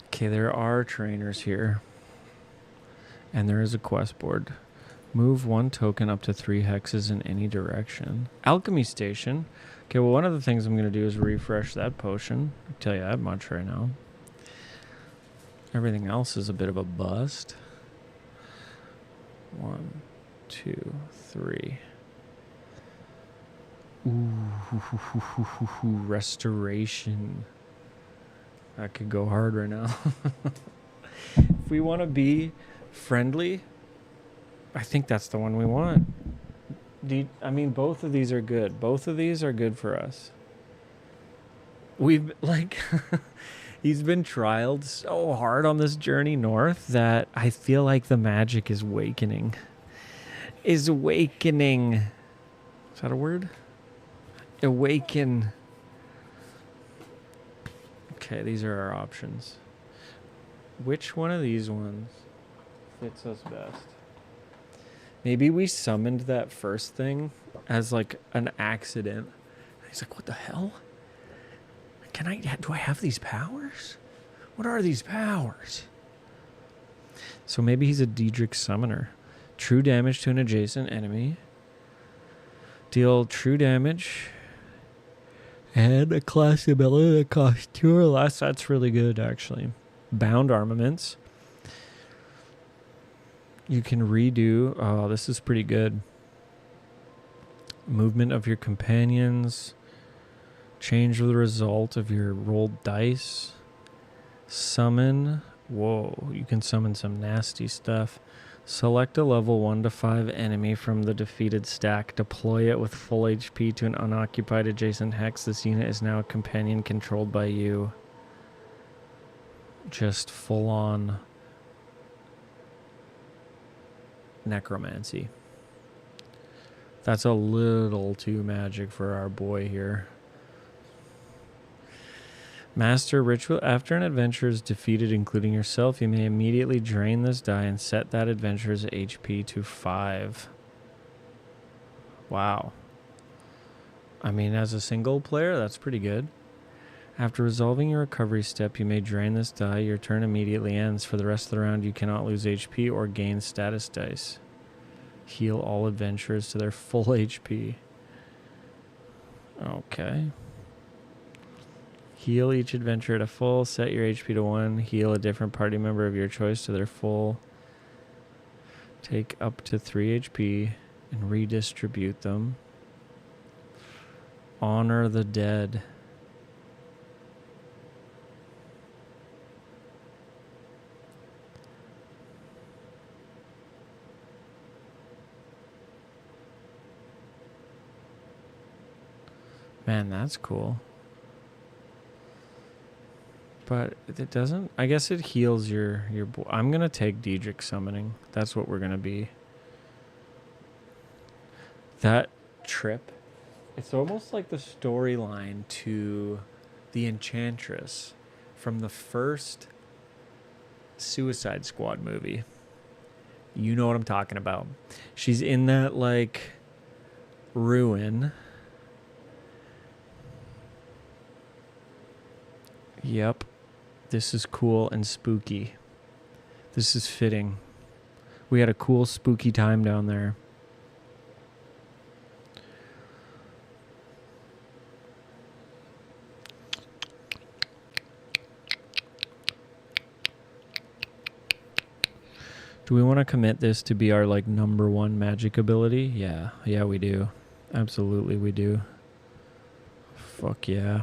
Okay, there are trainers here. And there is a quest board. Move 1 token up to 3 hexes in any direction. Alchemy station. Okay, well, one of the things I'm going to do is refresh that potion. I'll tell you that much right now. Everything else is a bit of a bust. 1, 2, 3. Ooh, restoration. That could go hard right now. If we want to be friendly, I think that's the one we want. I mean, both of these are good. Both of these are good for us. We've, like, he's been trialed so hard on this journey north that I feel like the magic is awakening. Is that a word? Awaken. Okay, these are our options. Which one of these ones fits us best? Maybe we summoned that first thing as like an accident. He's like, what the hell? Do I have these powers? What are these powers? So maybe he's a Daedric summoner. True damage to an adjacent enemy. Deal true damage. And a class ability that costs 2 or less. That's really good, actually. Bound armaments. You can redo. Oh, this is pretty good. Movement of your companions. Change the result of your rolled dice. Summon. Whoa, you can summon some nasty stuff. Select a level 1 to 5 enemy from the defeated stack. Deploy it with full HP to an unoccupied adjacent hex. This unit is now a companion controlled by you. Just full on necromancy. That's a little too magic for our boy here. Master ritual. After an adventurer is defeated, including yourself, you may immediately drain this die and set that adventurer's HP to 5. Wow. I mean, as a single player, that's pretty good. After resolving your recovery step, you may drain this die. Your turn immediately ends. For the rest of the round, you cannot lose HP or gain status dice. Heal all adventurers to their full HP. Okay. Heal each adventurer to full. Set your HP to 1. Heal a different party member of your choice to their full. Take up to 3 HP and redistribute them. Honor the dead. Man, that's cool. But it doesn't... I guess it heals your... I'm going to take Daedric summoning. That's what we're going to be. That trip... It's almost like the storyline to the Enchantress from the first Suicide Squad movie. You know what I'm talking about. She's in that, like, ruin... Yep. This is cool and spooky. This is fitting. We had a cool, spooky time down there. Do we want to commit this to be our like number 1 magic ability? Yeah. Yeah, we do. Absolutely we do. Fuck yeah.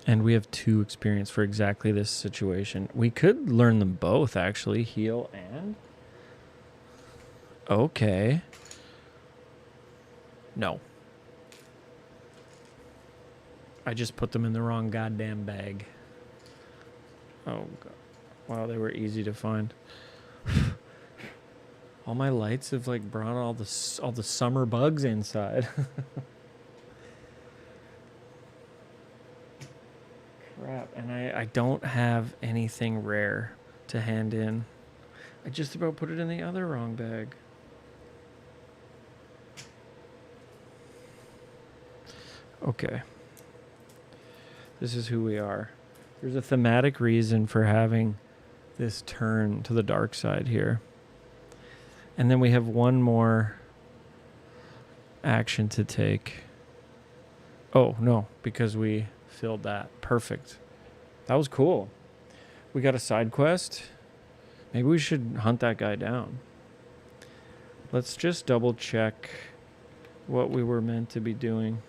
And we have 2 experience for exactly this situation. We could learn them both, actually. Heal and... Okay. No. I just put them in the wrong goddamn bag. Oh, God. Wow, they were easy to find. All my lights have, like, brought all the summer bugs inside. Crap. And I don't have anything rare to hand in. I just about put it in the other wrong bag. Okay. This is who we are. There's a thematic reason for having this turn to the dark side here. And then we have one more action to take. Oh, no, because we filled that. Perfect. That was cool. We got a side quest. Maybe we should hunt that guy down. Let's just double check what we were meant to be doing.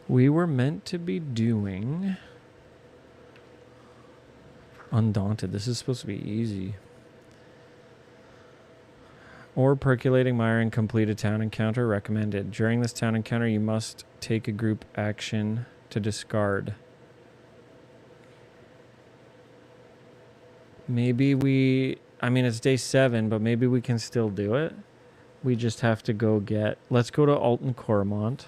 We were meant to be doing Undaunted. This is supposed to be easy. Or percolating mire and complete a town encounter recommended. During this town encounter, you must take a group action to discard. Maybe I mean, it's day 7, but maybe we can still do it. We just have to go let's go to Alton Cormont.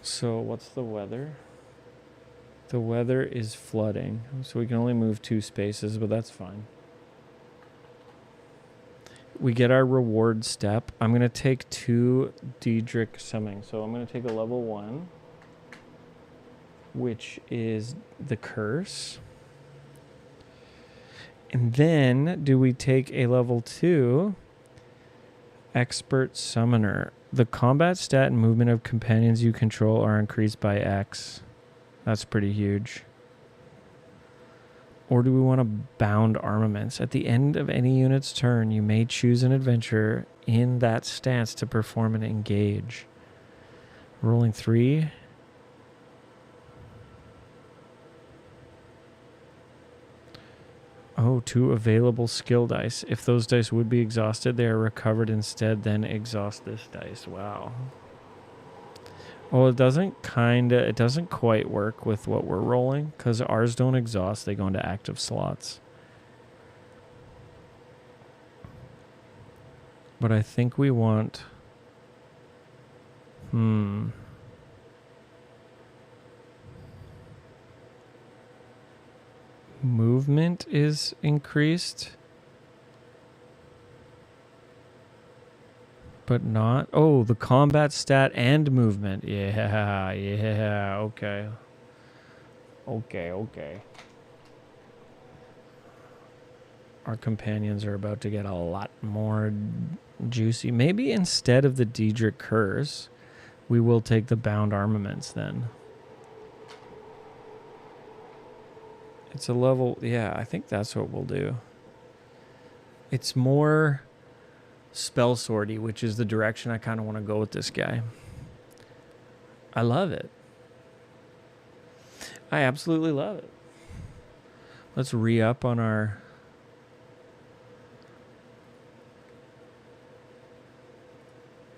So what's the weather? The weather is flooding. So we can only move 2 spaces, but that's fine. We get our reward step. I'm going to take 2 Daedric summoning. So I'm going to take a level 1, which is the curse. And then do we take a level 2 expert summoner? The combat stat and movement of companions you control are increased by X. That's pretty huge. Or do we want to bound armaments? At the end of any unit's turn, you may choose an adventurer in that stance to perform an engage. Rolling 3. Oh, 2 available skill dice. If those dice would be exhausted, they are recovered instead, then exhaust this dice. Wow. Oh, it doesn't quite work with what we're rolling, because ours don't exhaust, they go into active slots. But I think we want... Movement is increased. But not... Oh, the combat stat and movement. Yeah, okay. Okay. Our companions are about to get a lot more juicy. Maybe instead of the Daedric Curse, we will take the bound armaments then. It's a level... Yeah, I think that's what we'll do. It's more spell swordy, which is the direction I kind of want to go with this guy. I love it. I absolutely love it. Let's re-up on our...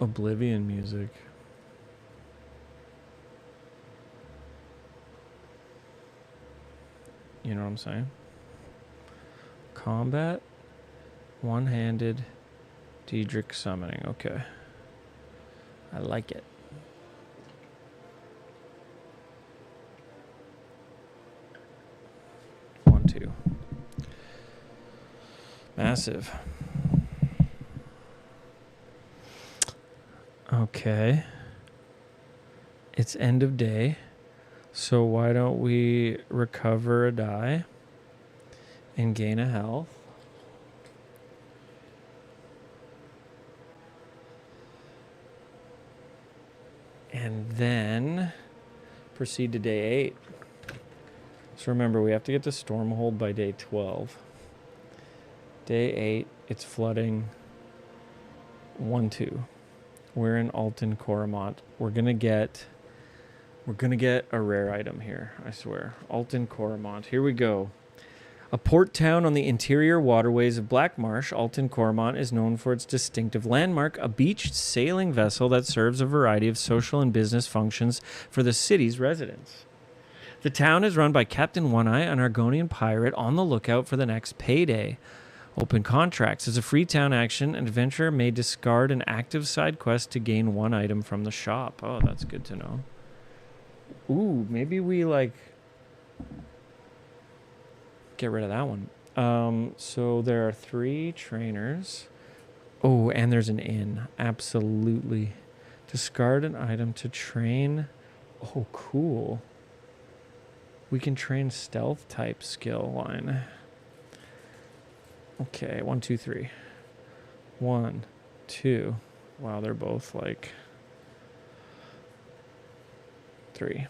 Oblivion music. You know what I'm saying? Combat, one-handed, Daedric summoning. Okay. I like it. One, 2. Massive. Okay. It's end of day. So why don't we recover a die and gain a health? And then Proceed to day 8. So remember, we have to get to Stormhold by day 12. Day 8, it's flooding 1-2. We're in Alton Coromont. We're gonna get a rare item here, I swear. Alton Coromont. Here we go. A port town on the interior waterways of Black Marsh, Alton Coromont is known for its distinctive landmark, a beached sailing vessel that serves a variety of social and business functions for the city's residents. The town is run by Captain One-Eye, an Argonian pirate on the lookout for the next payday. Open contracts. As a free town action, an adventurer may discard an active side quest to gain one item from the shop. Oh, that's good to know. Ooh, maybe we, like, get rid of that one. So there are 3 trainers. Oh, and there's an inn. Absolutely. Discard an item to train. Oh, cool. We can train stealth type skill line. Okay, 1, 2, 3. 1, 2. Wow, they're both like 3.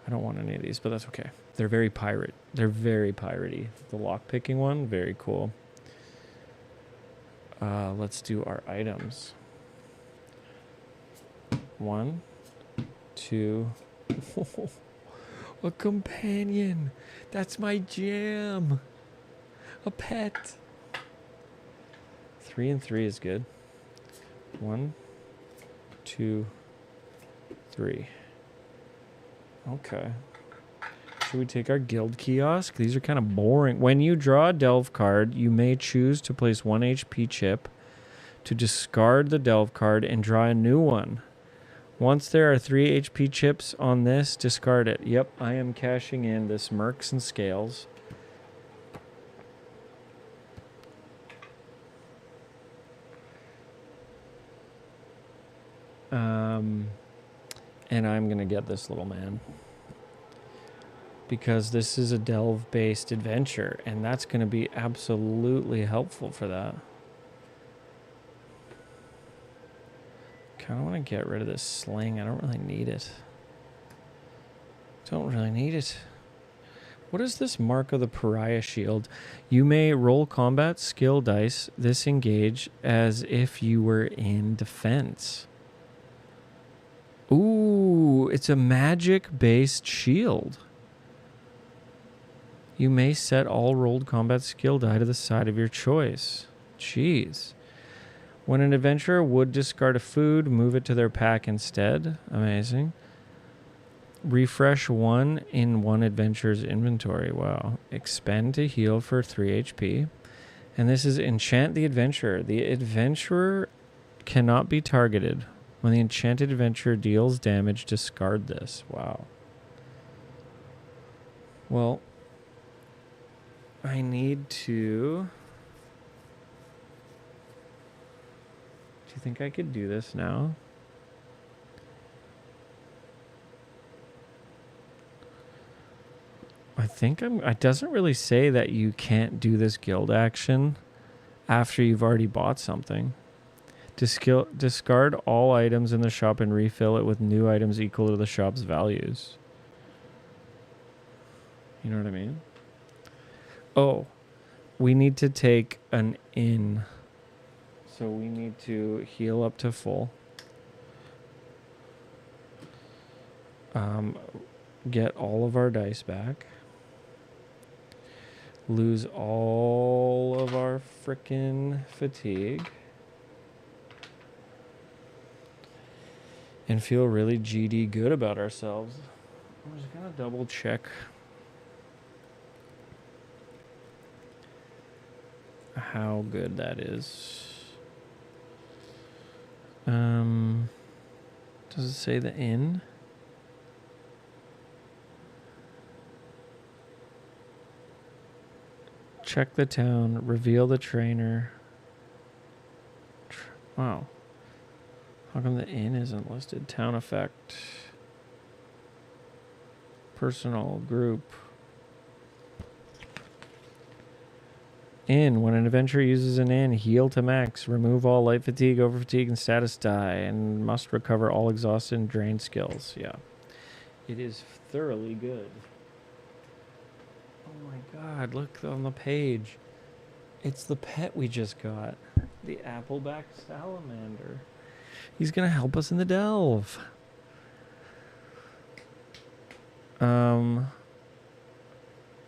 I don't want any of these, but that's okay. They're very pirate. They're very piratey. The lock-picking one, very cool. Let's do our items. 1, 2. A companion. That's my jam. A pet. 3 and 3 is good. 1, 2, 3. Okay. Should we take our guild kiosk? These are kind of boring. When you draw a delve card, you may choose to place 1 HP chip to discard the delve card and draw a new one. Once there are 3 HP chips on this, discard it. Yep, I am cashing in this Mercs and Scales. And I'm going to get this little man. Because this is a delve-based adventure, and that's going to be absolutely helpful for that. Kind of want to get rid of this sling. I don't really need it. Don't really need it. What is this Mark of the Pariah shield? You may roll combat skill dice this engage as if you were in defense. Ooh, it's a magic-based shield. You may set all rolled combat skill die to the side of your choice. Jeez. When an adventurer would discard a food, move it to their pack instead. Amazing. Refresh 1 in one adventurer's inventory. Wow. Expend to heal for 3 HP. And this is Enchant the Adventurer. The adventurer cannot be targeted. When the enchanted adventurer deals damage, discard this. Wow. Well, I need to... Do you think I could do this now? I think it doesn't really say that you can't do this guild action after you've already bought something. Discard all items in the shop and refill it with new items equal to the shop's values. You know what I mean? Oh, we need to take an inn. So we need to heal up to full. Get all of our dice back. Lose all of our frickin' fatigue. And feel really GD good about ourselves. I'm just gonna double check how good that is. Does it say the inn? Check the town, reveal the trainer. Wow. How come the inn isn't listed? Town effect. Personal, group. Inn. When an adventurer uses an inn, heal to max. Remove all light fatigue, over fatigue, and status die. And must recover all exhausted and drained skills. Yeah. It is thoroughly good. Oh my god, look on the page. It's the pet we just got. The appleback salamander. He's going to help us in the delve.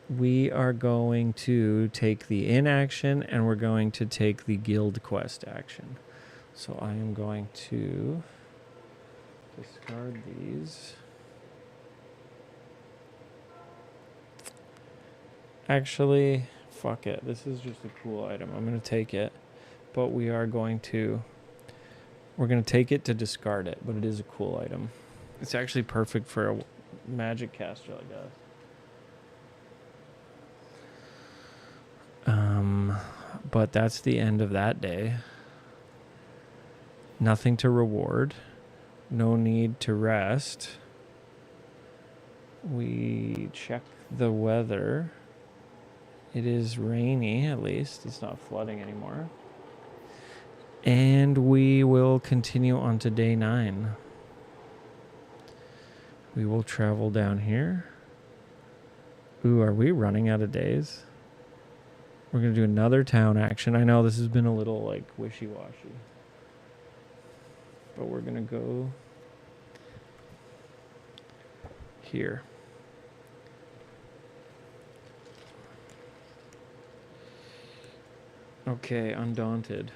We are going to take the in action and we're going to take the guild quest action. So I am going to discard these. Actually, fuck it. This is just a cool item. I'm going to take it. But we're going to take it to discard it, but it is a cool item. It's actually perfect for a magic caster like us. But that's the end of that day. Nothing to reward. No need to rest. We check the weather. It is rainy, at least. It's not flooding anymore. And we will continue on to day 9. We will travel down here. Ooh, are we running out of days? We're going to do another town action. I know this has been a little, like, wishy-washy. But we're going to go here. Okay, Undaunted.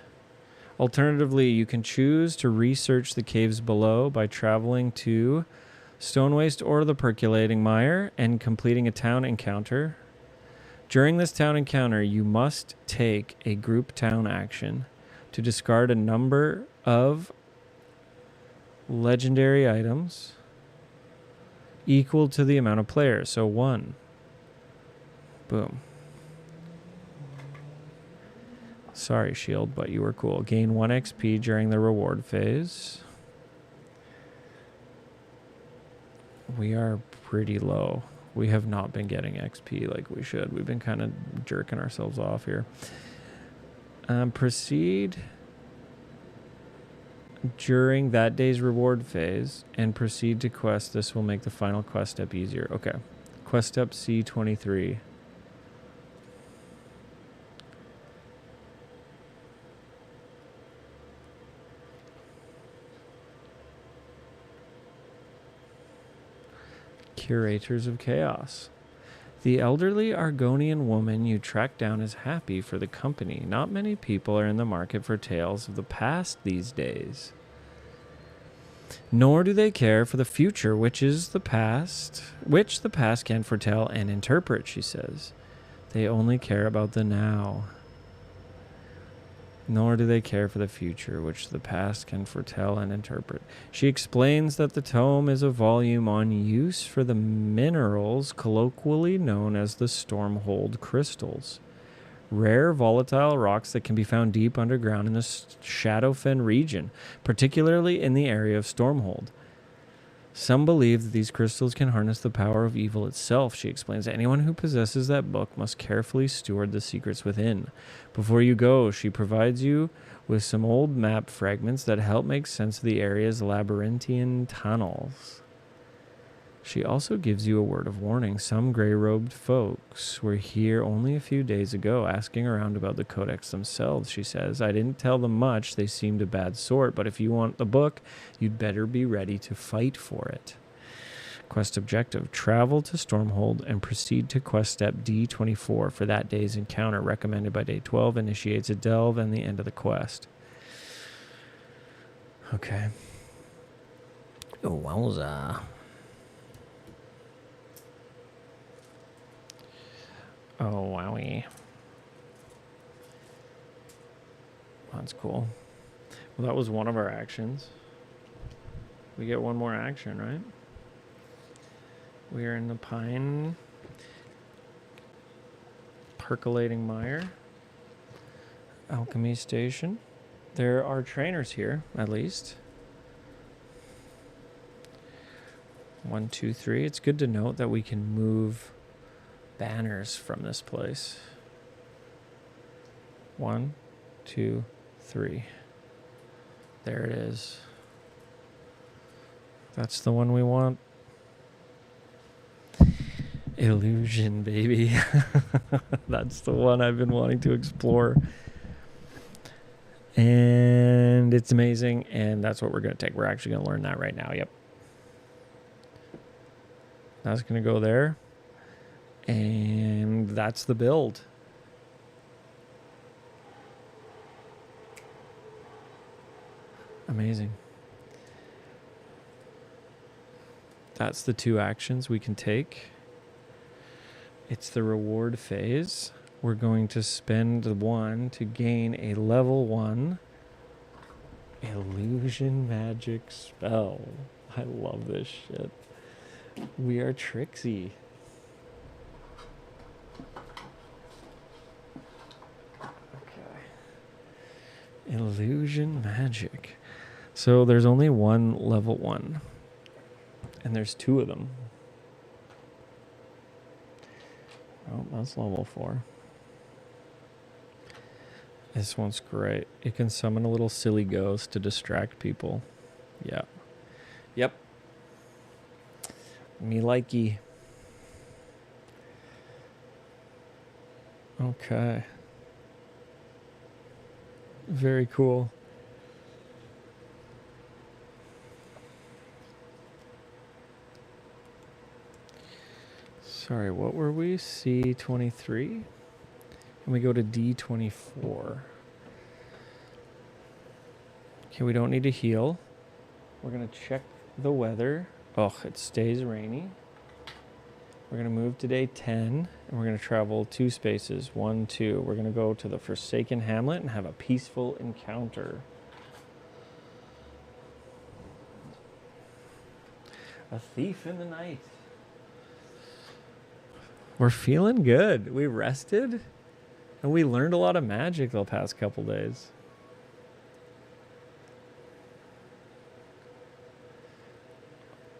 Alternatively, you can choose to research the caves below by traveling to Stone Waste or the Percolating Mire and completing a town encounter. During this town encounter, you must take a group town action to discard a number of legendary items equal to the amount of players. So 1. Boom. Sorry, Shield, but you were cool. Gain 1 XP during the reward phase. We are pretty low. We have not been getting XP like we should. We've been kind of jerking ourselves off here. Proceed during that day's reward phase and proceed to quest. This will make the final quest step easier. Okay. Quest step C23. Curators of Chaos. The elderly Argonian woman you track down is happy for the company. Not many people are in the market for tales of the past these days. Nor do they care for the future, which the past can foretell and interpret, she says. They only care about the now. Nor do they care for the future, which the past can foretell and interpret. She explains that the tome is a volume on use for the minerals colloquially known as the Stormhold crystals. Rare volatile rocks that can be found deep underground in the Shadowfen region, particularly in the area of Stormhold. Some believe that these crystals can harness the power of evil itself. She explains anyone who possesses that book must carefully steward the secrets within. Before you go, she provides you with some old map fragments that help make sense of the area's labyrinthian tunnels. She also gives you a word of warning. Some gray-robed folks were here only a few days ago asking around about the codex themselves, she says. I didn't tell them much. They seemed a bad sort, but if you want the book, you'd better be ready to fight for it. Quest objective. Travel to Stormhold and proceed to quest step D24 for that day's encounter. Recommended by day 12. Initiates a delve and the end of the quest. Okay. Oh, wowza. Oh, wowie. That's cool. Well, that was one of our actions. We get one more action, right? We are in the Pine Percolating Mire Alchemy Station. There are trainers here, at least. 1, 2, 3. It's good to note that we can move banners from this place. 1, 2, 3. There it is. That's the one we want. Illusion, baby. That's the one I've been wanting to explore. And it's amazing, and that's what we're going to take. We're actually going to learn that right now. Yep. That's going to go there. And that's the build. Amazing. That's the 2 actions we can take. It's the reward phase. We're going to spend the 1 to gain a level 1 illusion magic spell. I love this shit. We are Trixie. Okay. Illusion magic. So there's only one level 1. And there's 2 of them. Oh, that's level 4. This one's great. It can summon a little silly ghost to distract people. Yeah. Yep. Me likey. Okay. Very cool. Sorry, what were we? C23? And we go to D24. Okay, we don't need to heal. We're going to check the weather. Oh, it stays rainy. We're going to move to day 10, and we're going to travel 2 spaces. 1, 2. We're going to go to the Forsaken Hamlet and have a peaceful encounter. A thief in the night. We're feeling good. We rested, and we learned a lot of magic the past couple days.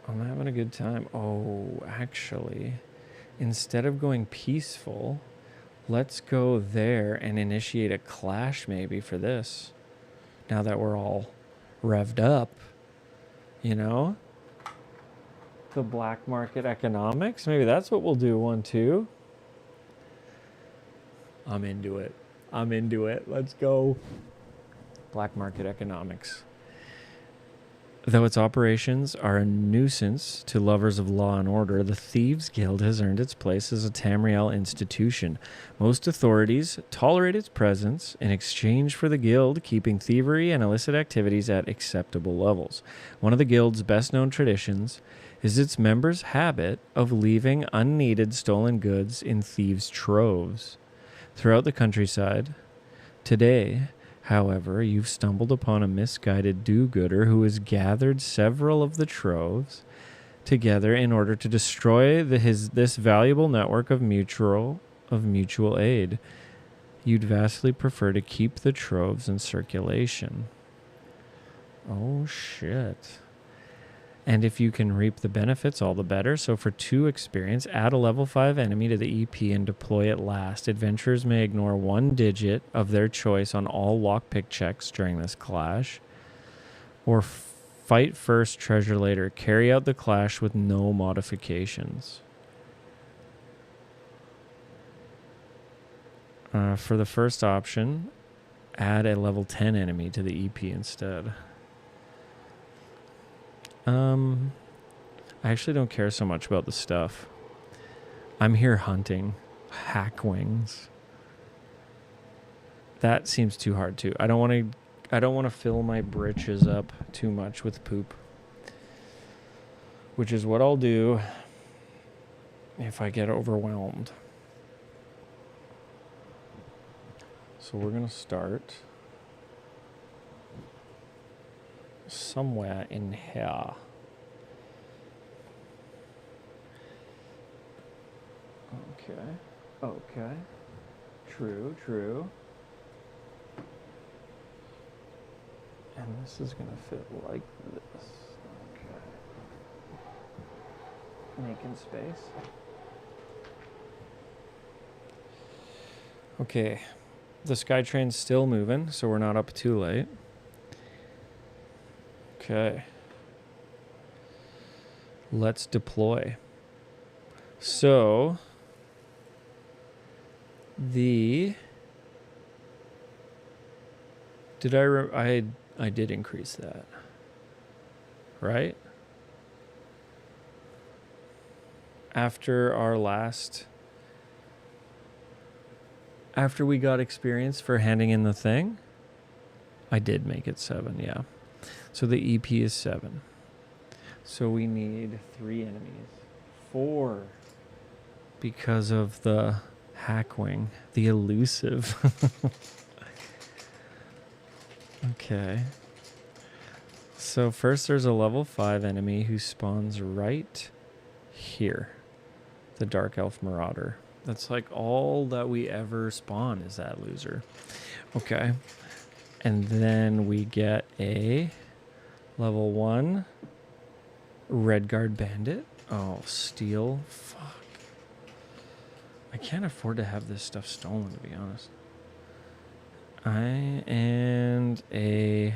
I'm having a good time. Oh, actually, instead of going peaceful, let's go there and initiate a clash maybe for this. Now that we're all revved up, you know? The black market economics. Maybe that's what we'll do. 1, 2. I'm into it. Let's go. Black market economics. Though its operations are a nuisance to lovers of law and order, the Thieves Guild has earned its place as a Tamriel institution. Most authorities tolerate its presence in exchange for the guild keeping thievery and illicit activities at acceptable levels. One of the guild's best-known traditions is its members' habit of leaving unneeded stolen goods in thieves' troves throughout the countryside. Today, however, you've stumbled upon a misguided do-gooder who has gathered several of the troves together in order to destroy this valuable network of mutual aid. You'd vastly prefer to keep the troves in circulation. Oh, shit. And if you can reap the benefits, all the better. So for 2 experience, add a level 5 enemy to the EP and deploy it last. Adventurers may ignore 1 digit of their choice on all lockpick checks during this clash. Or fight first, treasure later. Carry out the clash with no modifications. For the first option, add a level 10 enemy to the EP instead. I actually don't care so much about the stuff. I'm here hunting hack wings. That seems too hard too. I don't want to fill my britches up too much with poop, which is what I'll do if I get overwhelmed. So we're going to start somewhere in here. Okay. True. And this is going to fit like this. Okay. Making space. Okay. The SkyTrain's still moving, so we're not up too late. Okay. Let's deploy. So the I did increase that, right? After we got experience for handing in the thing, I did make it 7, yeah. So the EP is 7. So we need 3 enemies. 4. Because of the hackwing, the elusive. Okay. So first there's a level 5 enemy who spawns right here. The Dark Elf Marauder. That's like all that we ever spawn is that loser. Okay. And then we get a level 1 Redguard Bandit. Oh, steel. Fuck. I can't afford to have this stuff stolen, to be honest. And a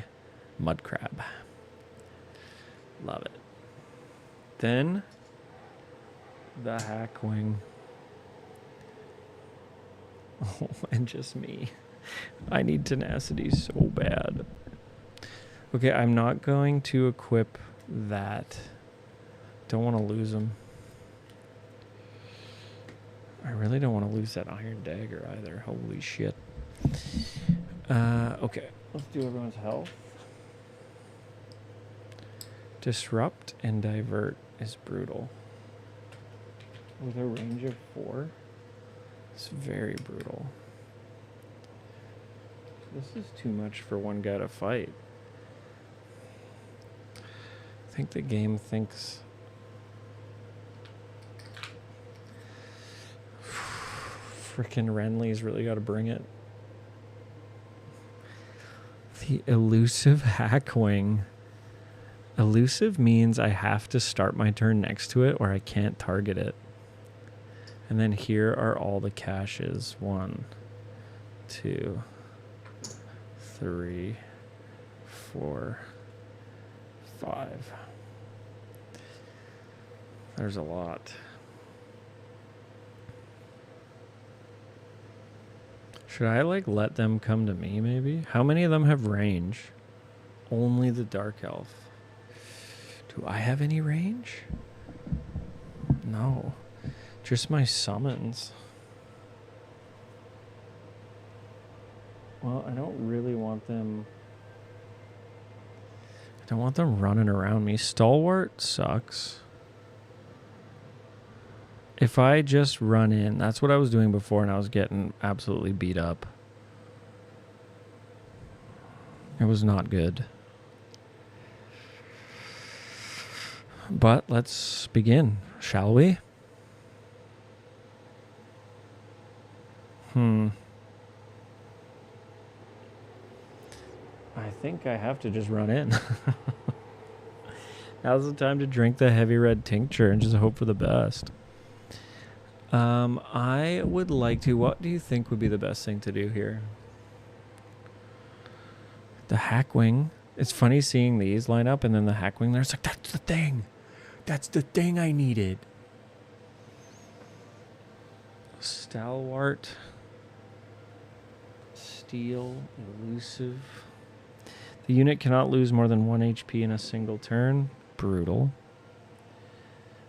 Mud Crab. Love it. Then the Hackwing. Oh, and just me. I need tenacity so bad. Okay, I'm not going to equip that. Don't want to lose them. I really don't want to lose that Iron Dagger either. Holy shit. Okay, let's do everyone's health. Disrupt and Divert is brutal. With a range of 4, it's very brutal. This is too much for one guy to fight. I think the game thinks... Frickin' Renly's really got to bring it. The elusive Hackwing. Elusive means I have to start my turn next to it or I can't target it. And then here are all the caches. 1, 2, 3, 4, 5. There's a lot. Should I let them come to me maybe? How many of them have range? Only the Dark Elf. Do I have any range? No. Just my summons. Well, I don't really want them... I don't want them running around me. Stalwart sucks. If I just run in, that's what I was doing before and I was getting absolutely beat up. It was not good. But let's begin, shall we? I think I have to just run in. Now's the time to drink the heavy red tincture and just hope for the best. I would like to... What do you think would be the best thing to do here? The Hackwing. It's funny seeing these line up and then the Hackwing there's like, that's the thing. That's the thing I needed. Stalwart. Steel. Elusive. The unit cannot lose more than 1 HP in a single turn. Brutal.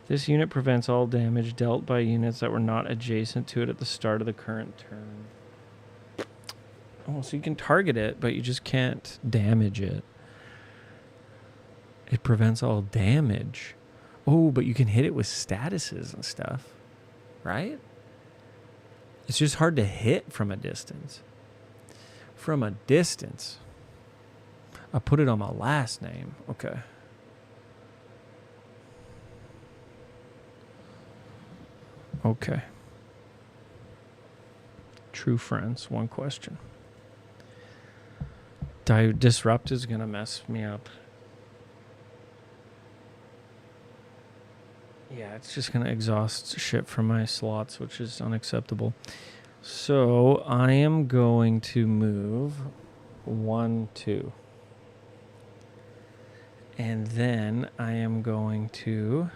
This unit prevents all damage dealt by units that were not adjacent to it at the start of the current turn. Oh, so you can target it, but you just can't damage it. It prevents all damage. Oh, but you can hit it with statuses and stuff, right? It's just hard to hit from a distance. From a distance. I put it on my last name. Okay. Okay. True friends, one question. Disrupt is going to mess me up. Yeah, it's just going to exhaust shit from my slots, which is unacceptable. So I am going to move 1, 2. And then I am going to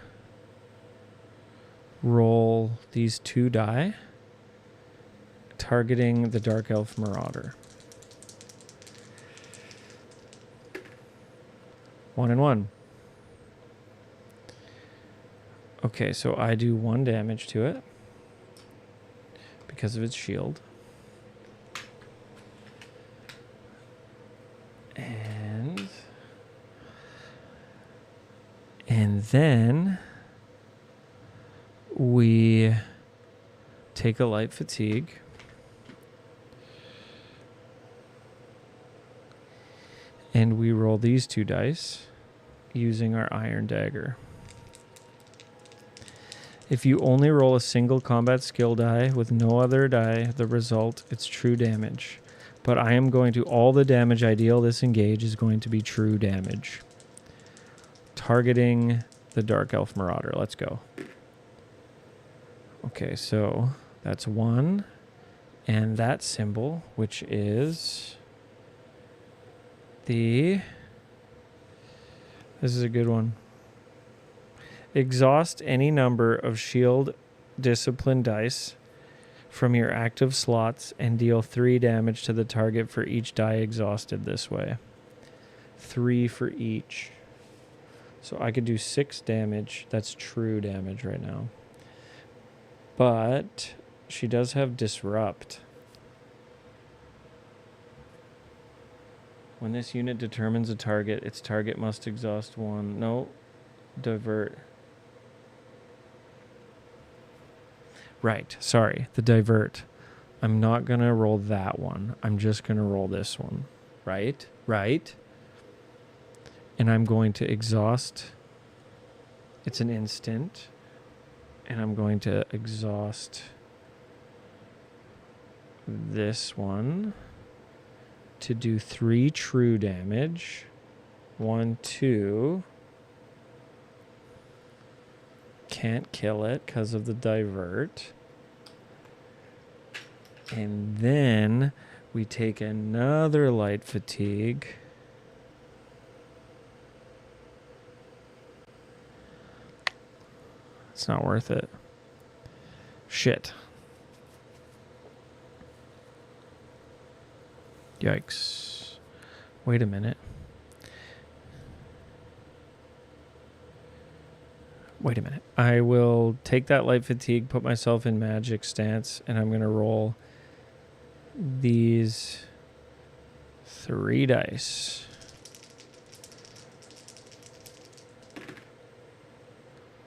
roll these 2 die, targeting the Dark Elf Marauder. 1 and 1. Okay, so I do 1 damage to it because of its shield. And then we take a light fatigue. And we roll these 2 dice using our iron dagger. If you only roll a single combat skill die with no other die, the result, it's true damage. But I am going to, all the damage I deal this engage is going to be true damage. Targeting the Dark Elf Marauder. Let's go. Okay, so that's 1. And that symbol, which is this is a good one. Exhaust any number of shield discipline dice from your active slots and deal 3 damage to the target for each die exhausted this way. 3 for each. So I could do 6 damage. That's true damage right now. But she does have Disrupt. When this unit determines a target, its target must exhaust 1. No, divert. Right, sorry, the divert. I'm not going to roll that one. I'm just going to roll this one. Right? And I'm going to exhaust. It's an instant. And I'm going to exhaust this one to do 3 true damage. 1, 2. Can't kill it because of the divert. And then we take another light fatigue. It's not worth it. Shit. Yikes. Wait a minute. I will take that light fatigue, put myself in magic stance, and I'm going to roll these 3 dice.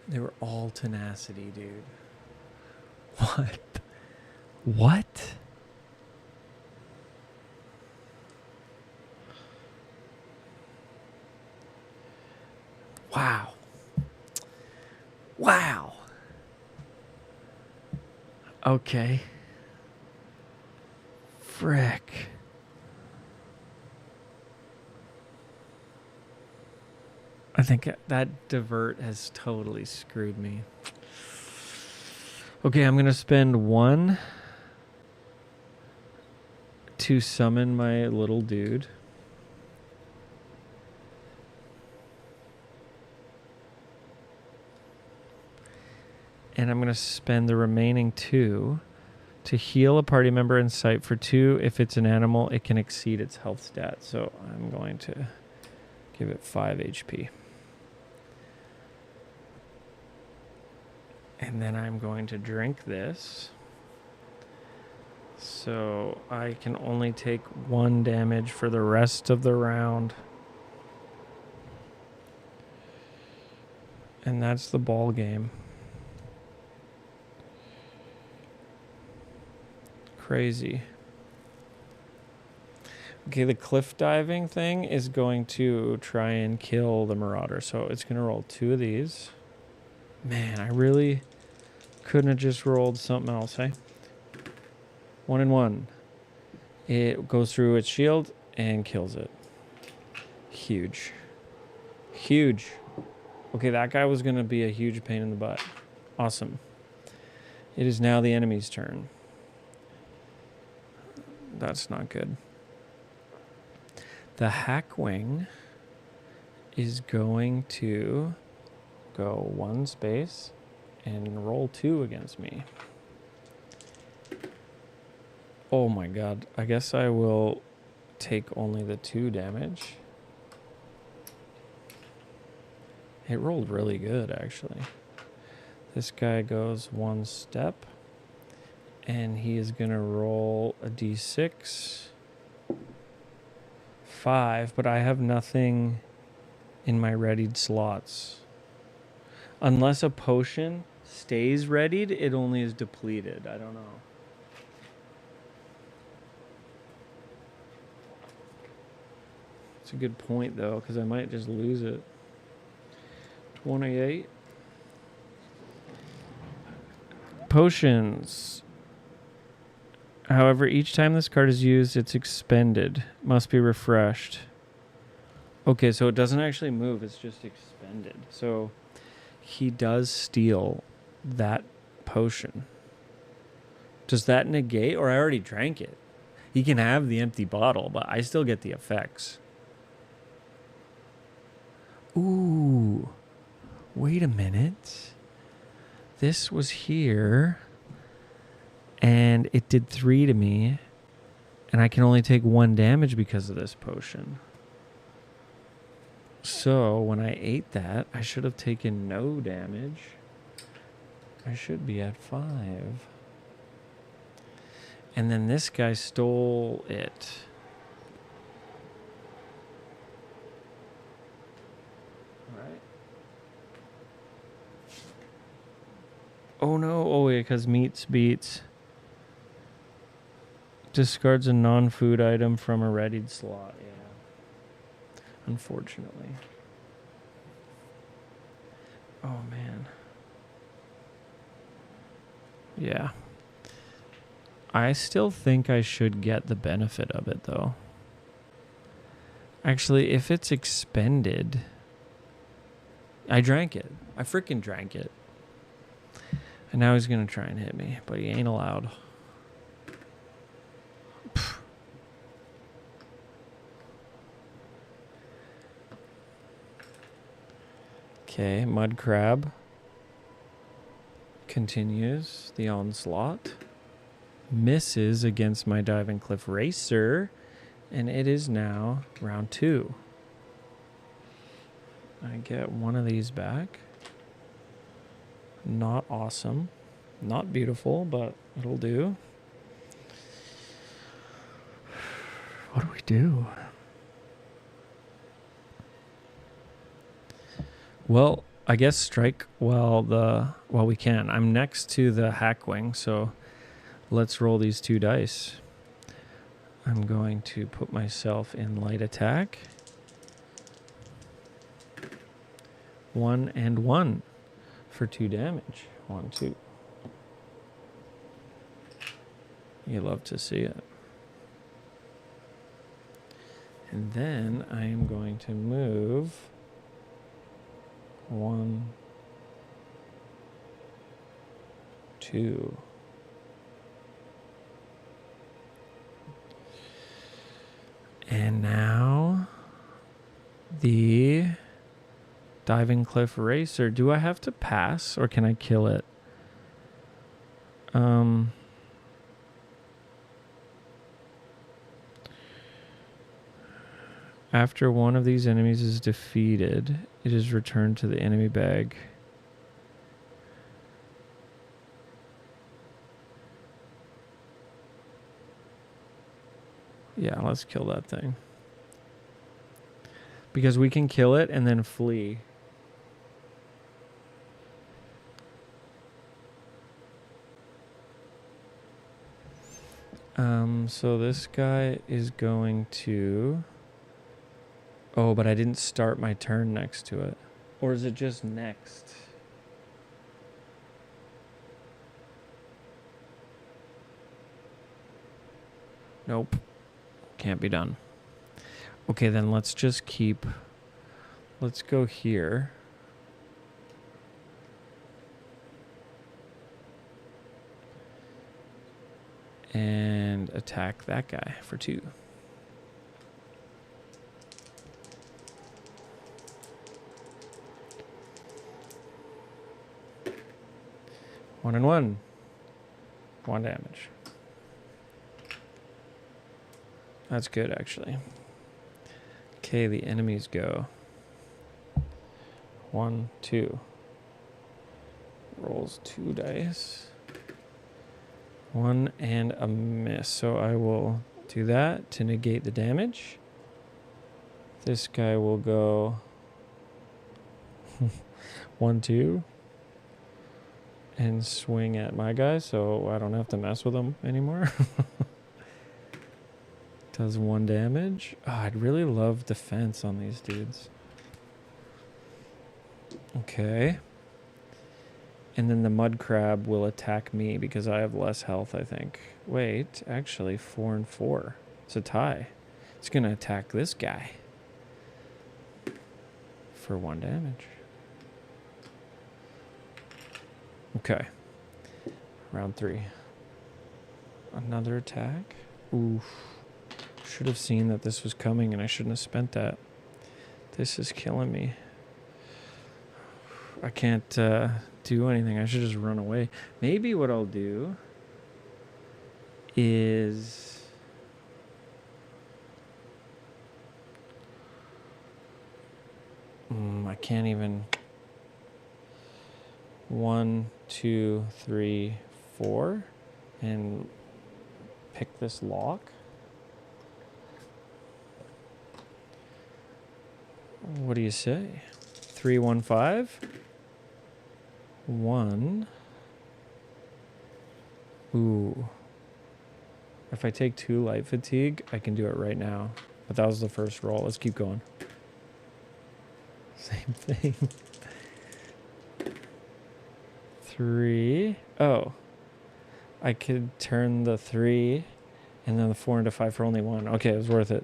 They were all tenacity, dude. What? Wow. Okay. Frick. I think that divert has totally screwed me. Okay, I'm going to spend 1 to summon my little dude. And I'm going to spend the remaining 2 to heal a party member in sight for 2. If it's an animal, it can exceed its health stat. So I'm going to give it 5 HP. And then I'm going to drink this. So I can only take 1 damage for the rest of the round. And that's the ball game. Crazy. Okay, the cliff diving thing is going to try and kill the Marauder. So it's going to roll 2 of these. Man, I really couldn't have just rolled something else, hey? 1 and 1. It goes through its shield and kills it. Huge. Okay, that guy was going to be a huge pain in the butt. Awesome. It is now the enemy's turn. That's not good. The Hackwing is going to go 1 space and roll 2 against me. Oh my god. I guess I will take only the 2 damage. It rolled really good, actually. This guy goes 1 step, and he is going to roll a d6. 5, but I have nothing in my readied slots. Unless a potion stays readied, it only is depleted. I don't know. It's a good point, though, because I might just lose it. 28. Potions. However, each time this card is used, it's expended. Must be refreshed. Okay, so it doesn't actually move. It's just expended. So he does steal that potion. Does that negate? Or I already drank it. He can have the empty bottle, but I still get the effects. Ooh. Wait a minute. This was here. And it did 3 to me. And I can only take 1 damage because of this potion. So when I ate that, I should have taken no damage. I should be at 5. And then this guy stole it. Alright. Oh no. Oh wait, because meats beats. Discards a non-food item from a readied slot. Yeah. Unfortunately. Oh, man. Yeah. I still think I should get the benefit of it, though. Actually, if it's expended... I drank it. I freaking drank it. And now he's going to try and hit me, but he ain't allowed. Okay, Mud Crab continues the onslaught. Misses against my Diving Cliff Racer, and it is now round 2. I get 1 of these back. Not awesome. Not beautiful, but it'll do. What do we do? Well, I guess strike while we can. I'm next to the Hackwing, so let's roll these 2 dice. I'm going to put myself in light attack. 1 and 1 for 2 damage. 1, 2. You love to see it. And then I am going to move 1, 2. And now the Diving Cliff Racer. Do I have to pass or can I kill it? After one of these enemies is defeated, it is returned to the enemy bag. Yeah, let's kill that thing. Because we can kill it and then flee. So this guy is going to... Oh, but I didn't start my turn next to it. Or is it just next? Nope. Can't be done. Okay, then let's just keep... Let's go here. And attack that guy for 2. 1 and 1. 1 damage. That's good, actually. Okay, the enemies go. 1, 2. Rolls 2 dice. 1 and a miss. So I will do that to negate the damage. This guy will go 1, 2. And swing at my guy, so I don't have to mess with him anymore. Does 1 damage. Oh, I'd really love defense on these dudes. Okay. And then the mud crab will attack me because I have less health, I think. Wait, actually 4 and 4. It's a tie. It's going to attack this guy for 1 damage. Okay. Round 3. Another attack. Oof. Should have seen that this was coming and I shouldn't have spent that. This is killing me. I can't do anything. I should just run away. Maybe what I'll do is... I can't even... 1, 2, 3, 4, and pick this lock. What do you say? 3, 1, 5. 1. Ooh. If I take 2 light fatigue, I can do it right now. But that was the first roll. Let's keep going. Same thing. 3. Oh. I could turn the 3 and then the 4 into 5 for only 1. Okay, it was worth it.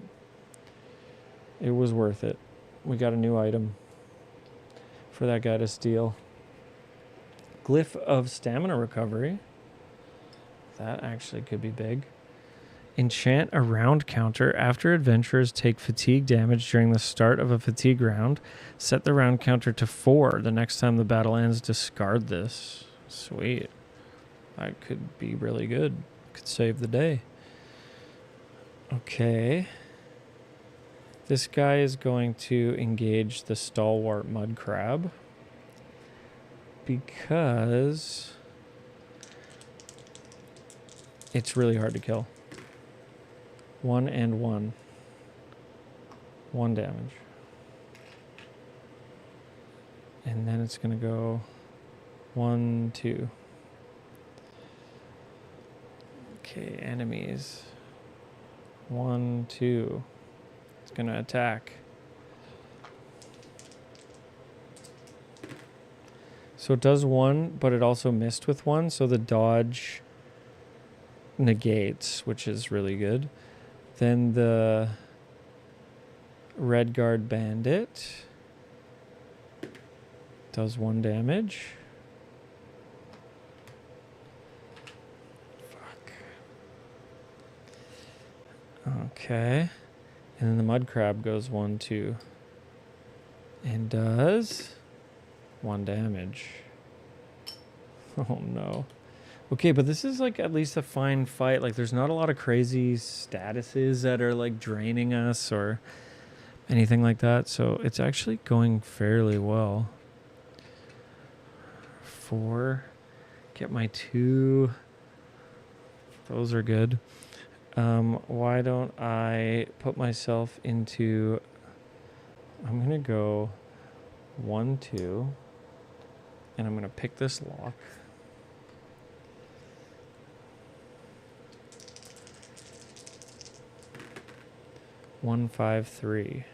It was worth it. We got a new item for that guy to steal. Glyph of stamina recovery. That actually could be big. Enchant a round counter. After adventurers take fatigue damage during the start of a fatigue round, set the round counter to 4. The next time the battle ends, discard this. Sweet. That could be really good. Could save the day. Okay. This guy is going to engage the stalwart mud crab because it's really hard to kill. 1 and 1. 1 damage. And then it's going to go 1, 2. Okay, enemies. 1, 2. It's going to attack. So it does 1, but it also missed with 1, so the dodge negates, which is really good. Then the Red Guard Bandit does 1 damage. Fuck. Okay. And then the mud crab goes 1, 2. And does 1 damage. Oh no. Okay, but this is like at least a fine fight. Like there's not a lot of crazy statuses that are like draining us or anything like that. So it's actually going fairly well. 4. Get my 2. Those are good. Why don't I put myself into... I'm going to go 1, 2. And I'm going to pick this lock. One, 5, 3.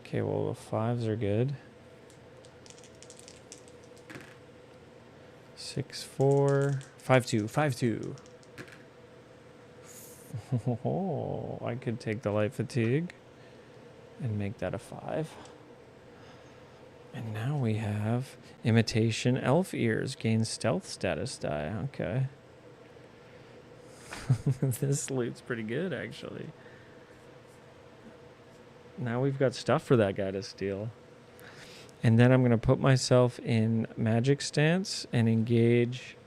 Okay, well the 5s are good. 6, 4, 5, 2, 5, 2. Oh, I could take the light fatigue and make that a 5. And now we have imitation elf ears. Gain stealth status die. Okay. This loot's pretty good, actually. Now we've got stuff for that guy to steal. And then I'm going to put myself in magic stance and engage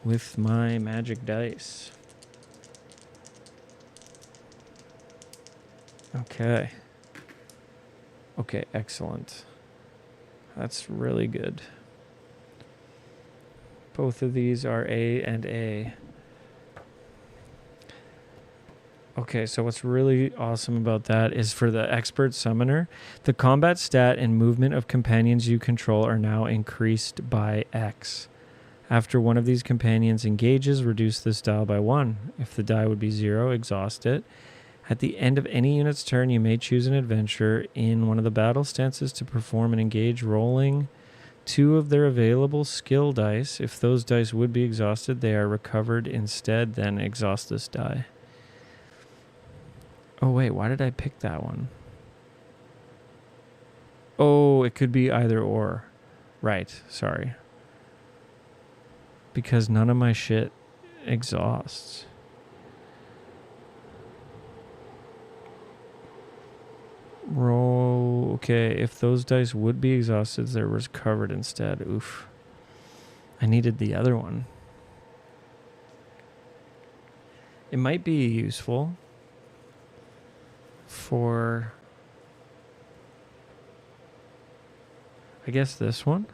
with my magic dice. Okay. Okay, excellent. That's really good. Both of these are A and A. Okay, so what's really awesome about that is for the expert summoner, the combat stat and movement of companions you control are now increased by X. After one of these companions engages, reduce this die by 1. If the die would be 0, exhaust it. At the end of any unit's turn, you may choose an adventure in one of the battle stances to perform an engage, rolling 2 of their available skill dice. If those dice would be exhausted, they are recovered instead, then exhaust this die. Oh, wait, why did I pick that one? Oh, it could be either or. Right, sorry. Because none of my shit exhausts. Roll. Okay, if those dice would be exhausted, they're recovered instead. Oof. I needed the other one. It might be useful for, I guess, this one.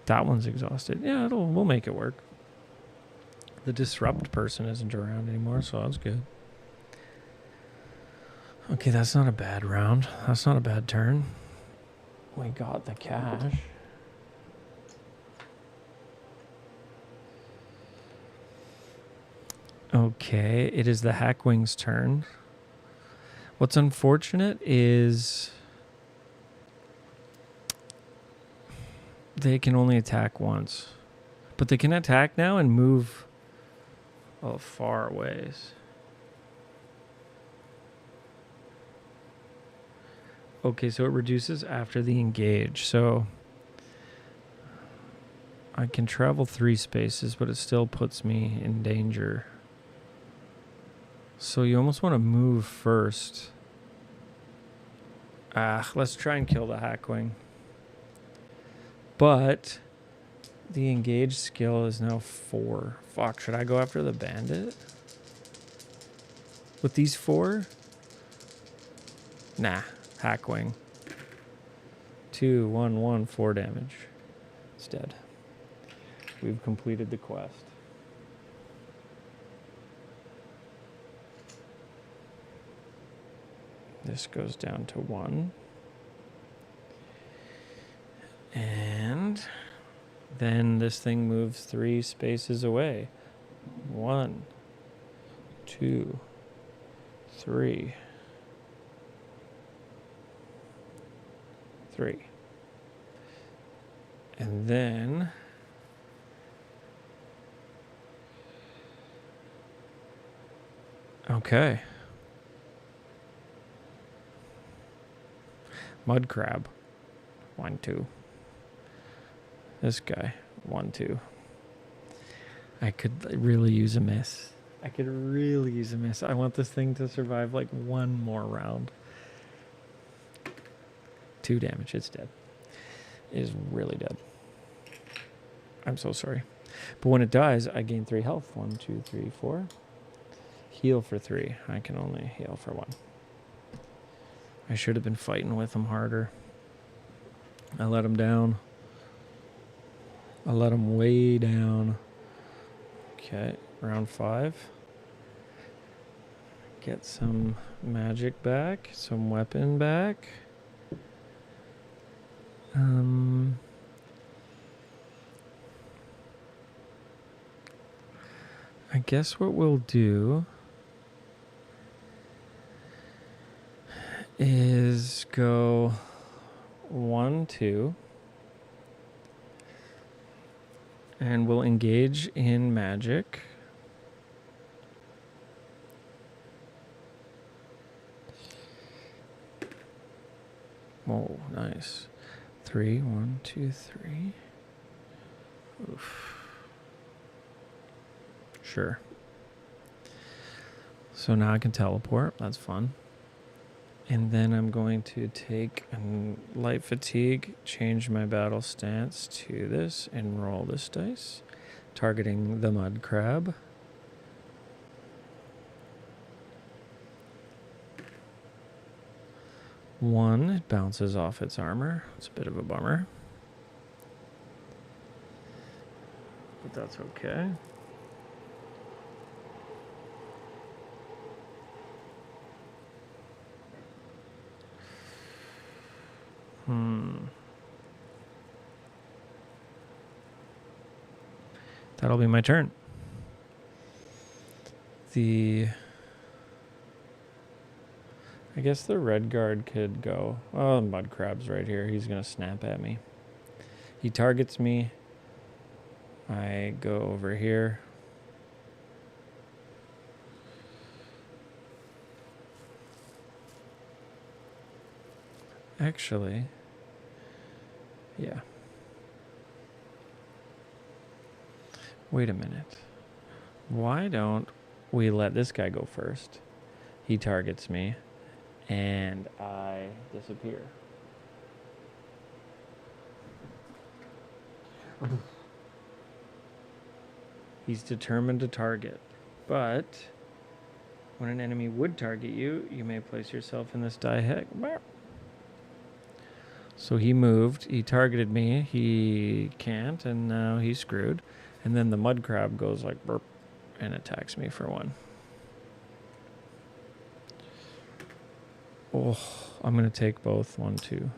That one's exhausted. Yeah, we'll make it work. The disrupt person isn't around anymore, so that's good. Okay, that's not a bad round. That's not a bad turn. We got the cash. Okay, it is the Hackwing's turn. What's unfortunate is they can only attack once. But they can attack now and move far ways. Okay, so it reduces after the engage. So I can travel 3 spaces, but it still puts me in danger. So you almost want to move first. Let's try and kill the Hackwing. But the engage skill is now 4. Fuck, should I go after the bandit? With these 4? Nah, Hackwing. 2, 1, 1, 4 damage. It's dead. We've completed the quest. This goes down to 1. And then this thing moves 3 spaces away. 1, 2, 3. 3. And then okay. Mud crab. 1, 2. This guy. 1, 2. I could really use a miss. I want this thing to survive like 1 more round. 2 damage. It's dead. It is really dead. I'm so sorry. But when it dies, I gain 3 health. 1, 2, 3, 4. Heal for 3. I can only heal for 1. I should have been fighting with him harder. I let him down. I let him way down. Okay, round 5. Get some magic back, some weapon back. I guess what we'll do is go 1, 2, and we'll engage in magic. Oh, nice. 3, 1, 2, 3. Oof. Sure. So now I can teleport. That's fun. And then I'm going to take light fatigue, change my battle stance to this, and roll this dice. targeting the mud crab. One, it bounces off its armor. It's a bit of a bummer. But that's okay. That'll be my turn. I guess the red guard could go. Oh, the mud crab's right here. He's going to snap at me. He targets me. I go over here. Actually, yeah. Wait a minute. Why don't we let this guy go first? He targets me, and I disappear. He's determined to target, but when an enemy would target you, you may place yourself in this die heck. So he moved, he targeted me, he can't, and now he's screwed. And then the mud crab goes like burp and attacks me for 1. Oh, I'm going to take both. 1, 2.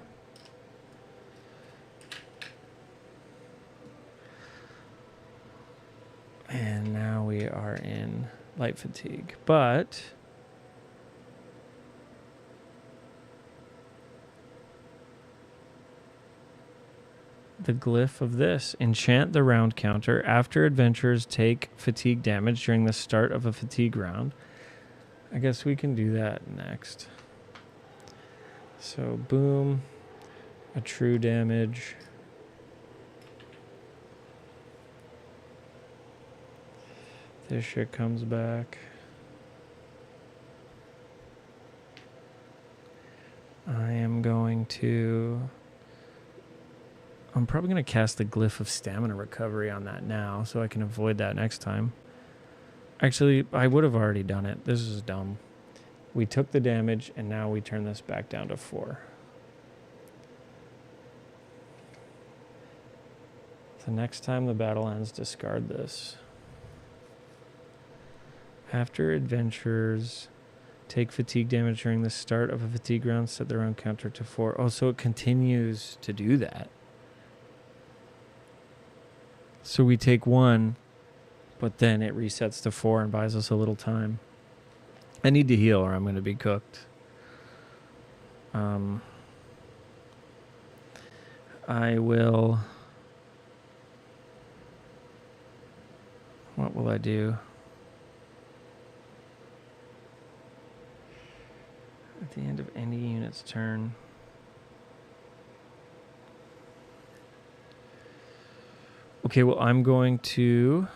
And now we are in light fatigue. But the glyph of this. Enchant the round counter. After adventurers take fatigue damage during the start of a fatigue round. I guess we can do that next. So boom. A true damage. This shit comes back. I am going to... I'm probably going to cast the Glyph of Stamina Recovery on that now, so I can avoid that next time. Actually, I would have already done it. This is dumb. We took the damage, and now we turn this back down to 4. The next time the battle ends, discard this. After adventurers take fatigue damage during the start of a fatigue round, set the round counter to 4. Oh, so it continues to do that. So we take 1, but then it resets to 4 and buys us a little time. I need to heal or I'm going to be cooked. I will... What will I do? At the end of any unit's turn. Okay, well, I'm going to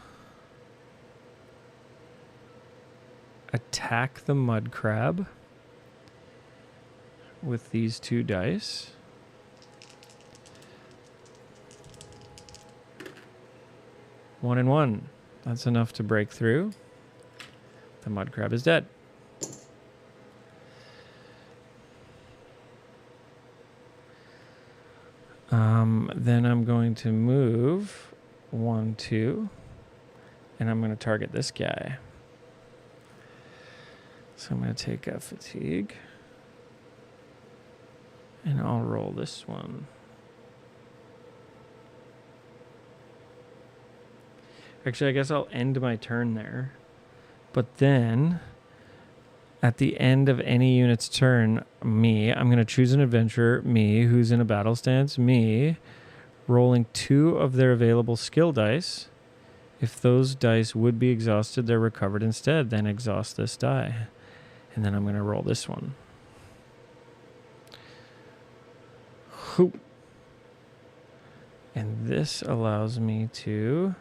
attack the mud crab with these 2 dice. One and 1. That's enough to break through. The mud crab is dead. Then I'm going to move 1, 2, and I'm going to target this guy. So I'm going to take a fatigue, and I'll roll this one. Actually, I guess I'll end my turn there. But then, at the end of any unit's turn, I'm going to choose an adventurer, who's in a battle stance, rolling 2 of their available skill dice. If those dice would be exhausted, they're recovered instead. Then exhaust this die. And then I'm going to roll this one. Hoop. And this allows me to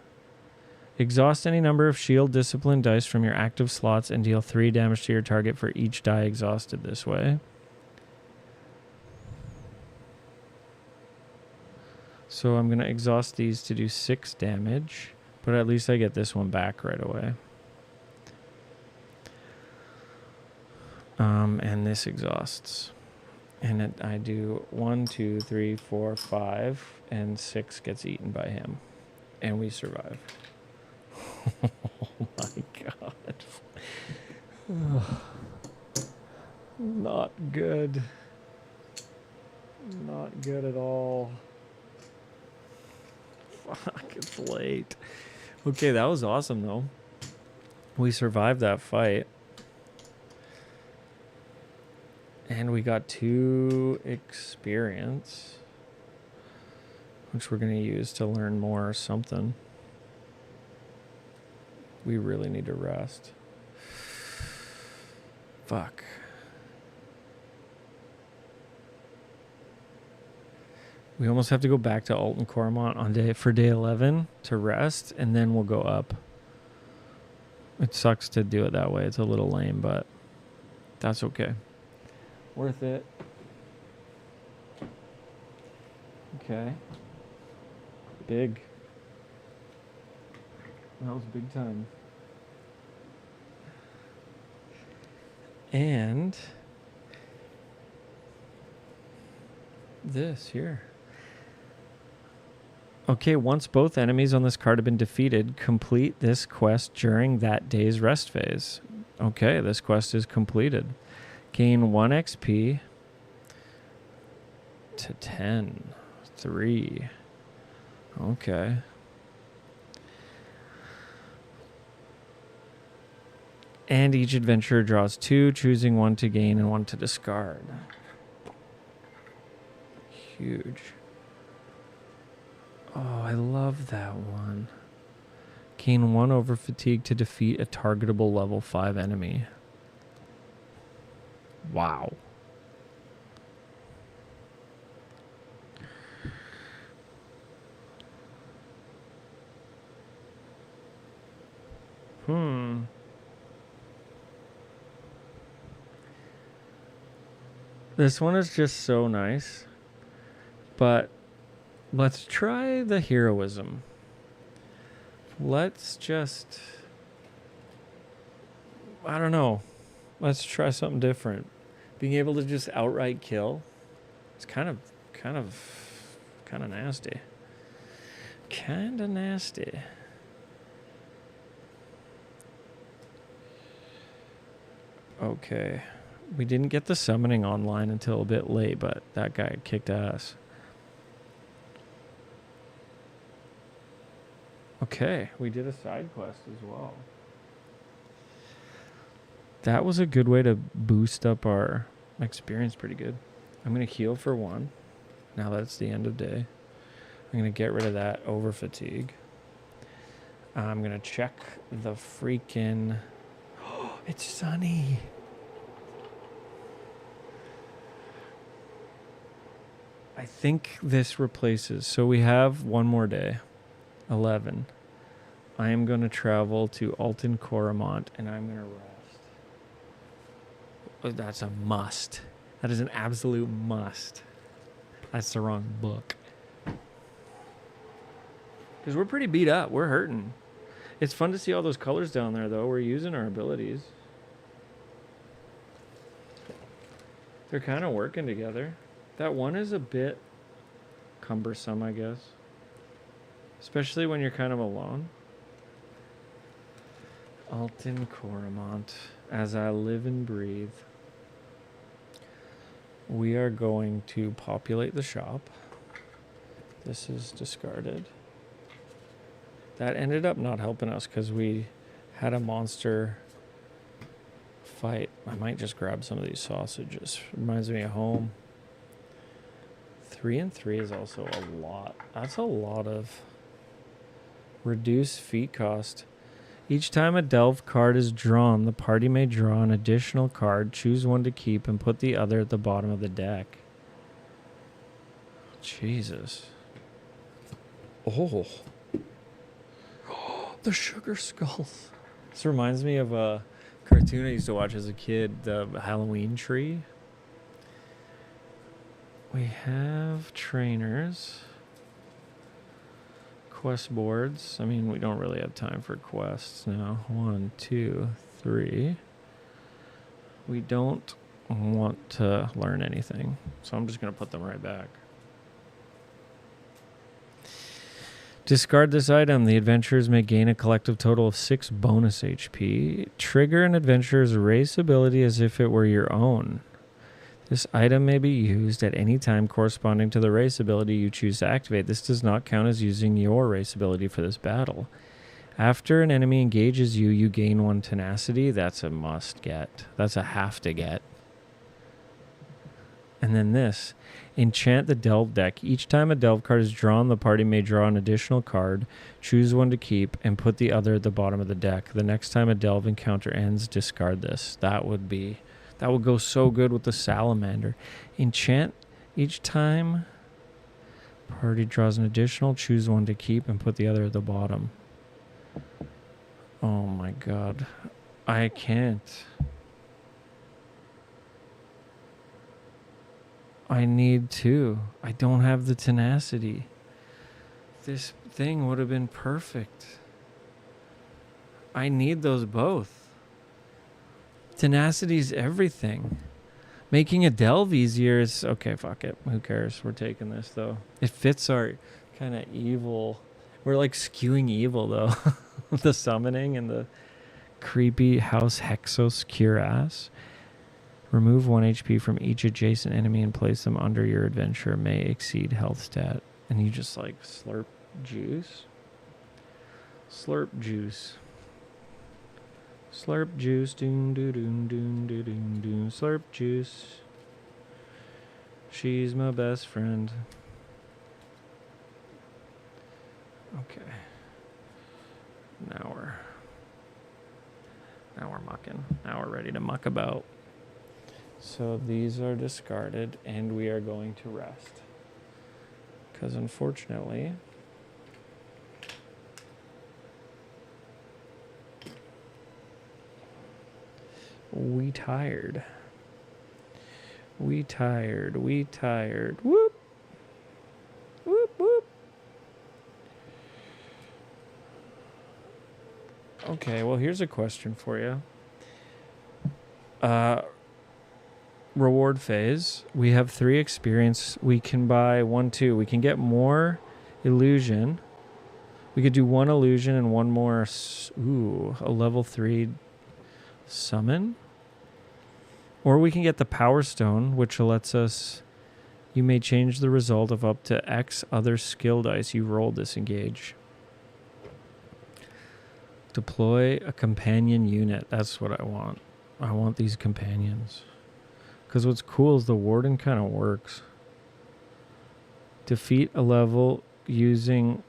exhaust any number of shield discipline dice from your active slots and deal 3 damage to your target for each die exhausted this way. So I'm going to exhaust these to do 6 damage. But at least I get this one back right away. And this exhausts. And I do 1, 2, 3, 4, 5, and 6 gets eaten by him. And we survive. Oh my god. Not good. Not good at all. Fuck, it's late. Okay, that was awesome though. We survived that fight. And we got 2 experience, which we're going to use to learn more or something. We really need to rest. Fuck. We almost have to go back to Alton Coromont for day 11 to rest, and then we'll go up. It sucks to do it that way. It's a little lame, but that's okay. Worth it. Okay. Big. That was big time. And this here. Okay, once both enemies on this card have been defeated, complete this quest during that day's rest phase. Okay, this quest is completed. Gain 1 XP to 10. 3. Okay. And each adventurer draws 2, choosing 1 to gain and 1 to discard. Huge. Oh, I love that one. Gain 1 over fatigue to defeat a targetable level 5 enemy. Wow. This one is just so nice. But let's try the heroism. Let's just... I don't know. Let's try something different. Being able to just outright kill, it's kind of nasty. Kind of nasty. Okay. We didn't get the summoning online until a bit late, but that guy kicked ass. Okay, we did a side quest as well. That was a good way to boost up our experience pretty good. I'm going to heal for 1. Now that it's the end of day. I'm going to get rid of that over fatigue. I'm going to check the freaking... Oh, it's sunny. I think this replaces... So we have 1 more day. 11. I am going to travel to Alton Coromont and I'm going to rest. Oh, that's a must. That is an absolute must. That's the wrong book. Because we're pretty beat up. We're hurting. It's fun to see all those colors down there, though. We're using our abilities. They're kind of working together. That one is a bit cumbersome, I guess. Especially when you're kind of alone. Alton Coromont, as I live and breathe. We are going to populate the shop. This is discarded. That ended up not helping us because we had a monster fight. I might just grab some of these sausages. Reminds me of home. 3 and 3 is also a lot. That's a lot of... Reduce feat cost. Each time a delve card is drawn, the party may draw an additional card, choose 1 to keep, and put the other at the bottom of the deck. Jesus. Oh. The sugar skulls. This reminds me of a cartoon I used to watch as a kid, the Halloween tree. We have trainers. quest boards. I mean, we don't really have time for quests now. 1, 2, 3. We don't want to learn anything, so I'm just going to put them right back. Discard this item. The adventurers may gain a collective total of 6 bonus HP. Trigger an adventurer's race ability as if it were your own. This item may be used at any time corresponding to the race ability you choose to activate. This does not count as using your race ability for this battle. After an enemy engages you, you gain 1 tenacity. That's a must get. That's a have to get. And then this. Enchant the Delve deck. Each time a Delve card is drawn, the party may draw an additional card, choose one to keep, and put the other at the bottom of the deck. The next time a Delve encounter ends, discard this. That would go so good with the Salamander. Enchant each time party draws an additional, choose one to keep, and put the other at the bottom. Oh my god. I can't. I need to. I don't have the tenacity. This thing would have been perfect. I need those both. Tenacity's everything. Making a delve easier is... Okay, fuck it. Who cares? We're taking this, though. It fits our kind of evil... We're like skewing evil, though. The summoning and the creepy House Hexos Cuirass. Remove 1 HP from each adjacent enemy and place them under your adventure. May exceed health stat. And you just like slurp juice. Slurp juice. Slurp juice. Doom doo doom doom doo doom doom. Slurp juice. She's my best friend. Okay. Now we're mucking. Now we're ready to muck about. So these are discarded, and we are going to rest. Because unfortunately, we tired. Whoop. Whoop, whoop. Okay, well, here's a question for you. Reward phase. We have 3 experience. We can buy 1, 2. We can get more illusion. We could do 1 illusion and 1 more. A level 3 summon. Or we can get the Power Stone, which lets us... You may change the result of up to X other skill dice you roll disengage. Deploy a companion unit. That's what I want. I want these companions. Because what's cool is the Warden kind of works. Defeat a level using...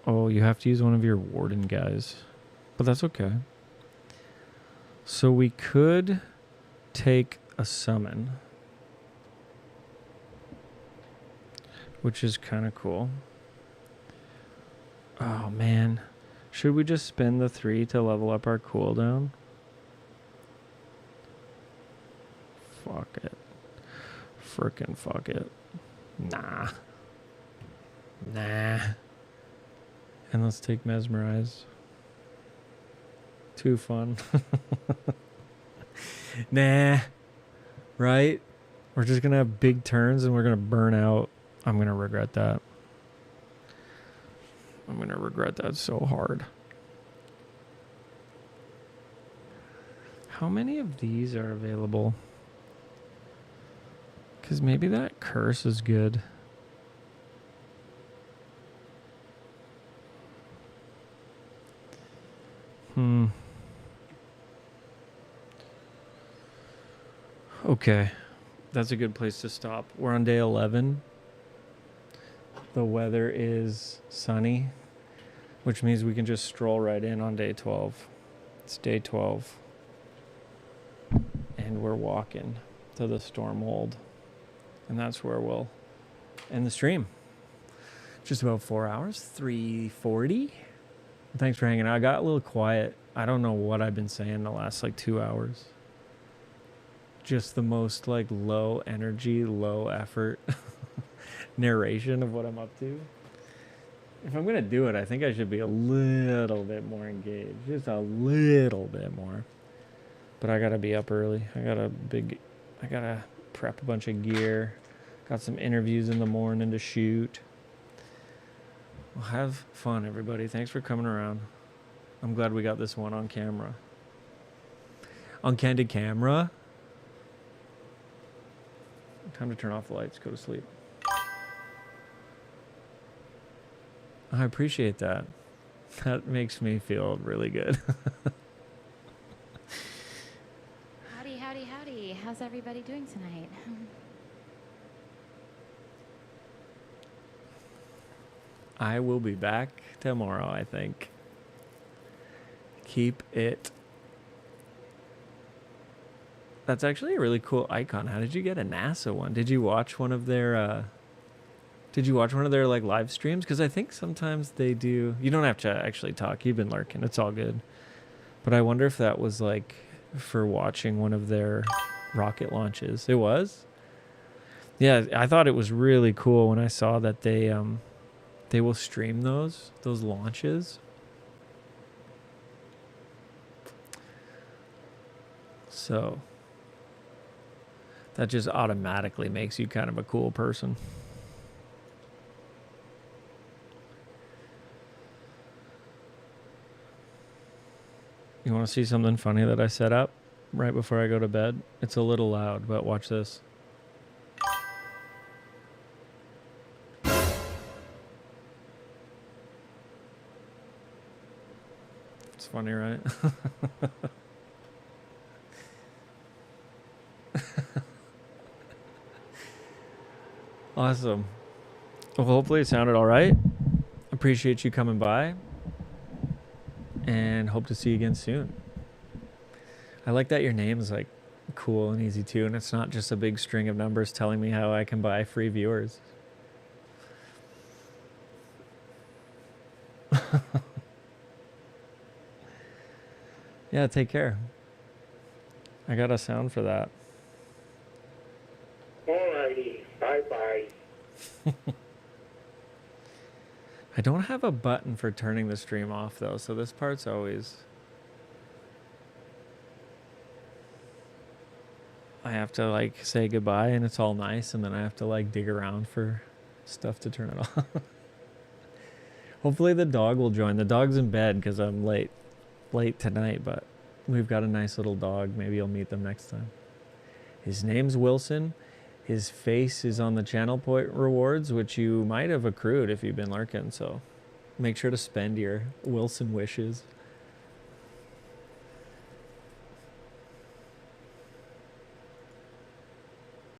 Oh, you have to use one of your Warden guys. But that's okay. So we could take a summon. Which is kind of cool. Oh, man. Should we just spend the 3 to level up our cooldown? Fuck it. Frickin' fuck it. Nah. And let's take Mesmerize. Too fun. Nah. Right? We're just gonna have big turns and we're gonna burn out. I'm gonna regret that. I'm gonna regret that so hard. How many of these are available? Because maybe that curse is good. Okay. That's a good place to stop. We're on day 11. The weather is sunny, which means we can just stroll right in on day 12. It's day 12. And we're walking to the Stormhold. And that's where we'll end the stream. Just about 4 hours, 3:40. Thanks for hanging out. I got a little quiet. I don't know what I've been saying the last 2 hours. Just the most low energy, low effort narration of what I'm up to. If I'm gonna do it, I think I should be a little bit more engaged, just a little bit more. But I gotta be up early. I gotta prep a bunch of gear. Got some interviews in the morning to shoot. Well, have fun, everybody. Thanks for coming around. I'm glad we got this one on camera. On candid camera. Time to turn off the lights, go to sleep. I appreciate that. That makes me feel really good. Howdy, howdy, howdy. How's everybody doing tonight? I will be back tomorrow, I think. Keep it. That's actually a really cool icon. How did you get a NASA one? Did you watch one of their like live streams? Because I think sometimes they do. You don't have to actually talk. You've been lurking. It's all good. But I wonder if that was like for watching one of their rocket launches. It was? Yeah, I thought it was really cool when I saw that they will stream those launches. So that just automatically makes you kind of a cool person. You want to see something funny that I set up right before I go to bed? It's a little loud, but watch this. It's funny, right? Awesome. Well, hopefully it sounded all right. Appreciate you coming by. And hope to see you again soon. I like that your name is like cool and easy too, and it's not just a big string of numbers telling me how I can buy free viewers. Yeah, take care. I got a sound for that. Alrighty, bye-bye. I don't have a button for turning the stream off though, so this part's always... I have to like say goodbye and it's all nice, and then I have to like dig around for stuff to turn it off. Hopefully the dog will join. The dog's in bed because I'm late tonight, but we've got a nice little dog. Maybe you'll meet them next time. His name's Wilson. His face is on the channel point rewards, which you might have accrued if you've been lurking, so make sure to spend your Wilson wishes.